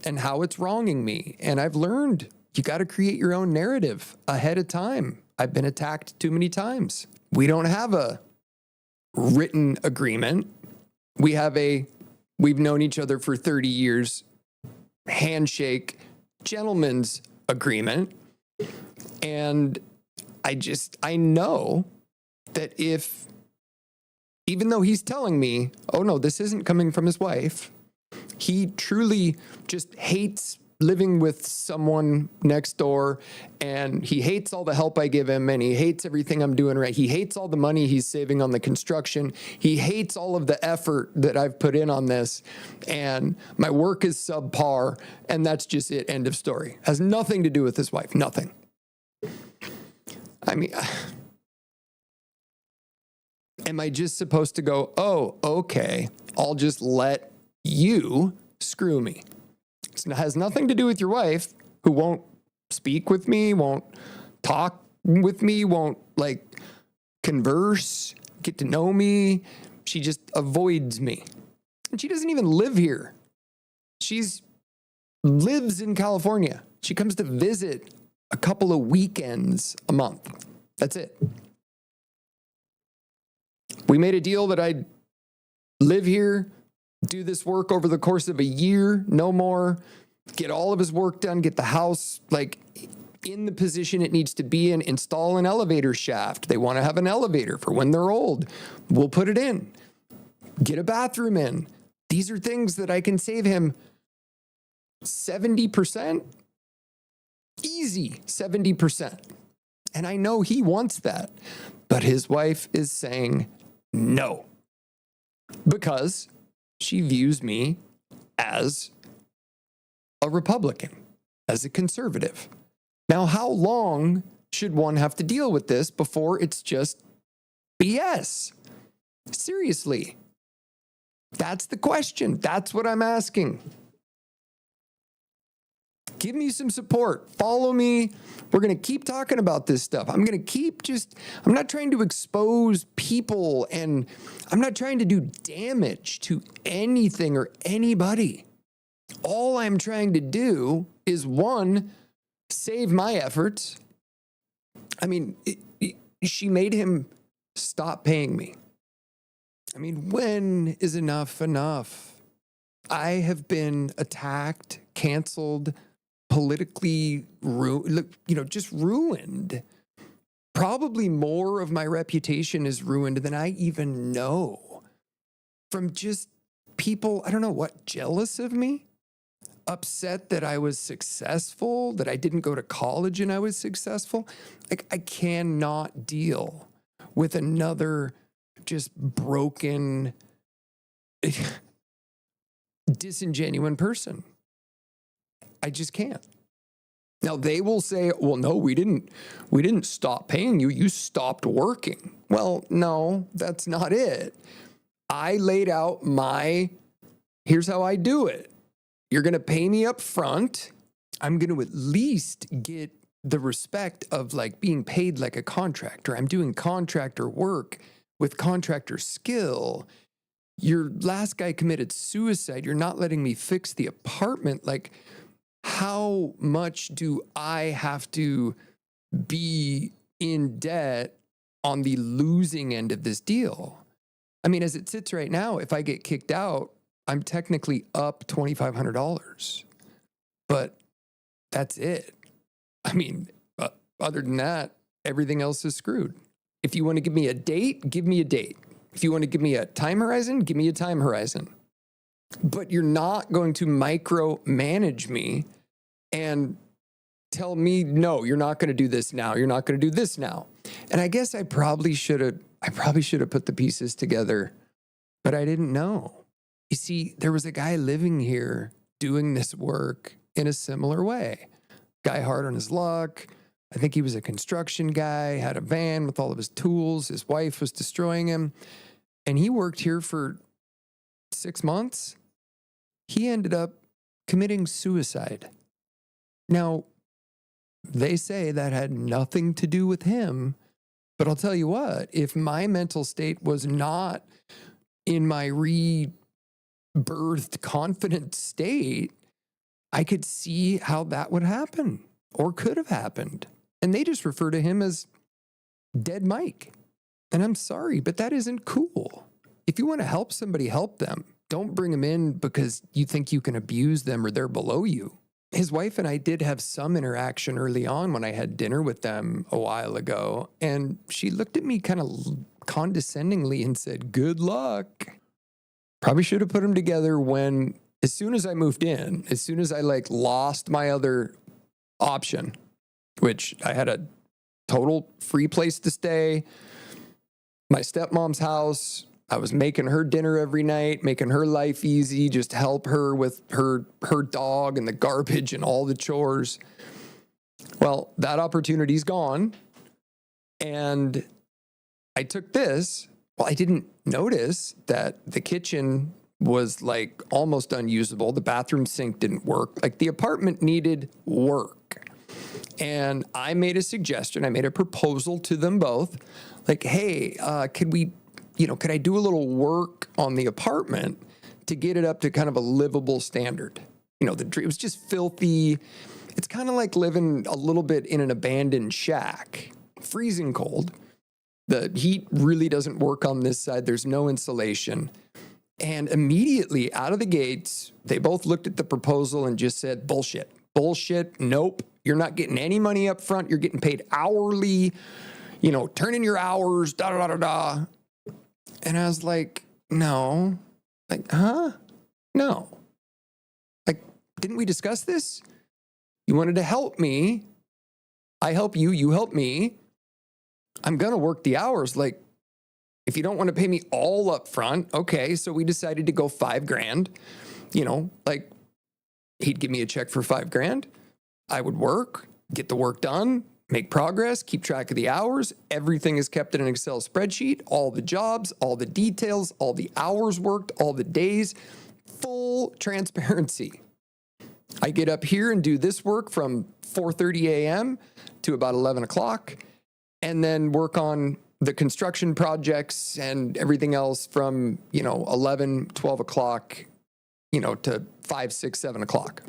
and how it's wronging me. And I've learned you got to create your own narrative ahead of time. I've been attacked too many times. We don't have a written agreement. We've known each other for 30 years, handshake, gentleman's agreement. And I know that even though he's telling me, oh no, this isn't coming from his wife, he truly just hates living with someone next door, and he hates all the help I give him, and he hates everything I'm doing right. He hates all the money he's saving on the construction. He hates all of the effort that I've put in on this, and my work is subpar, and that's just it. End of story. Has nothing to do with his wife. Nothing. I mean, am I just supposed to go, oh, okay, I'll just let you screw me? It has nothing to do with your wife, who won't speak with me, won't talk with me, won't converse, get to know me. She just avoids me. And she doesn't even live here. She's lives in California. She comes to visit a couple of weekends a month. That's it. We made a deal that I'd live here, do this work over the course of a year, no more, get all of his work done, get the house in the position it needs to be in, install an elevator shaft. They want to have an elevator for when they're old. We'll put it in. Get a bathroom in. These are things that I can save him 70%. Easy 70%. And I know he wants that. But his wife is saying no. Because she views me as a Republican, as a conservative. Now, how long should one have to deal with this before it's just BS? Seriously. That's the question. That's what I'm asking. Give me some support. Follow me. We're going to keep talking about this stuff. I'm going to I'm not trying to expose people, and I'm not trying to do damage to anything or anybody. All I'm trying to do is, one, save my efforts. I mean, she made him stop paying me. I mean, when is enough enough? I have been attacked, canceled, politically, just ruined. Probably more of my reputation is ruined than I even know from just people, I don't know what, jealous of me? Upset that I was successful, that I didn't go to college and I was successful. Like, I cannot deal with another just broken, disingenuous person. I just can't. Now they will say, well, no, we didn't stop paying you. You stopped working. Well, no, that's not it. I laid out here's how I do it. You're going to pay me up front. I'm going to at least get the respect of like being paid like a contractor. I'm doing contractor work with contractor skill. Your last guy committed suicide. You're not letting me fix the apartment. Like, how much do I have to be in debt on the losing end of this deal? I mean, as it sits right now, if I get kicked out, I'm technically up $2,500, but that's it. I mean, other than that, everything else is screwed. If you want to give me a date, give me a date. If you want to give me a time horizon, give me a time horizon. But you're not going to micromanage me and tell me, no, you're not going to do this now. You're not going to do this now. And I guess I probably should have put the pieces together, but I didn't know. You see, there was a guy living here doing this work in a similar way. Guy hard on his luck. I think he was a construction guy, had a van with all of his tools. His wife was destroying him. And he worked here for 6 months. He ended up committing suicide. Now, they say that had nothing to do with him, but I'll tell you what, if my mental state was not in my rebirthed confident state, I could see how that would happen or could have happened. And they just refer to him as Dead Mike. And I'm sorry, but that isn't cool. If you want to help somebody, help them. Don't bring them in because you think you can abuse them or they're below you. His wife and I did have some interaction early on when I had dinner with them a while ago. And she looked at me kind of condescendingly and said, good luck. Probably should have put them together as soon as I moved in, as soon as I lost my other option, which I had a total free place to stay, my stepmom's house. I was making her dinner every night, making her life easy, just help her with her dog and the garbage and all the chores. Well, that opportunity's gone. And I took this. Well, I didn't notice that the kitchen was almost unusable. The bathroom sink didn't work. The apartment needed work. And I made a suggestion. I made a proposal to them both. Hey, could I do a little work on the apartment to get it up to kind of a livable standard? It was just filthy. It's kind of like living a little bit in an abandoned shack, freezing cold. The heat really doesn't work on this side. There's no insulation. And immediately out of the gates, they both looked at the proposal and just said, bullshit, nope. You're not getting any money up front. You're getting paid hourly, turn in your hours, da-da-da-da-da. And I was like, no. Huh? No. Didn't we discuss this? You wanted to help me. I help you. You help me. I'm going to work the hours. If you don't want to pay me all up front, okay. So we decided to go $5,000. He'd give me a check for $5,000. I would work, get the work done. make progress, keep track of the hours. Everything is kept in an Excel spreadsheet, all the jobs, all the details, all the hours worked, all the days, full transparency. I get up here and do this work from 4:30 a.m. to about 11 o'clock, and then work on the construction projects and everything else from, 11, 12 o'clock, to 5, 6, 7 o'clock.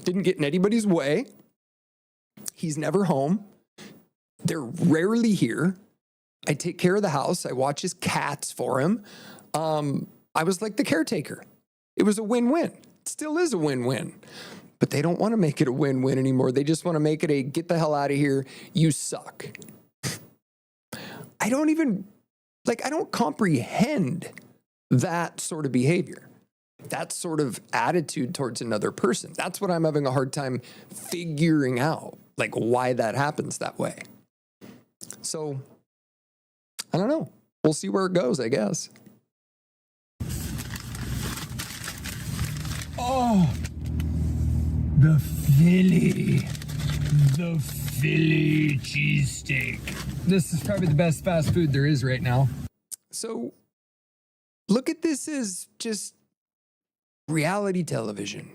Didn't get in anybody's way. He's never home. They're rarely here. I take care of the house. I watch his cats for him. I was like the caretaker. It was a win-win. It still is a win-win. But they don't want to make it a win-win anymore. They just want to make it a get the hell out of here. You suck. I don't comprehend that sort of behavior, that sort of attitude towards another person. That's what I'm having a hard time figuring out, like why that happens that way. So, I don't know. We'll see where it goes, I guess. Oh, the Philly cheesesteak. This is probably the best fast food there is right now. So, look at this as just reality television.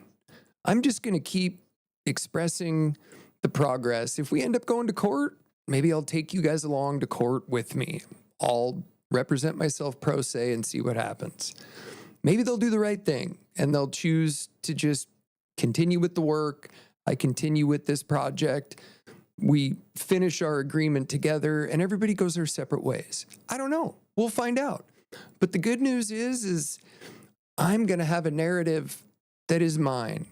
I'm just going to keep expressing the progress. If we end up going to court, maybe I'll take you guys along to court with me. I'll represent myself pro se and see what happens. Maybe they'll do the right thing and they'll choose to just continue with the work. I continue with this project. We finish our agreement together and everybody goes their separate ways. I don't know. We'll find out. But the good news is I'm going to have a narrative that is mine,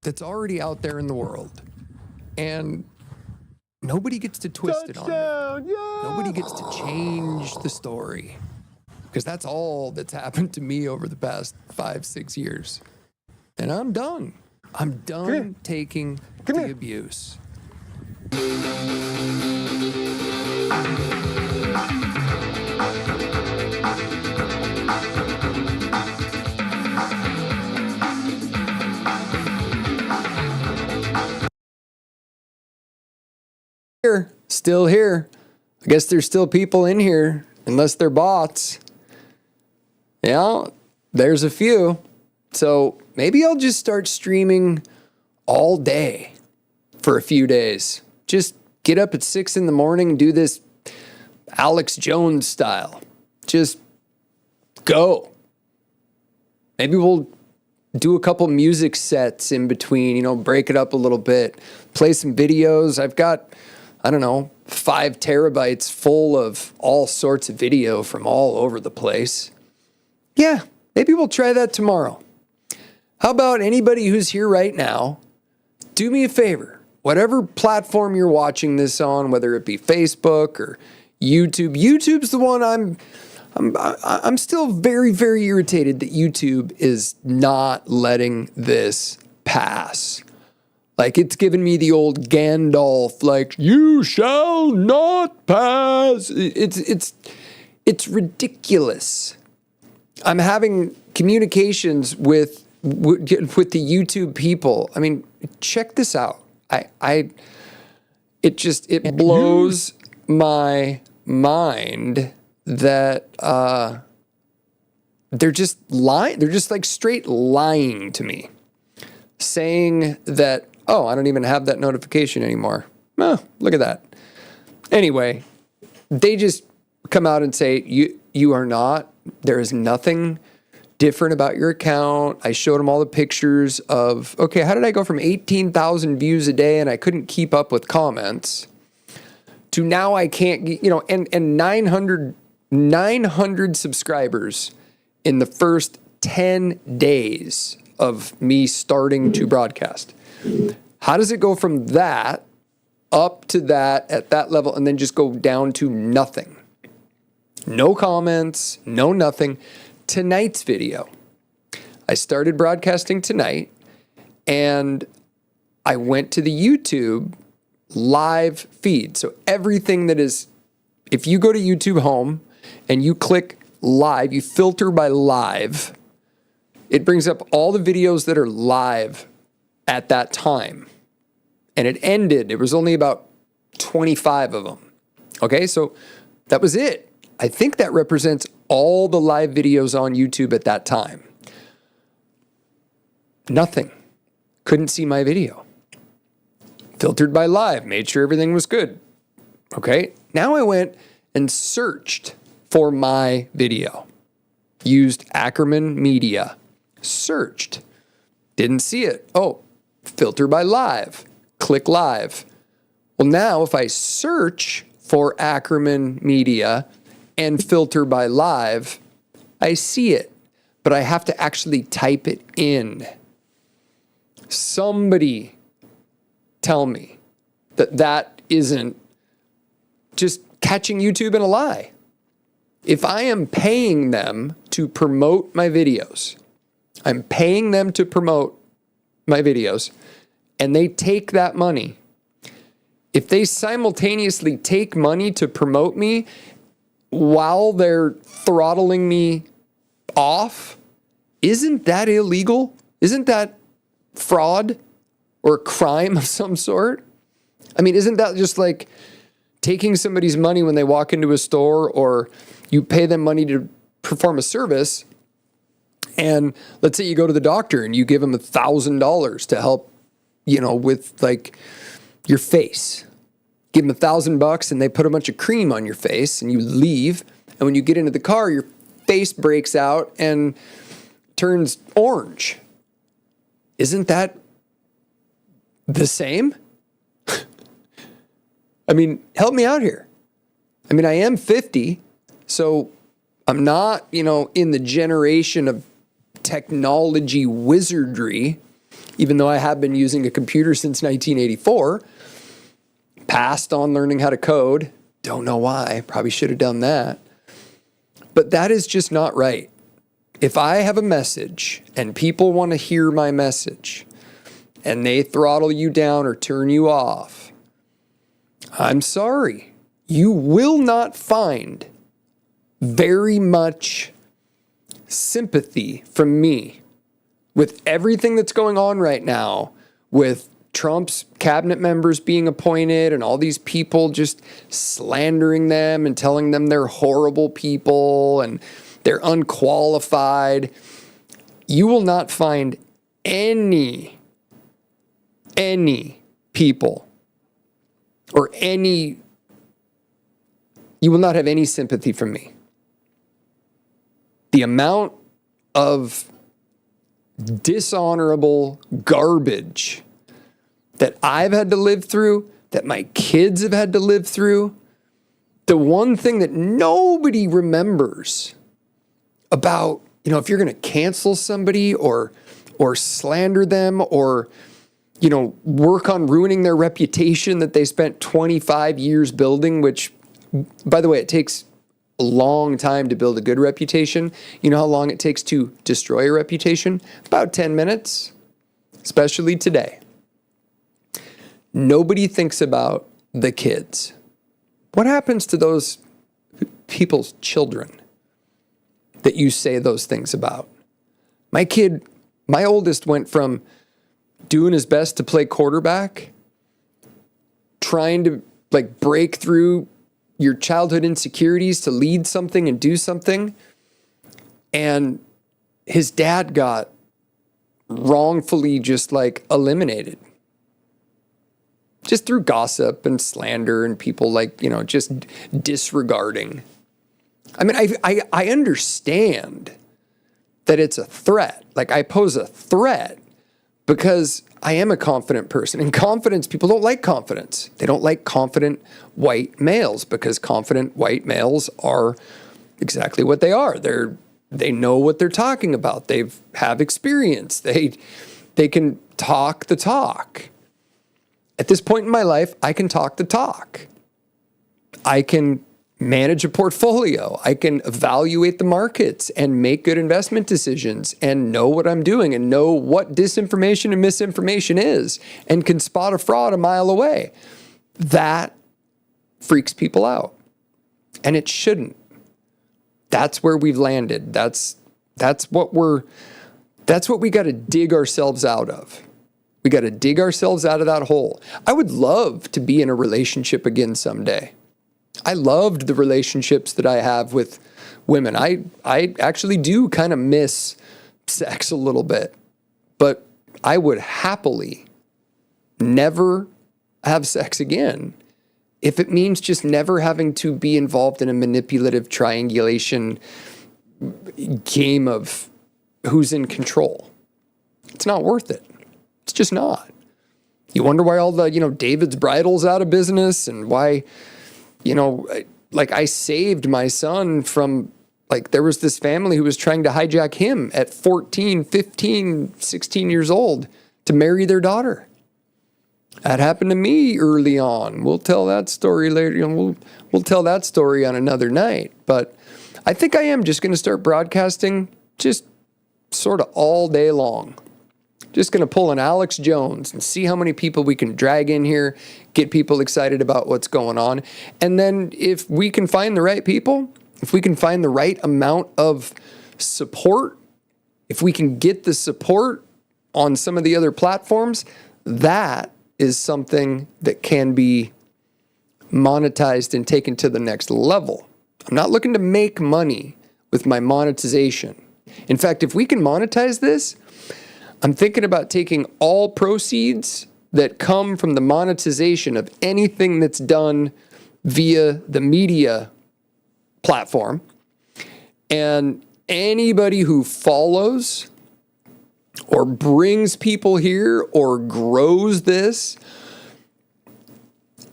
that's already out there in the world. And nobody gets to twist it on me. Yeah. Nobody gets to change the story. Because that's all that's happened to me over the past 5-6 years. And I'm done. I'm done taking the abuse. Still here. I guess there's still people in here, unless they're bots. Yeah, there's a few. So maybe I'll just start streaming all day for a few days. Just get up at 6 in the morning, do this Alex Jones style. Just go. Maybe we'll do a couple music sets in between, break it up a little bit, play some videos. I've got, 5 terabytes full of all sorts of video from all over the place. Yeah, maybe we'll try that tomorrow. How about anybody who's here right now, do me a favor. Whatever platform you're watching this on, whether it be Facebook or YouTube. YouTube's the one I'm still very, very irritated that YouTube is not letting this pass. Like, it's giving me the old Gandalf, like, you shall not pass. It's ridiculous. I'm having communications with the YouTube people. I mean, check this out. It blows my mind that they're just lying. They're just like straight lying to me, saying that, oh, I don't even have that notification anymore. Oh, look at that. Anyway, they just come out and say, you are not. There is nothing different about your account. I showed them all the pictures of, okay, how did I go from 18,000 views a day and I couldn't keep up with comments to now I can't, and 900 subscribers in the first 10 days of me starting to broadcast. How does it go from that up to that at that level and then just go down to nothing? No comments, no nothing. Tonight's video. I started broadcasting tonight and I went to the YouTube live feed. So everything that is, if you go to YouTube Home and you click live, you filter by live, it brings up all the videos that are live at that time. And it ended, it was only about 25 of them. Okay, so that was it. I think that represents all the live videos on YouTube at that time. Nothing. Couldn't see my video. Filtered by live, made sure everything was good. Okay, now I went and searched for my video. Used Ackerman Media. Searched. Didn't see it. Oh, filter by live. Click live. Well, now if I search for Ackerman Media and filter by live, I see it, but I have to actually type it in. Somebody tell me that that isn't just catching YouTube in a lie. If I am paying them to promote my videos, I'm paying them to promote my videos, and they take that money. If they simultaneously take money to promote me while they're throttling me off, isn't that illegal? Isn't that fraud or a crime of some sort? I mean, isn't that just like taking somebody's money when they walk into a store, or you pay them money to perform a service, and let's say you go to the doctor and you give them $1,000 to help, with like your face. Give them $1,000 and they put a bunch of cream on your face and you leave. And when you get into the car, your face breaks out and turns orange. Isn't that the same? I mean, help me out here. I mean, I am 50, so I'm not, in the generation of technology wizardry, even though I have been using a computer since 1984. Passed on learning how to code. Don't know why. Probably should have done that. But that is just not right. If I have a message and people want to hear my message and they throttle you down or turn you off, I'm sorry. You will not find very much sympathy from me with everything that's going on right now with Trump's cabinet members being appointed and all these people just slandering them and telling them they're horrible people and they're unqualified. You will not find any people or you will not have any sympathy from me. The amount of dishonorable garbage that I've had to live through, that my kids have had to live through, the one thing that nobody remembers about, if you're going to cancel somebody or slander them or, work on ruining their reputation that they spent 25 years building, which, by the way, it takes a long time to build a good reputation. You know how long it takes to destroy a reputation? About 10 minutes, especially today. Nobody thinks about the kids. What happens to those people's children that you say those things about? My oldest went from doing his best to play quarterback, trying to break through your childhood insecurities to lead something and do something. And his dad got wrongfully just eliminated. Just through gossip and slander and people just disregarding. I mean, I understand that it's a threat. I pose a threat because I am a confident person. And people don't like confidence. They don't like confident white males because confident white males are exactly what they are. They know what they're talking about. They have experience. They can talk the talk. At this point in my life, I can talk the talk. I can manage a portfolio. I can evaluate the markets and make good investment decisions and know what I'm doing and know what disinformation and misinformation is and can spot a fraud a mile away. That freaks people out. And it shouldn't. That's where we've landed. That's what we got to dig ourselves out of. We got to dig ourselves out of that hole. I would love to be in a relationship again someday. I loved the relationships that I have with women. I actually do kind of miss sex a little bit, but I would happily never have sex again if it means just never having to be involved in a manipulative triangulation game of who's in control. It's not worth it. It's just not. You wonder why all the, David's Bridal's out of business, and why, like, I saved my son from, like, there was this family who was trying to hijack him at 14, 15, 16 years old to marry their daughter. That happened to me early on. We'll tell that story later. We'll tell that story on another night. But I think I am just going to start broadcasting just sort of all day long. Just going to pull an Alex Jones and see how many people we can drag in here, get people excited about what's going on. And then if we can find the right people, if we can find the right amount of support, if we can get the support on some of the other platforms, that is something that can be monetized and taken to the next level. I'm not looking to make money with my monetization. In fact, if we can monetize this, I'm thinking about taking all proceeds that come from the monetization of anything that's done via the media platform, and anybody who follows or brings people here or grows this,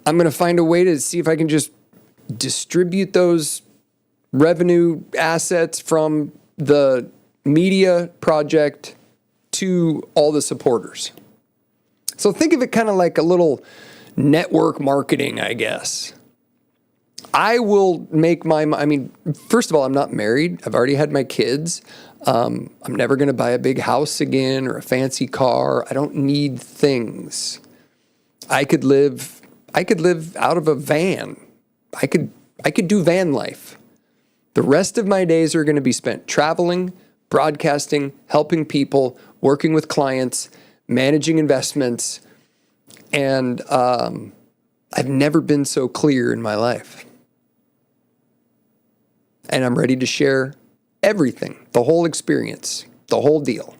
I'm going to find a way to see if I can just distribute those revenue assets from the media project to all the supporters. So think of it kind of like a little network marketing, I guess. I will make first of all, I'm not married. I've already had my kids. I'm never going to buy a big house again or a fancy car. I don't need things. I could live out of a van. I could do van life. The rest of my days are going to be spent traveling, broadcasting, helping people, working with clients, managing investments, and I've never been so clear in my life. And I'm ready to share everything, the whole experience, the whole deal.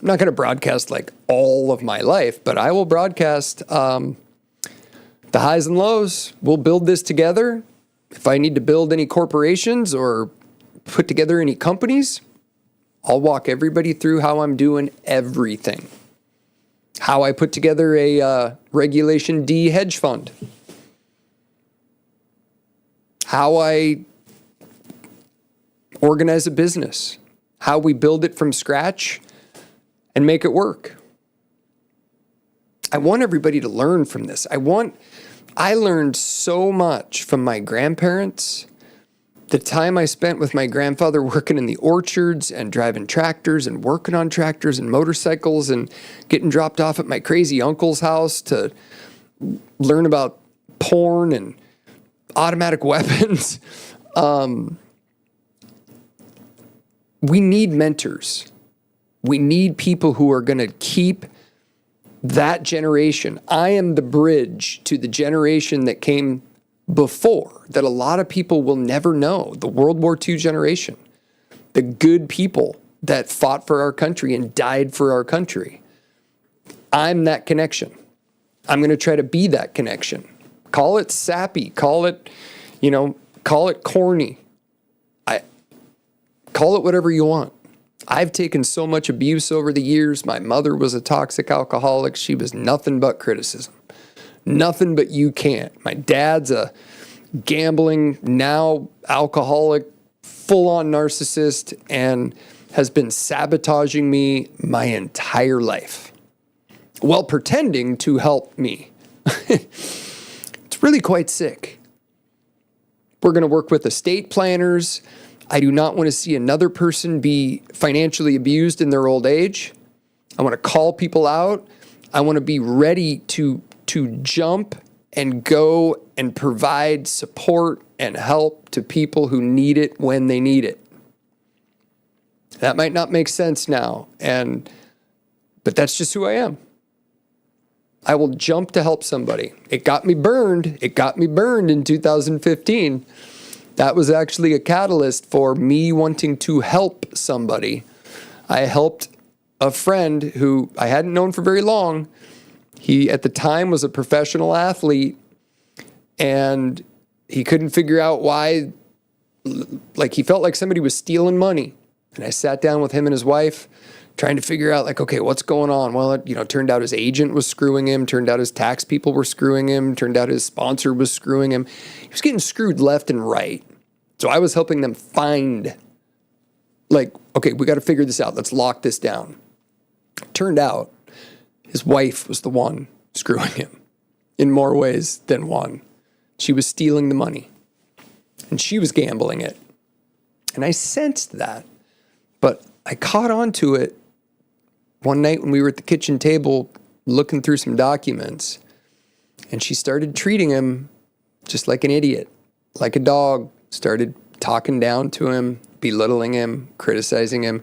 I'm not going to broadcast like all of my life, but I will broadcast the highs and lows. We'll build this together. If I need to build any corporations or put together any companies, I'll walk everybody through how I'm doing everything. How I put together a Regulation D hedge fund. How I organize a business. How we build it from scratch and make it work. I want everybody to learn from this. I learned so much from my grandparents. The time I spent with my grandfather working in the orchards and driving tractors and working on tractors and motorcycles and getting dropped off at my crazy uncle's house to learn about porn and automatic weapons. We need mentors. We need people who are going to keep that generation. I am the bridge to the generation that came before, that a lot of people will never know, the World War II generation, the good people that fought for our country and died for our country. I'm that connection. I'm going to try to be that connection. Call it sappy, call it corny. Call it whatever you want. I've taken so much abuse over the years. My mother was a toxic alcoholic. She was nothing but criticism. Nothing but you can't. My dad's a gambling, now alcoholic, full-on narcissist, and has been sabotaging me my entire life while pretending to help me. It's really quite sick. We're going to work with estate planners. I do not want to see another person be financially abused in their old age. I want to call people out. I want to be ready to jump and go and provide support and help to people who need it when they need it. That might not make sense now. And But that's just who I am. I will jump to help somebody. It got me burned. It got me burned in 2015. That was actually a catalyst for me wanting to help somebody. I helped a friend who I hadn't known for very long. He, at the time, was a professional athlete, and he couldn't figure out why, like, he felt like somebody was stealing money. And I sat down with him and his wife, trying to figure out, like, okay, what's going on? Well, it turned out his agent was screwing him. Turned out his tax people were screwing him. Turned out his sponsor was screwing him. He was getting screwed left and right. So I was helping them find, like, okay, we got to figure this out. Let's lock this down. Turned out his wife was the one screwing him in more ways than one. She was stealing the money, and she was gambling it. And I sensed that, but I caught on to it one night when we were at the kitchen table looking through some documents, and she started treating him just like an idiot, like a dog, started talking down to him, belittling him, criticizing him.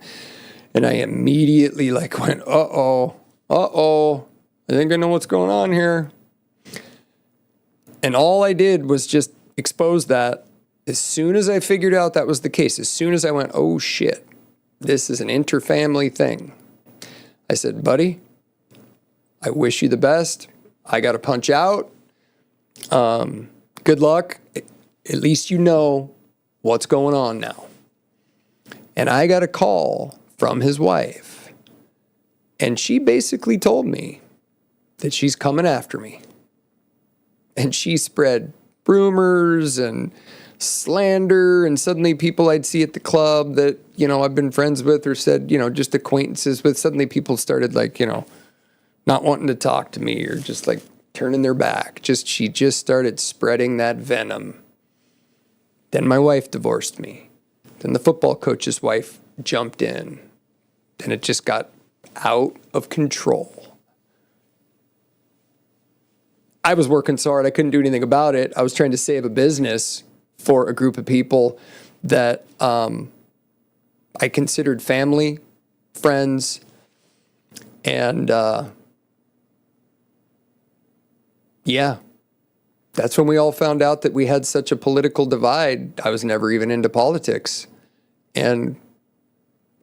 And I immediately went, uh-oh, I think I know what's going on here. And all I did was just expose that. As soon as I figured out that was the case, as soon as I went, oh shit, this is an interfamily thing, I said, buddy, I wish you the best. I got to punch out. Good luck. At least you know what's going on now. And I got a call from his wife, and she basically told me that she's coming after me. And she spread rumors and slander, and suddenly people I'd see at the club that, I've been friends with or said, just acquaintances with, suddenly people started not wanting to talk to me or just turning their back. She just started spreading that venom. Then my wife divorced me. Then the football coach's wife jumped in. Then it just got out of control. I was working so hard I couldn't do anything about it. I was trying to save a business for a group of people that I considered family, friends, and that's when we all found out that we had such a political divide. I was never even into politics, and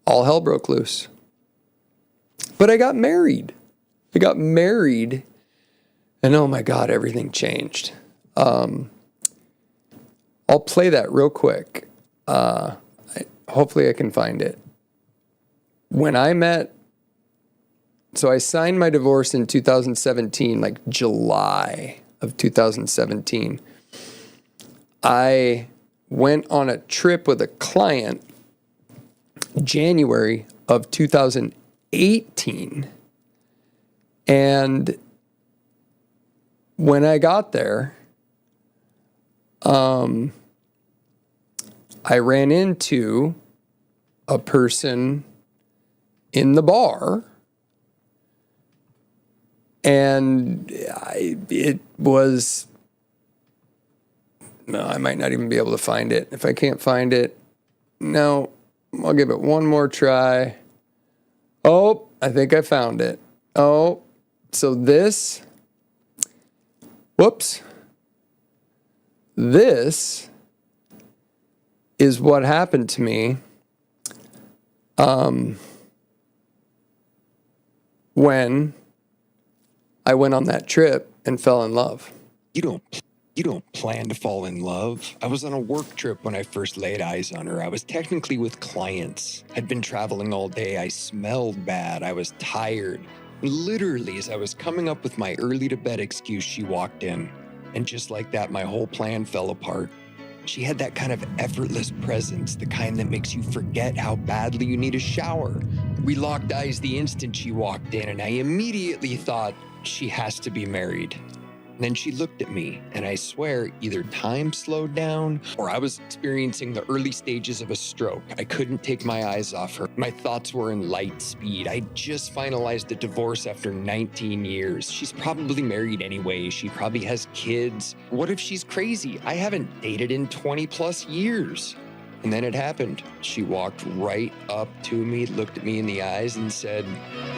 all hell broke loose. But I got married. And oh my God, everything changed. I'll play that real quick. Hopefully I can find it. When I met, so I signed my divorce in 2017, July of 2017. I went on a trip with a client January of 2018. And when I got there, I ran into a person in the bar, and it was, no, I might not even be able to find it. If I can't find it, no, I'll give it one more try. Oh, I think I found it. Oh, so this, whoops. This is what happened to me when I went on that trip and fell in love. You don't plan to fall in love. I was on a work trip when I first laid eyes on her. I was technically with clients. I'd been traveling all day. I smelled bad. I was tired. Literally, as I was coming up with my early to bed excuse, she walked in. And just like that, my whole plan fell apart. She had that kind of effortless presence, the kind that makes you forget how badly you need a shower. We locked eyes the instant she walked in, and I immediately thought, she has to be married. And then she looked at me, and I swear either time slowed down or I was experiencing the early stages of a stroke. I couldn't take my eyes off her. My thoughts were in light speed. I just finalized a divorce after 19 years. She's probably married anyway. She probably has kids. What if she's crazy? I haven't dated in 20 plus years. And then it happened. She walked right up to me, looked at me in the eyes, and said,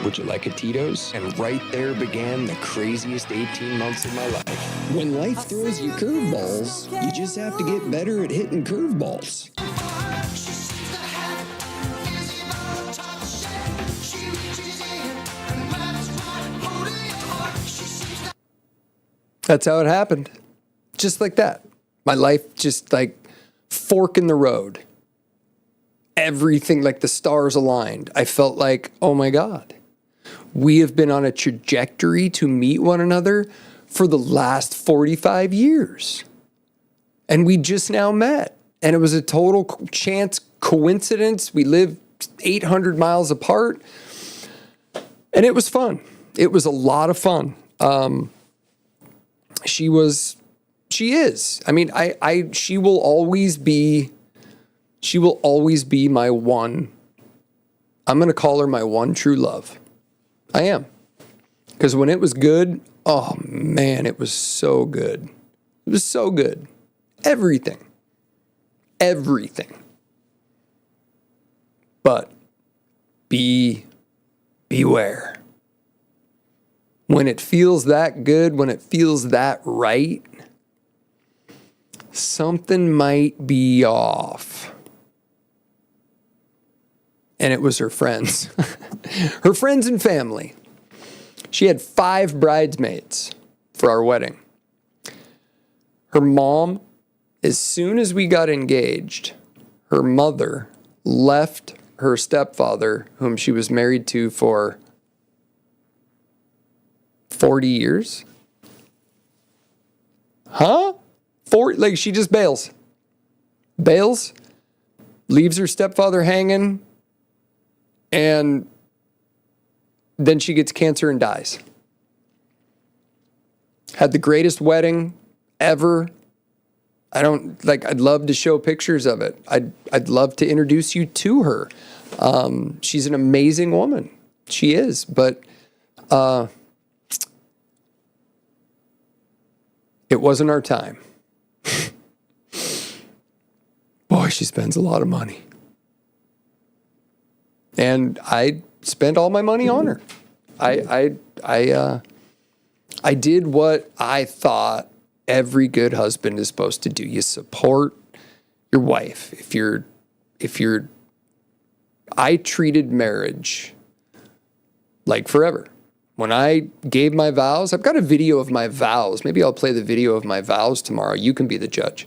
"Would you like a Tito's?" And right there began the craziest 18 months of my life. When life throws you curveballs, you just have to get better at hitting curveballs. That's how it happened. Just like that. My life just like fork in the road. Everything, like the stars aligned. I felt like, oh my God, we have been on a trajectory to meet one another for the last 45 years. And we just now met. And it was a total chance coincidence. We live 800 miles apart. And it was fun. It was a lot of fun. She is. I mean, she will always be my one. I'm going to call her my one true love. I am. Because when it was good, oh man, it was so good. It was so good. Everything. But beware. When it feels that good, when it feels that right, something might be off. And it was her friends. Her friends and family. She had 5 bridesmaids for our wedding. Her mom, as soon as we got engaged, her mother left her stepfather, whom she was married to for 40 years? Huh? 40, like she just bails, leaves her stepfather hanging, and then she gets cancer and dies. Had the greatest wedding ever. I'd love to show pictures of it. I'd love to introduce you to her. She's an amazing woman. She is, but it wasn't our time. Boy, she spends a lot of money. And I spent all my money on her. I did what I thought every good husband is supposed to do. You support your wife. I treated marriage like forever. When I gave my vows, I've got a video of my vows. Maybe I'll play the video of my vows tomorrow. You can be the judge.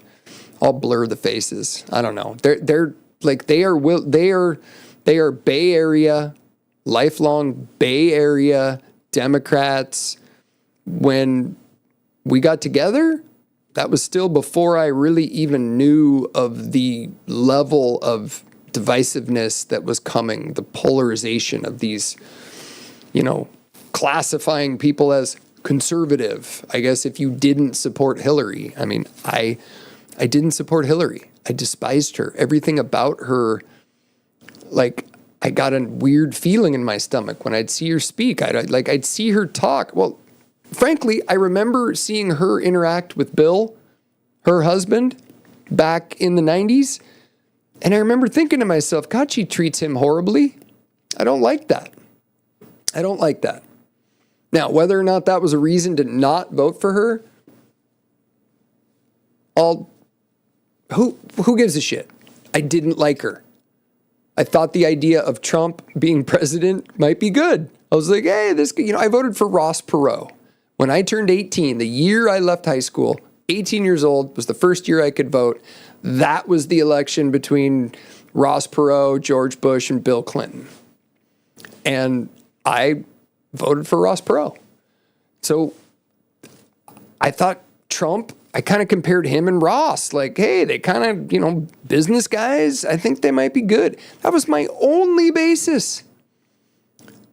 I'll blur the faces. I don't know. They are Bay Area, lifelong Bay Area Democrats. When we got together, that was still before I really even knew of the level of divisiveness that was coming, the polarization of these, classifying people as conservative. I guess if you didn't support Hillary, I mean, I didn't support Hillary. I despised her. Everything about her, like, I got a weird feeling in my stomach when I'd see her speak. I'd see her talk. Well, frankly, I remember seeing her interact with Bill, her husband, back in the 90s. And I remember thinking to myself, God, she treats him horribly. I don't like that. Now, whether or not that was a reason to not vote for her, who gives a shit? I didn't like her. I thought the idea of Trump being president might be good. I was like, hey, I voted for Ross Perot. When I turned 18, the year I left high school, 18 years old, was the first year I could vote. That was the election between Ross Perot, George Bush, and Bill Clinton. And I voted for Ross Perot. So I thought Trump, I kind of compared him and Ross. Like, hey, they kind of, business guys, I think they might be good. That was my only basis.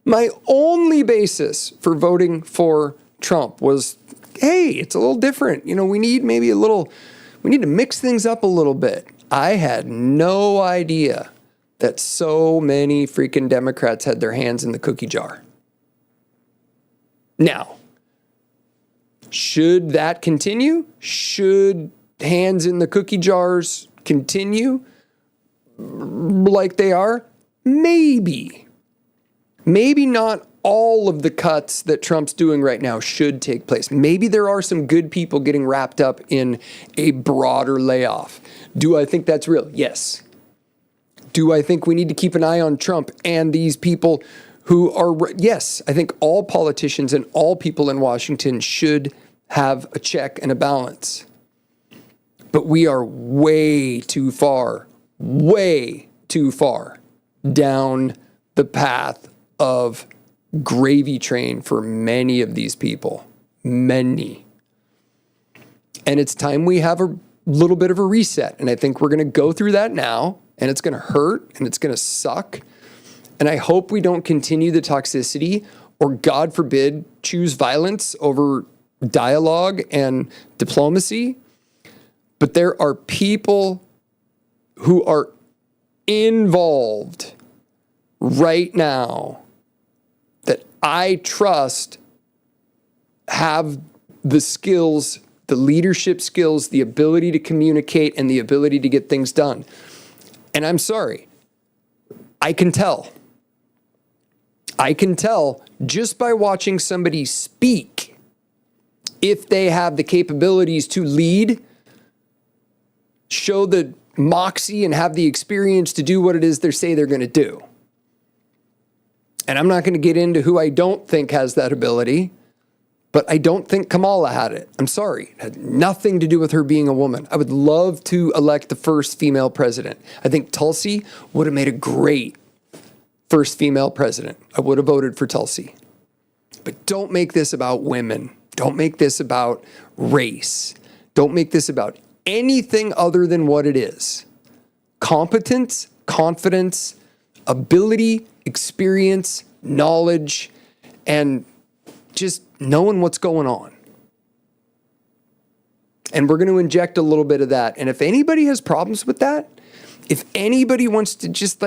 My only basis for voting for Trump was, hey, it's a little different. We need to mix things up a little bit. I had no idea that so many freaking Democrats had their hands in the cookie jar. Now, should that continue? Should hands in the cookie jars continue? like they are? Maybe. Maybe not all of the cuts that Trump's doing right now should take place. Maybe there are some good people getting wrapped up in a broader layoff. Do I think that's real? Yes. Do I think we need to keep an eye on Trump and these people who are, yes, I think all politicians and all people in Washington should have a check and a balance. But we are way too far down the path of gravy train for many of these people. Many. And it's time we have a little bit of a reset. And I think we're going to go through that now, and it's going to hurt and it's going to suck. And I hope we don't continue the toxicity or, God forbid, choose violence over dialogue and diplomacy. But there are people who are involved right now that I trust have the skills, the leadership skills, the ability to communicate, and the ability to get things done. And I'm sorry, I can tell. I can tell just by watching somebody speak if they have the capabilities to lead, show the moxie, and have the experience to do what it is they say they're going to do. And I'm not going to get into who I don't think has that ability, but I don't think Kamala had it. I'm sorry. It had nothing to do with her being a woman. I would love to elect the first female president. I think Tulsi would have made a great first female president. I would have voted for Tulsi. But don't make this about women. Don't make this about race. Don't make this about anything other than what it is. Competence, confidence, ability, experience, knowledge, and just knowing what's going on. And we're going to inject a little bit of that. And if anybody has problems with that, if anybody wants to just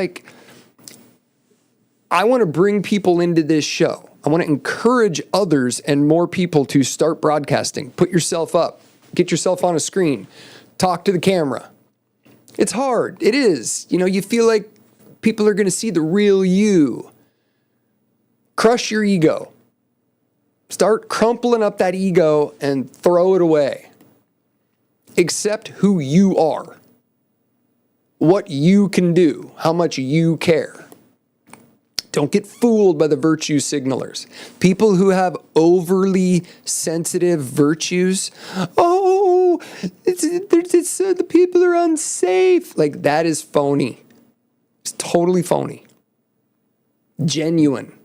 I want to bring people into this show. I want to encourage others and more people to start broadcasting. Put yourself up. Get yourself on a screen. Talk to the camera. It's hard. It is. You feel like people are going to see the real you. Crush your ego. Start crumpling up that ego and throw it away. Accept who you are. What you can do. How much you care. Don't get fooled by the virtue signalers. People who have overly sensitive virtues. Oh, the people are unsafe. That is phony. It's totally phony. Genuine.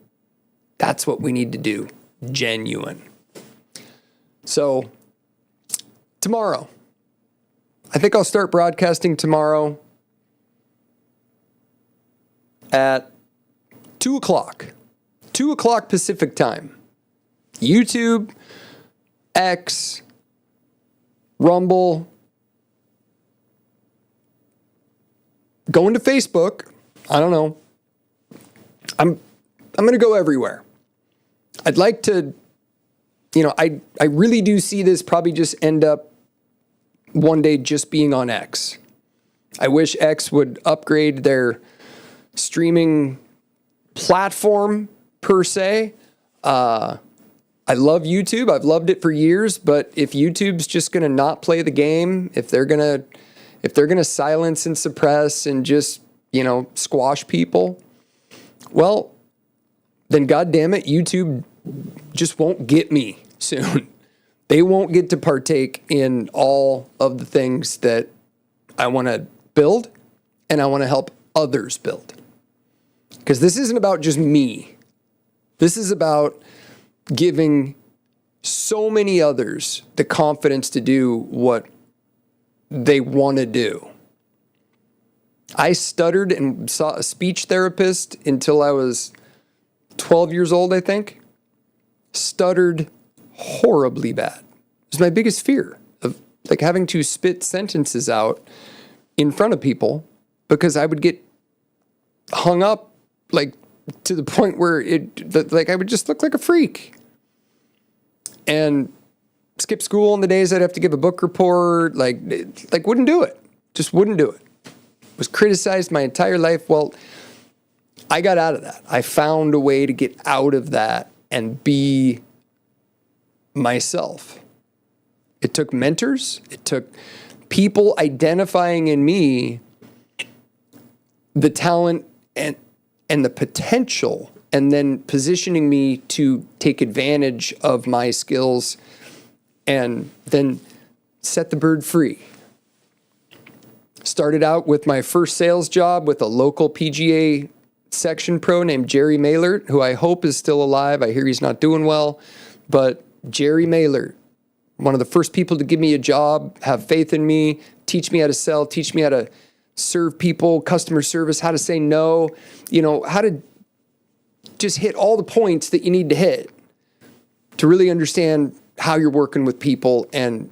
That's what we need to do. Genuine. So, tomorrow. I think I'll start broadcasting tomorrow at 2 o'clock. 2 o'clock Pacific time. YouTube, X, Rumble. Going to Facebook. I don't know. I'm going to go everywhere. I'd like to, I really do see this probably just end up one day just being on X. I wish X would upgrade their streaming platform per se. I love YouTube. I've loved it for years, but if YouTube's just going to not play the game, if they're going to silence and suppress and just, squash people, well, then God damn it, YouTube just won't get me soon. They won't get to partake in all of the things that I want to build and I want to help others build. Because this isn't about just me. This is about giving so many others the confidence to do what they want to do. I stuttered and saw a speech therapist until I was 12 years old, I think. Stuttered horribly bad. It was my biggest fear of having to spit sentences out in front of people because I would get hung up to the point where I would just look like a freak. And skip school on the days I'd have to give a book report, wouldn't do it. Just wouldn't do it. was criticized my entire life. Well, I got out of that. I found a way to get out of that and be myself. It took mentors. It took people identifying in me the talent and the potential, and then positioning me to take advantage of my skills and then set the bird free. Started out with my first sales job with a local PGA section pro named Jerry Maylert, who I hope is still alive. I hear he's not doing well, but Jerry Maylert, one of the first people to give me a job, have faith in me, teach me how to sell, teach me how to serve people, customer service, how to say no, how to just hit all the points that you need to hit to really understand how you're working with people, and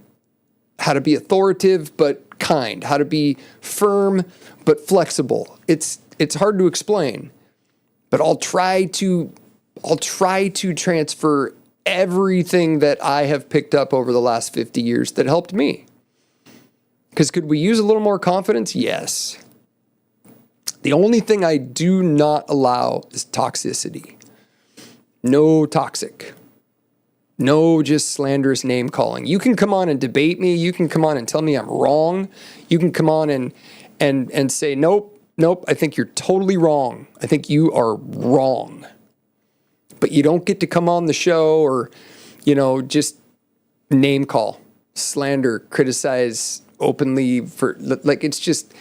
how to be authoritative but kind, how to be firm but flexible. It's hard to explain, but I'll try to transfer everything that I have picked up over the last 50 years that helped me. Because could we use a little more confidence? Yes. The only thing I do not allow is toxicity. No toxic. No just slanderous name calling. You can come on and debate me. You can come on and tell me I'm wrong. You can come on and say, nope, I think you're totally wrong. I think you are wrong. But you don't get to come on the show or, just name call, slander, criticize openly for, like, it's just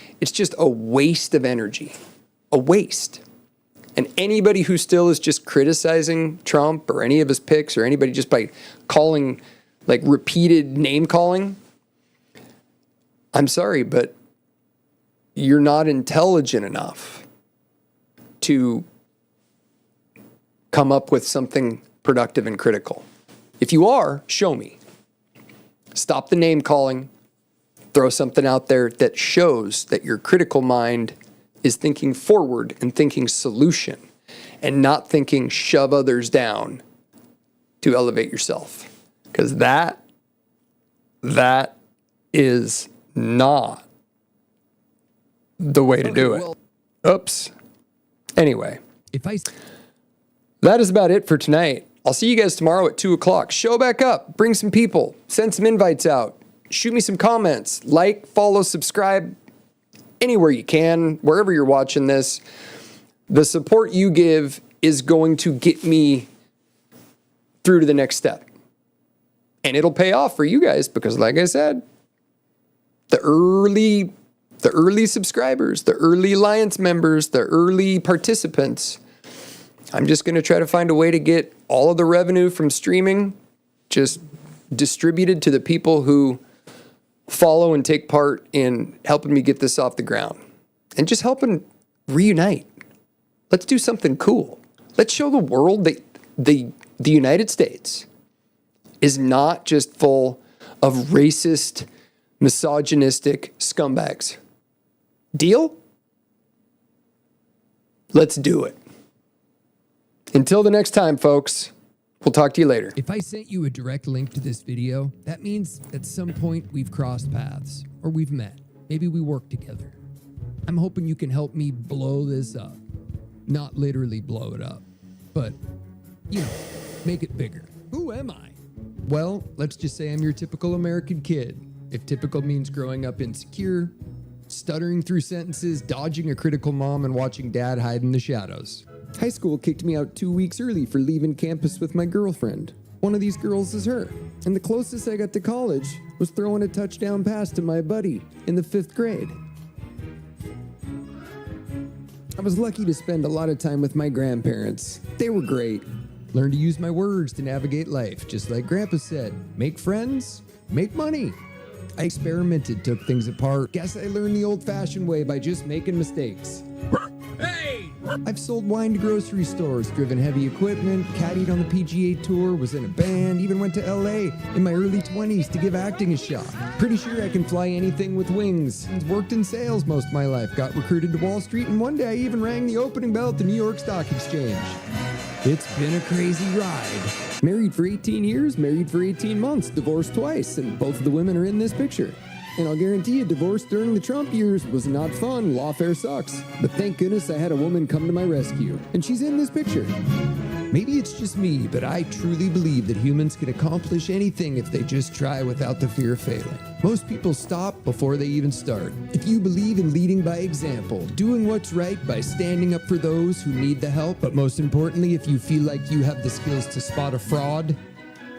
a waste of energy, a waste. And anybody who still is just criticizing Trump or any of his picks, or anybody just by calling, like, repeated name calling, I'm sorry, but you're not intelligent enough to come up with something productive and critical. If you are, show me. Stop the name calling. Throw something out there that shows that your critical mind is thinking forward and thinking solution, and not thinking shove others down to elevate yourself. Because that is not the way to do it. Oops. Anyway, that is about it for tonight. I'll see you guys tomorrow at 2 o'clock. Show back up. Bring some people. Send some invites out. Shoot me some comments. Like, follow, subscribe. Anywhere you can, wherever you're watching this. The support you give is going to get me through to the next step. And it'll pay off for you guys because, like I said, the early subscribers, the early Alliance members, the early participants, I'm just going to try to find a way to get all of the revenue from streaming just distributed to the people who follow and take part in helping me get this off the ground, and just helping reunite. Let's do something cool. Let's show the world that the United States is not just full of racist, misogynistic scumbags. Deal? Let's do it. Until the next time, folks, we'll talk to you later. If I sent you a direct link to this video, that means at some point we've crossed paths, or we've met. Maybe we work together. I'm hoping you can help me blow this up. Not literally blow it up, but, make it bigger. Who am I? Well, let's just say I'm your typical American kid. If typical means growing up insecure, stuttering through sentences, dodging a critical mom, and watching dad hide in the shadows. High school kicked me out 2 weeks early for leaving campus with my girlfriend. One of these girls is her. And the closest I got to college was throwing a touchdown pass to my buddy in the 5th grade. I was lucky to spend a lot of time with my grandparents. They were great. Learned to use my words to navigate life, just like Grandpa said. Make friends, make money. I experimented, took things apart. Guess I learned the old-fashioned way by just making mistakes. I've sold wine to grocery stores, driven heavy equipment, caddied on the PGA Tour, was in a band, even went to LA in my early 20s to give acting a shot. Pretty sure I can fly anything with wings. Worked in sales most of my life, got recruited to Wall Street, and one day I even rang the opening bell at the New York Stock Exchange. It's been a crazy ride. Married for 18 years, married for 18 months, divorced twice, and both of the women are in this picture. And I'll guarantee you divorce during the Trump years was not fun. Lawfare sucks. But thank goodness I had a woman come to my rescue. And she's in this picture. Maybe it's just me, but I truly believe that humans can accomplish anything if they just try without the fear of failing. Most people stop before they even start. If you believe in leading by example, doing what's right by standing up for those who need the help, but most importantly, if you feel like you have the skills to spot a fraud,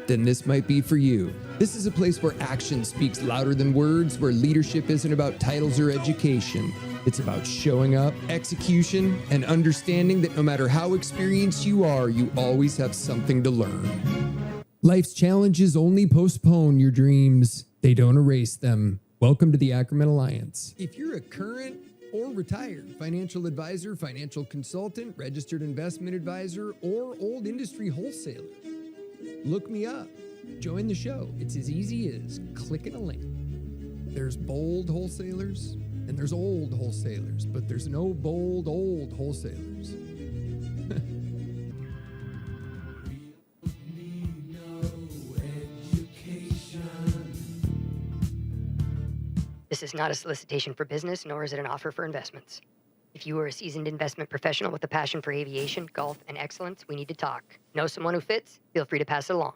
then this might be for you. This is a place where action speaks louder than words, where leadership isn't about titles or education. It's about showing up, execution, and understanding that no matter how experienced you are, you always have something to learn. Life's challenges only postpone your dreams. They don't erase them. Welcome to the Ackerman Alliance. If you're a current or retired financial advisor, financial consultant, registered investment advisor, or old industry wholesaler, look me up. Join the show. It's as easy as clicking a link. There's bold wholesalers and there's old wholesalers, but there's no bold old wholesalers. This is not a solicitation for business, nor is it an offer for investments. If you are a seasoned investment professional with a passion for aviation, golf, and excellence, we need to talk. Know someone who fits? Feel free to pass it along.